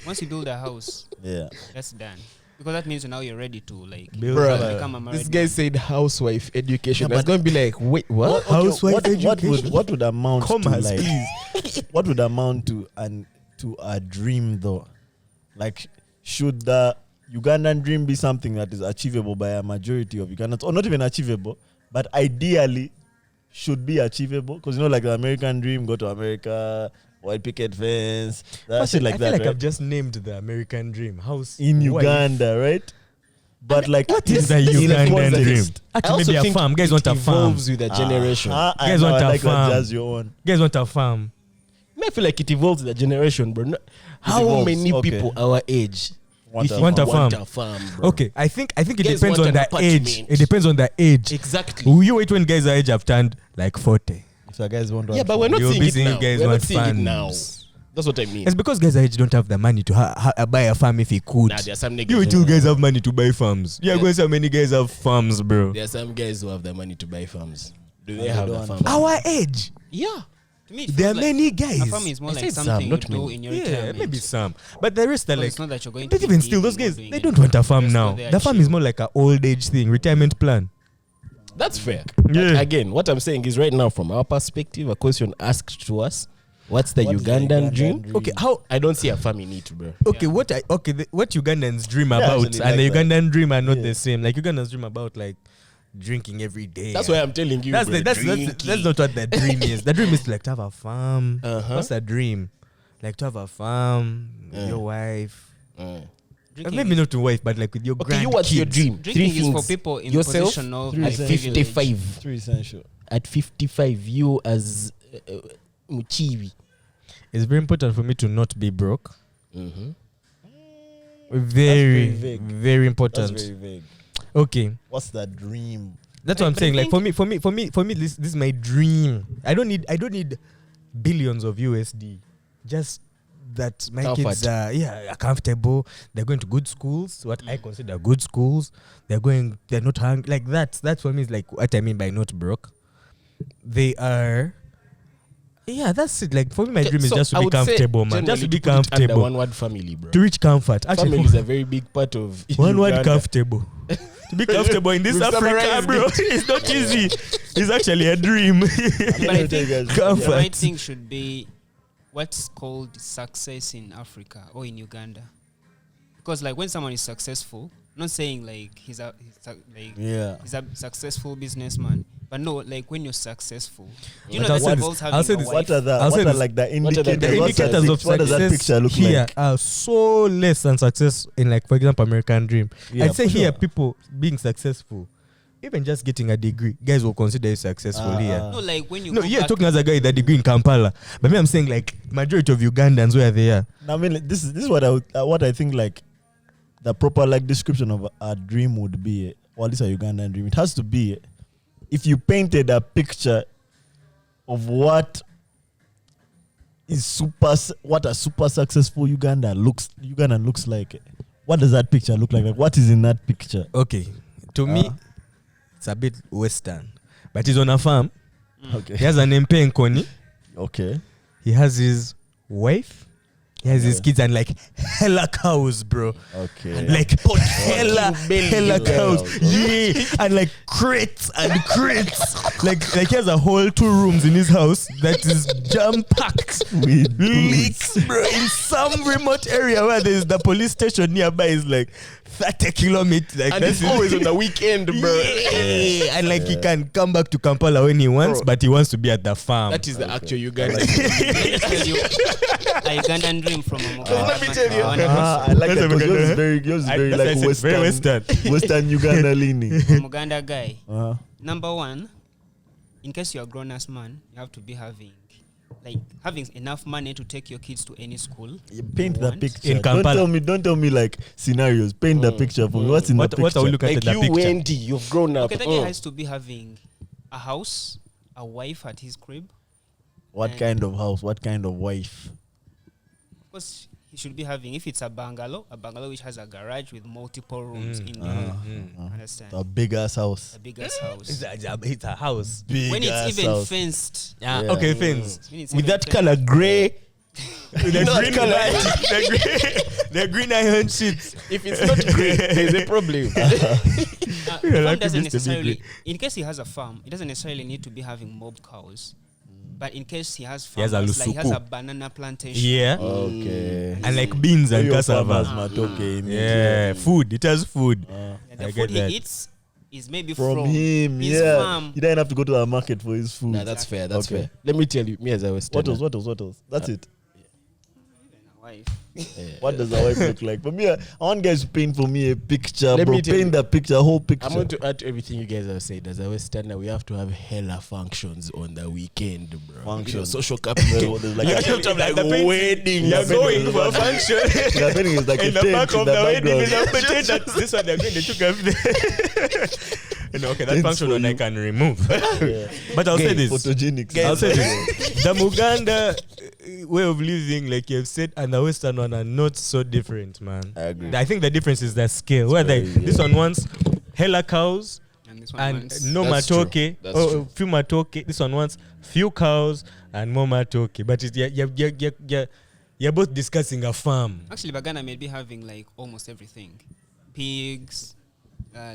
Once you build a house, Yeah. that's done. Because that means now you're ready to like Build Bruh. a- become a married This guy man. said housewife education. Yeah, That's but- going to be like, wait, what? Okay, Housewife education. what would amount Commas, to like what would amount to a dream though? Like, should the Ugandan dream be something that is achievable by a majority of Ugandans, or not even achievable, but ideally should be achievable? Because like the American dream, go to America, white picket fence, that shit like I feel that, like right? I've just named the American dream. House In wife. Uganda, right? But like, What is the in Ugandan context. dream? I Actually, also maybe a think farm. Guys it want a farm. evolves with a generation. I Guys know, want I a like farm. that. Just your own. Guys want a farm. I feel like it evolves with a generation, bro. How evolves, many okay. people our age Want a farm. want a farm, bro? Okay, I think it Guys depends want on an the age. apartment. It depends on the age. Exactly. You wait when guys our age have turned like 40. If you guys want to Yeah, have but we're fun. not You'll seeing be it seeing now. guys We're not want seeing it now. farms. That's what I mean. It's because guys our age don't have the money to buy a farm if he could. Nah, there are some niggas. You wait till guys have money to buy farms. Yeah, guys, how many guys have farms, bro? There are some guys who have the money to buy farms. Do they they have the don't farm? Our age. Yeah. To me, it There are feels like many guys. a farm is more I like said something some, you not do many. in your Yeah, retirement. maybe some. But the rest are Because like, it's not that you're going but to even be still, those gigging or guys, doing they anything. don't want a farm Just now. go there The and farm chill. is more like an old age thing, retirement plan. That's fair. Yeah. But again, what I'm saying is right now, from our perspective, a question asked to us, what's the What is the Ugandan Ugandan dream? dream? Okay, how? I don't see a farm in it, bro. Okay, Yeah. what Ugandans dream Yeah, about actually, and the like that. Ugandan dream are not Yeah. the same. Like Ugandans dream about like drinking every day. That's why I'm telling you, That's bro. that's not what the dream is. The dream is like to have a farm. Uh-huh. What's a dream? Like to have a farm, with Uh. your wife. Drinking maybe is- not to wife, but like with your Okay, you what's grandkids. your dream? Drinking Three is for things. people in Yourself, position of three At essential. privilege. 55. Three essential. At 55, you as Muchiwi. It's very important for me to not be broke. Mm-hmm. Very, vague. very That's important. very vague. Okay, What's that dream? that's what I'm But I saying. Like think- for me, this is my dream. I don't need billions of USD. Just that my kids are comfortable. They're going to good schools. What I consider good schools. They're not hungry. Like that for me is like what I mean by not broke. They are. Yeah, that's it. Like for me, my dream is just to be comfortable, man. Just to be comfortable. One word family, bro. To reach comfort. Actually, Family is a very big part of one word Uganda. comfortable. To be comfortable in this We've Africa, summarized bro, it's not easy. It's actually a dream. But I think the Comfort. right thing should be what's called success in Africa or in Uganda. Because like when someone is successful, I'm not saying like he's a successful businessman, but no, like when you're successful, you But know I'll that say involves this- having I'll say a this. wife. What are the I'll say what are this. like the What are the indicators? The What's indicators of what does that success picture look here like? are so less than success in, like, for example, American Dream. Yeah, I'd say for here, sure. people being successful, even just getting a degree, guys will consider you successful here. No, like when you No, go you're back- talking as a guy with a degree in Kampala, but me, I'm saying like majority of Ugandans where they are. I mean, this is what what I think like the proper like description of a dream would be, or at least a Ugandan dream. It has to be if you painted a picture of what a super successful Ugandan looks like. What does that picture look like? Like what is in that picture? Okay, to me, it's a bit Western, but he's on a farm. Okay. He has an MP Nkoni. Okay. He has his wife. He has his Okay. kids and like hella cows, bro. Okay. Like hella Cows. cows. Yeah. And like crates and crates. like he has a whole 2 rooms in his house that is jam packed With leaks, bro. In some remote area where there's the police station nearby is like 30 kilometers. Like And that's it's always on the weekend, bro. yeah. And like he can come back to Kampala when he wants, Bro. but he wants to be at the farm. That is the actual Uganda. Let me tell you a Ugandan dream from a Let me tell you. I like that because yours is very That's like why I said very Western. Western Uganda leaning. from Uganda guy. Uh-huh. Number one, in case you're a grown-ass man, you have to be having enough money to take your kids to any school. You paint the Want. picture. In Kampala. Don't tell me like scenarios. Paint the picture for me. What's in the picture? What are we looking at Like in you, the picture? Wendy, you've grown up. Okay, that guy has to be having a house, a wife at his crib. What kind of house? What kind of wife? Of course, he should be having, if it's a bungalow which has a garage with multiple rooms in there. Uh-huh. Understand? A big ass house. A big ass house. It's a house. Big When it's ass even house. fenced. Yeah. Yeah. Okay, fence. When it's With even that fenced. color gray. The green the green iron sheets. If it's not great, there's a problem. Yeah, Farm like doesn't it used to be necessarily, in case he has a farm, he doesn't necessarily need to be having mob cows. But in case he has He has a farmers, like he has lusuku. a banana plantation. Yeah. Okay. And like beans and Your farmers cassava. matoke in it. Yeah, food. It has food. Yeah, I the get food that. he eats is maybe From from him, his yeah. farm. He didn't have to go to the market for his food. Nah, that's fair. That's Okay. fair. Let me tell you, me as a Westerner. What else? That's it. Wife. What does the wife look like? For me, I want guys to paint for me a picture, Let bro. me tell Paint you. the picture, whole picture. I'm going to add to everything you guys have said. As a Westerner, we have to have hella functions on the weekend, bro. Functions. You know, social capital. There's like You a- have to have like the painting- wedding. You're going for a the function. The painting is like In a the tent back in of the the wedding, background. they pretend that this one they're going. They took everything. Okay, that Tents function for one I you. can remove. Yeah. But I'll say this. Photogenic. I'll say this. The Muganda way of living, like you've said, and the Western one are not so different, man. I agree. I think the difference is the scale. Where very, this one wants hella cows And this one and wants- no That's true. matoke. That's Oh, true. few matoke. This one wants few cows and more matoke. But it's, you're both discussing a farm. Actually, Bagana may be having like almost everything. Pigs,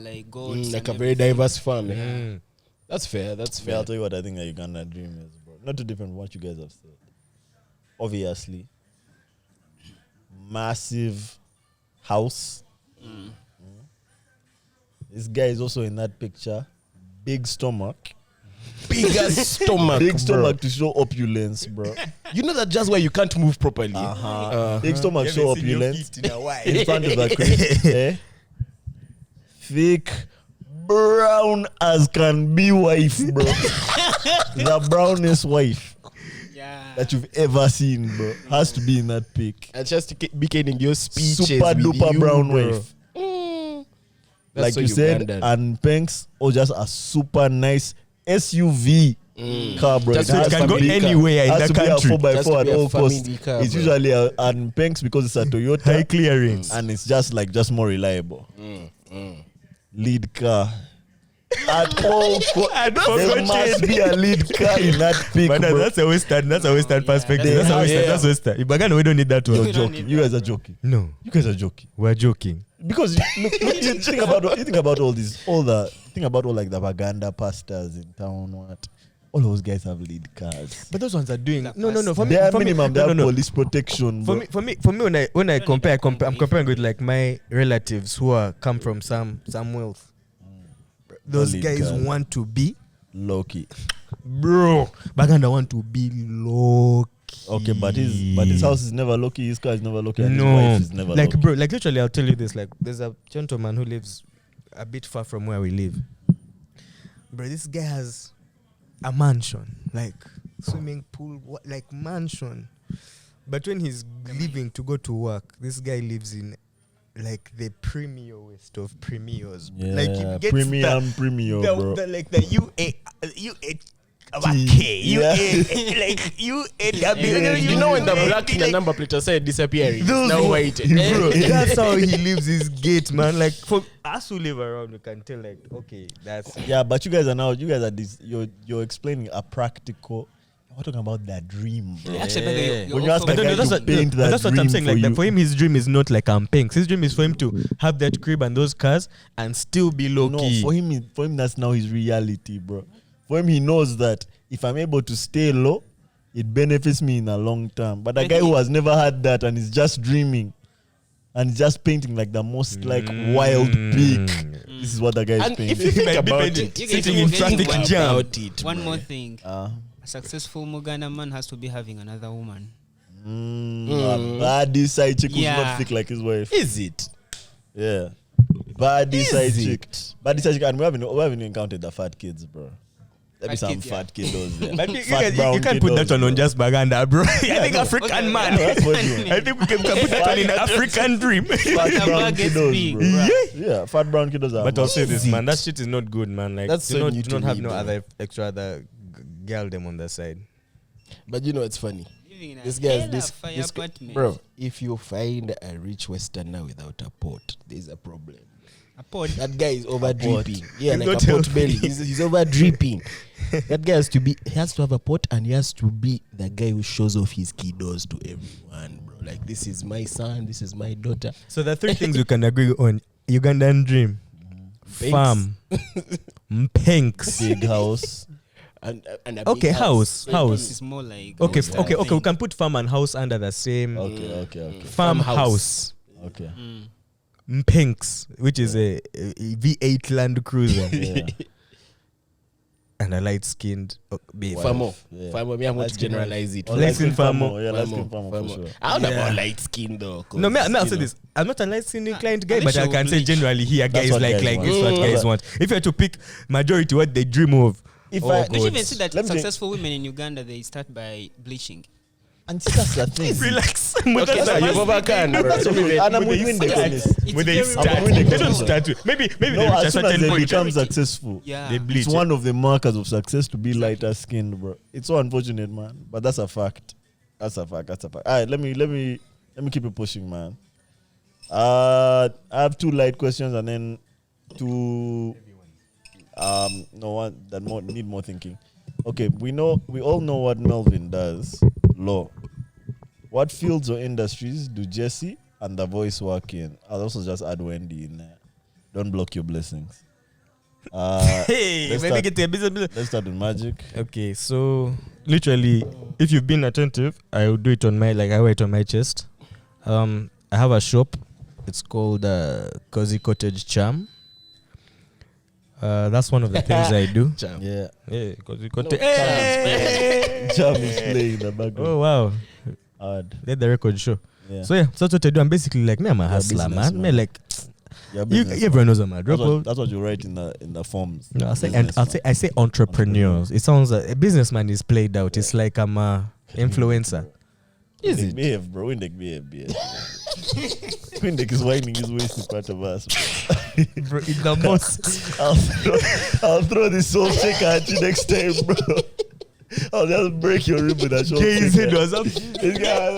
like goats. Like and a very everything. diverse farm. Mm. That's fair. That's Yeah, I'll fair. tell you what I think a Uganda dream is, bro. Not too different from what you guys have said. Obviously, massive house. This guy is also in that picture. Big stomach. bigger stomach, Big bro. stomach to show opulence, bro. You know that just where you can't move properly. Big stomach show opulence in front of the crib. Eh? Thick, brown as can be wife, bro. The brownest wife that you've ever seen, bro. Has to be in that pic. And just to be getting your speeches. Super with duper you, brown bro. wife. That's Like so you said, Ugandan. and Penks, or just a super nice SUV car, bro. Just It so has it to can go be- anywhere in has the to country. be a 4x4 Just to at be a all costs. family car, It's bro. usually and Penks because it's a Toyota. High clearance. And it's just more reliable. Lead car. At all there must be a lead car in that pic, But bro. that's a Western perspective. that's That's a Western. yeah. That's Western. In Baganda, we don't need that You're one. We don't joking. need You guys are joking. No, You guys are joking. we're joking. Because you think about all like the Baganda pastors in town. What? All those guys have lead cars. But those ones are doing The no. For me, They are for me, minimum. They no, have no. police protection, bro. For me, when I compare, I'm comparing with like my relatives who are come from some wealth. Those Lead guys cars. want to be, Low-key. bro. Baganda want to be low. Okay, but his house is never low-key. His car is never low-key. And his No, wife is never like low-key. bro, like literally, I'll tell you this. Like, there's a gentleman who lives a bit far from where we live. Bro, this guy has a mansion, like swimming pool, like mansion. But when he's leaving to go to work, this guy lives in like the premierest of premiers. Yeah, Like he gets premium, bro. like the You know when the black in the number plate started disappearing. Those Now who- wait. Bro, that's how he leaves his gate, man. Like for us who live around, we can tell like, okay, that's Yeah, but you guys are this. You're explaining a practical. We're talking about that dream, bro. Actually, When you ask But the guy that's to what, paint but that that's what I'm dream saying. for Like that you. for him, his dream is not like I'm pink. His dream is for him to have that crib and those cars and still be low No, key. for him, that's now his reality, bro. For him, he knows that if I'm able to stay low, it benefits me in a long term. But a guy who has never had that and is just dreaming and just painting like the most like wild peak, this is what the guy is And painting. if you think Might be about painting- it, sitting in traffic jam. One more thing. Uh, A successful Muganda man has to be having another woman. a baddie side chick who's Yeah. not thick like his wife. is it? Yeah. Baddie side Is chick. Baddie side chick. And we haven't encountered the fat kids, bro. There be Fat some kids, yeah. fat kiddos there. But you, Fat you brown can't put that kiddos, one on bro. just Baganda, bro. I think no. African Okay, man. yeah, that's what you- I think we can put that one in African dream. Fat The brown bag gets kiddos, big, bro. bruh. Yeah, fat brown kiddos are But I'll say this, Is man. it? That shit is not good, man. Like, That's do so not, new do to not have me, no bro. other extra girl them on the side. But you know it's funny. Living in a This guy's hella this, fire this apartment. bro. If you find a rich Westerner without a pot, there's a problem. A pod. That guy is over dripping. Yeah, He's like not a pot healthy. belly. He's over dripping. That guy he has to have a pot, and he has to be the guy who shows off his kiddos to everyone, bro. Like, this is my son, this is my daughter. So the three things we can agree on: Ugandan dream, Banks. farm, Penks. big house. And a Okay, big house. It's more like Okay, Yeah. okay. We can put farm and house under the same Okay. farmhouse. Okay. Penks, which is a V8 Land Cruiser, Yeah. and a light-skinned babe. Famo. Yeah. Famo, me, I'm going to Light-skinned generalize it. Oh, Light skin Famo. Yeah, Famo, light skin Famo Famo. for sure. I don't know Yeah. about light skin though. 'cause, No, I'll you say know, this. I'm not a light-skinned inclined guy, at but least I you'll can say bleach. generally here, That's guys what like guys like want. this. What guys Mm. want. If you had to pick majority, what they dream of. If Oh, I Don't you even God. see that Let me think. successful women in Uganda they start by bleaching? and that's the thing. Relax. Okay, so you've overcome, bro. That's okay. And I'm with the start. business. When they very start, I'm winning they don't the start with maybe No, they reach a as soon as certain they point. become successful, Yeah. They bleach. it's one of the markers of success to be lighter skinned, bro. It's so unfortunate, man. But that's a fact. That's a fact. All right, let me keep it pushing, man. I have two light questions and then two no one that need more thinking. Okay, we all know what Melvin does. Law. What fields or industries do Jesse and The Voice work in? I'll also just add Wendy in there. Don't block your blessings. Hey, let's maybe start- get a business. Let's start with magic. Okay, so literally, if you've been attentive, I will do it on my I wear it on my chest. I have a shop. It's called Cozy Cottage Charm. That's one of the things I do. Jam. Yeah. Yeah, because you No, got Jam is playing in the background. Oh wow, Hard. let the record show. Yeah. So yeah, so that's what I do. I'm basically like me. I'm a hustler, business, man. man. Me like You're a you, businessman. everyone knows I'm a That's drop. what you write in the forms. No, I say entrepreneurs. It sounds a businessman is played out. It's like I'm a influencer. Is Windick it? behave, bro. Windick behave. Windick is winding his waist in front of us. Bro, in the most. I'll throw this soul shaker at you next time, bro. I'll just break your rib with that soul shaker. was up. This guy,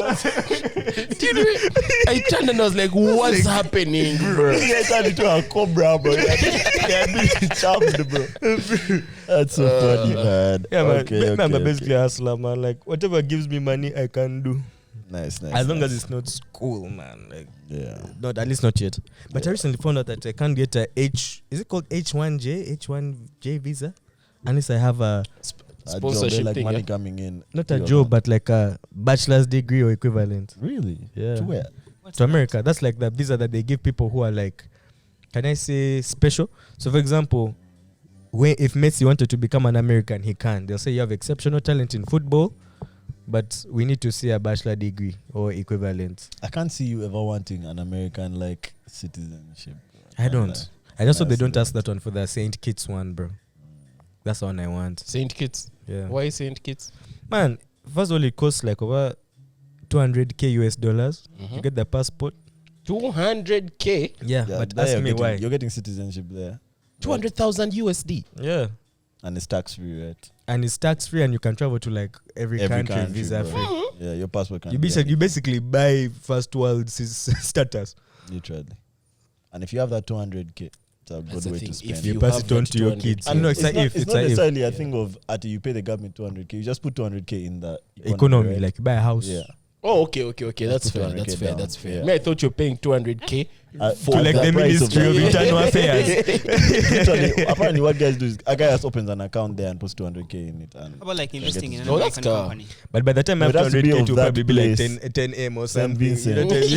I turned and I was like, what's happening, bro? this guy turned into a cobra, bro. Yeah, being charmed, bro. That's so funny, man. Yeah, man. Okay, I'm okay. basically a hustler, man. Like whatever gives me money, I can do. Nice. As long as it's not school, man. Like yeah. not at least not yet. But I recently found out that I can't get a is it called H1J visa? Unless I have a Sponsorship like thing, money yeah? coming in. not to a your job, account. but like a bachelor's degree or equivalent. Really? Yeah. To where? To America. That's like the visa that they give people who are like, can I say special? So for example, if Messi wanted to become an American, he can. They'll say you have exceptional talent in football, but we need to see a bachelor degree or equivalent. I can't see you ever wanting an American like citizenship. I don't. I just hope they don't I ask that one for the Saint Kitts one, bro. That's the one I want. Saint Kitts. Yeah. Why Saint Kitts? Man, first of all, it costs like over $200K US dollars. Mhm. You get the passport. 200K? Yeah, Yeah, but there ask you're me getting- why. You're getting citizenship there. 200,000 USD. Yeah. And it's tax free, right? And it's tax free, and you can travel to like every country visa bro. free. Yeah, your passport can You be basically buy first world status. literally. And if you have that 200K, it's a That's good the way thing. to If spend. You you pass have it on that to your 200K. kids. And No, it's it's a not, if. it's It's not a if. necessarily a thing of after you pay the government 200K. You just put 200K in the Economy, right? like buy a house. Yeah. Oh, okay. That's put fair. 200K That's fair. down. That's fair. Yeah. Me, I thought you're paying 200K For To like the price Ministry of that. Internal Affairs. Literally, apparently, what guys do is a guy just opens an account there and puts 200K in it. And How about like investing in an Oh, that's American tough. company? But by the time I No, have it has to be 200K, of to that probably be like place. 10M or Saint something. Vincent. You know what I mean?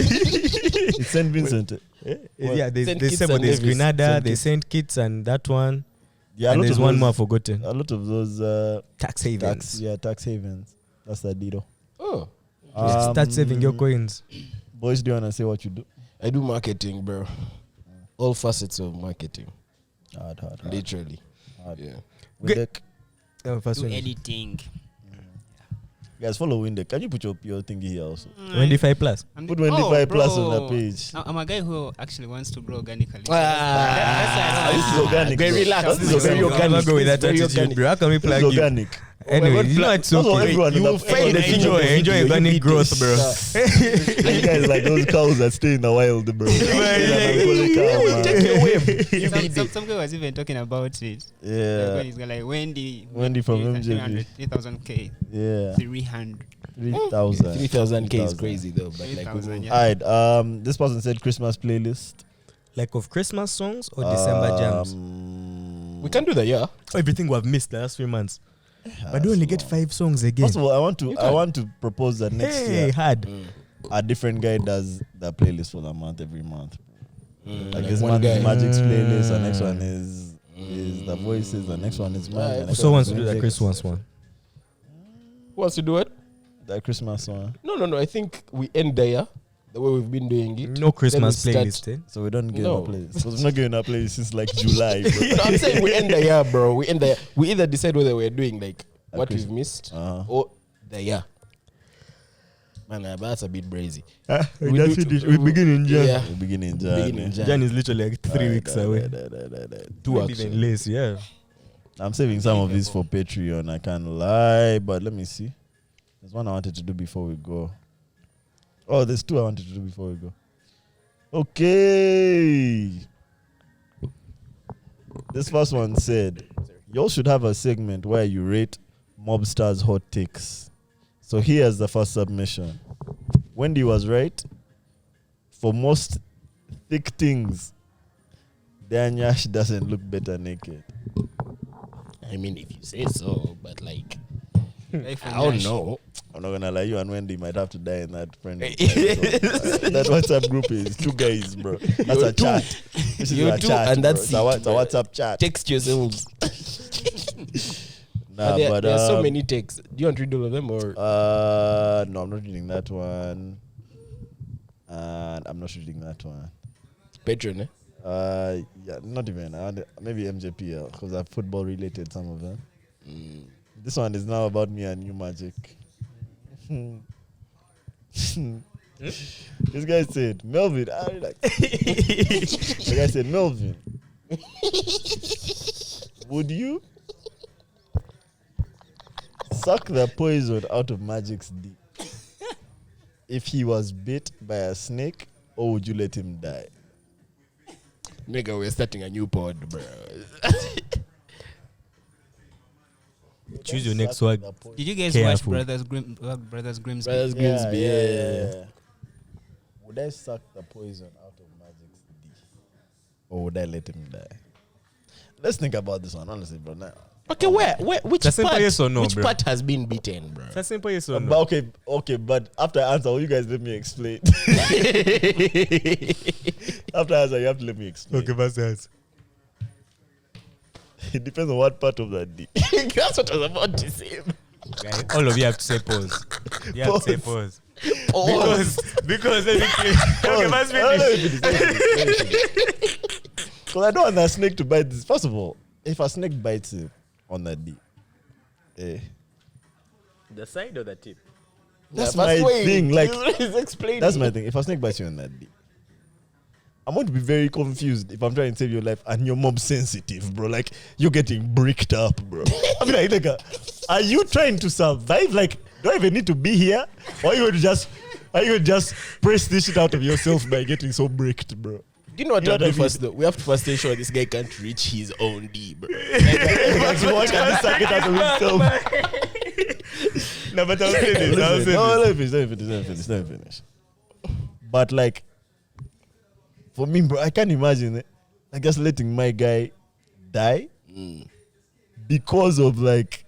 it's St. Vincent. Yeah, there's Saint Kitts several. and There's Nevis. Grenada, Saint there's Kitts. Saint Kitts, and that one. Yeah, And a lot there's of one those- more forgotten. A lot of those Tax havens. tax havens. That's the deal. Oh, Start saving your coins. Boys, do you wanna say what you do? I do marketing, bro. All facets of marketing, Hard. literally. Hard. Yeah. Windeck. First Do one. editing. Guys, follow Windeck. Can you put your thingy here also? 25 plus. Put 25 plus on the bro. page. I'm a guy who actually wants to grow organically. This is organic. Very bro. relaxed. This is Very organic. I'm not going with that Very attitude, organic. bro. How can we This is plug you? organic. Anyway, God you know it's That's what okay. everyone You in will the- find everyone the in video. the- Enjoy You organic beat growth, this. bro. You guys like those cows that stay in the wild, bro. Some guy was even talking about it. Yeah. He's got like Wendy from MJB. 3,000K. Yeah. 300. 3,000. 3,000K is crazy though, but like 3,000, yeah. Alright, this person said Christmas playlist. Like of Christmas songs or December jams? we can do that, yeah. Everything we have missed the last 3 months. But we only get 5 songs again. First of all, I want to propose that next Hey, year hard. a different guy does the playlist for the month every month. Like Like this one month is guy. Magic's playlist, the next one is the voices, the next one is mine. the next So one wants is to do the Magic's. Christmas one. Who wants to do it? The Christmas one. No. I think we end there, the way we've been doing it. No Christmas Then we playlist, eh? So we don't give No. a playlist. Because we're not giving a playlist since like July, bro. No, I'm saying we end the year, bro. We end the year. We either decide whether we're doing like A what Christ- we've missed Uh-huh. or the year. Man, but that's a bit brazy. We We just do- finished. We begin in Jan. Yeah. We begin in Begin in Jan. Jan. Jan is literally like 3 weeks away. 2 Maybe actually. even less, yeah. I'm saving some of this for Patreon. I can't lie, but let me see. There's one I wanted to do before we go. Oh, there's 2 I wanted to do before we go. Okay. This first one said, y'all should have a segment where you rate mobsters' hot takes. So here's the first submission. Wendy was right. For most thick things, Danyash doesn't look better naked. I mean, if you say so, but like, Guy from I don't Nyash. know. I'm not gonna lie, you and Wendy might have to die in that friend group. That WhatsApp group is 2 guys, bro. That's You're a chat. This is You're a two, chat, and bro. that's it's a it, bro. WhatsApp chat. Text yourselves. Nah, there, but there are so many texts. Do you want to read all of them or? no, I'm not reading that one. And I'm not reading that one. Patreon, eh? Yeah, not even. Maybe MJPL because I've football related some of them. This one is now about me and you, Magic. This guy said, Melvin. The guy said, Melvin, would you suck the poison out of Magic's dick if he was bit by a snake, or would you let him die? Nigga, we're starting a new pod, bro. Choose your next swag. Did you guys Careful. watch Brothers Grimsby? Brothers Grimsby, yeah. Would I suck the poison out of Magic's dick, or would I let him die? Let's think about this one, honestly, bro. Now, Okay, which That's simple part? yes or no, which bro? part has been beaten, bro? That's simple yes or no. but okay, but after I answer, will you guys let me explain? After I answer, you have to let me explain. Bastard. It depends on what part of that dick. That's what I was about to say. All of you have to say pause. You have to say pause. Because let me clear. Okay, let's finish. Because I don't want that snake to bite this. First of all, if a snake bites him on that dick, The side or the tip? that's my thing. Like, he's explaining. that's my thing. If a snake bites you on that dick, I'm going to be very confused if I'm trying to save your life and you're mob sensitive, bro. Like, you're getting bricked up, bro. I mean, like, are you trying to survive? Like, do I even need to be here? Or are you going to just press this shit out of yourself by getting so bricked, bro? Do you know what You know to do what I mean? first, though? We have to first ensure this guy can't reach his own D, bro. Like, so why can't he suck it out of himself? No, but I'll say this. No, let me finish. But like, for me, bro, I can't imagine it. I guess letting my guy die because of like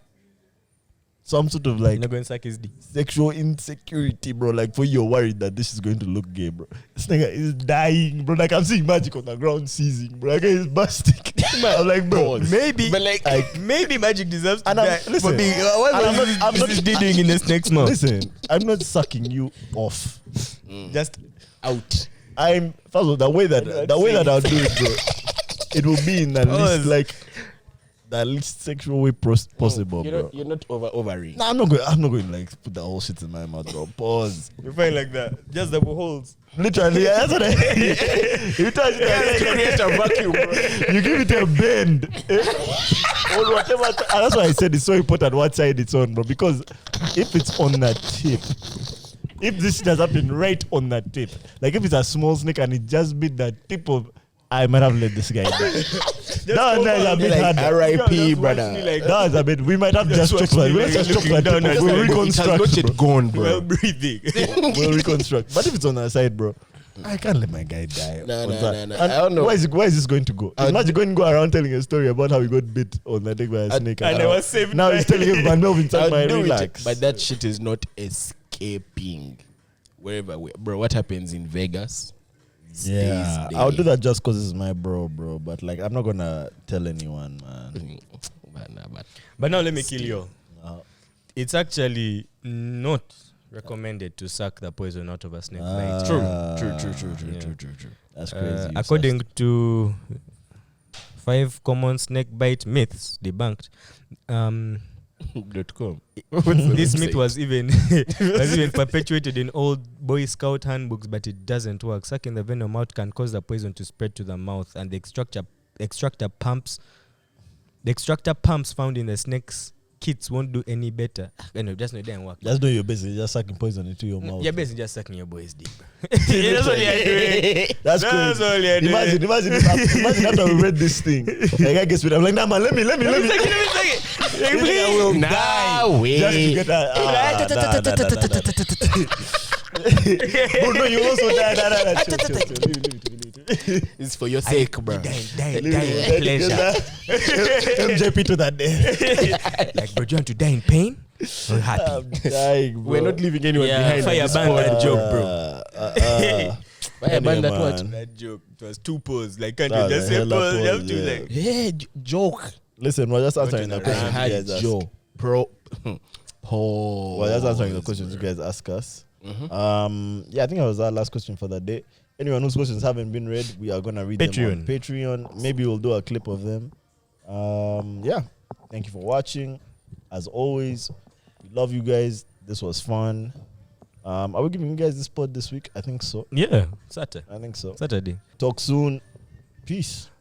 some sort of like You're not going to suck his dick. sexual insecurity, bro. Like, for you're worried that this is going to look gay, bro. This nigga is dying, bro. Like, I'm seeing Magic on the ground seizing, bro. Like, he's busting. I'm like, bro, Maybe, But like, maybe Magic deserves to And I'm- die. listen, for being, I'm not doing in this next month. listen, I'm not sucking you off. Just out. I'm first of all, the way that I'll do it, bro, it will be in the least like the least sexual way possible, bro. You're not overing. Nah, I'm not going to like put the whole shit in my mouth, bro. Pause. you find like that. Just double holes. Literally, that's what you touch it, To create a vacuum, bro. you give it a bend. Or whatever. And that's why I said it's so important what side it's on, bro. Because if it's on that tip, if this shit has happened right on that tip, like if it's a small snake and it just bit the tip of, I might have let this guy die. That was a bit hard. R.I.P., brother. That was a bit. We might have just chopped that. Let's just chop that. down at We'll it. reconstruct, bro. gone, Well, breathing. We'll reconstruct. But if it's on our side, bro, I can't let my guy die. No. on that. I And don't know. Where is this going to go? Imagine going to go around telling a story about how he got bit on the dick by a snake. and I was saved Now by- he's telling everyone, Melvin, I'll take my do it, relax. but that shit is not escaping. Wherever bro, what happens in Vegas? yeah, stays I'll do there. that just because it's my bro. But like, I'm not gonna tell anyone, man. But now let me kill you. Uh, It's actually not recommended to suck the poison out of a snake bite. True. That's crazy. According to 5 common snake bite myths debunked, .com. this myth was even perpetuated in old Boy Scout handbooks, but it doesn't work. Sucking the venom out can cause the poison to spread to the mouth, and the extractor pumps found in the snake's kits won't do any better. Anyway, just no, it didn't work. Just do your business. Just sucking poison into your mouth. You're basically just sucking your boy's dick. That's all you're doing. That's That's crazy. all you're doing. Imagine after we read this thing, like I guess I'm like, nah, man, let me. Let me suck it. I will die wait. just to get that. Bro, no, you also die. Chill. Leave it. It's for your sake, bro. Die, Leave it. pleasure. MJP to that day. Like, bro, do you want to die in pain? I'm happy. I'm dying, bro. We're not leaving anyone Yeah, behind. fire at this ban point. that joke, bro. Fire ban that man. what? That joke. It was 2 pause. Like, can't That you was just a say hella pause? You have pause, to, yeah. like. Hey, joke. Listen, we're just answering the Not questions I you had guys ask. Joe. Pro. Pause. We're just answering the questions you guys ask us. Yeah, I think that was our last question for the day. Anyone whose questions haven't been read, we are gonna read them on Patreon. Maybe we'll do a clip of them. Yeah. Thank you for watching. As always, we love you guys. This was fun. Are we giving you guys this pod this week? I think so. Yeah, Saturday. I think so. Saturday. Talk soon. Peace.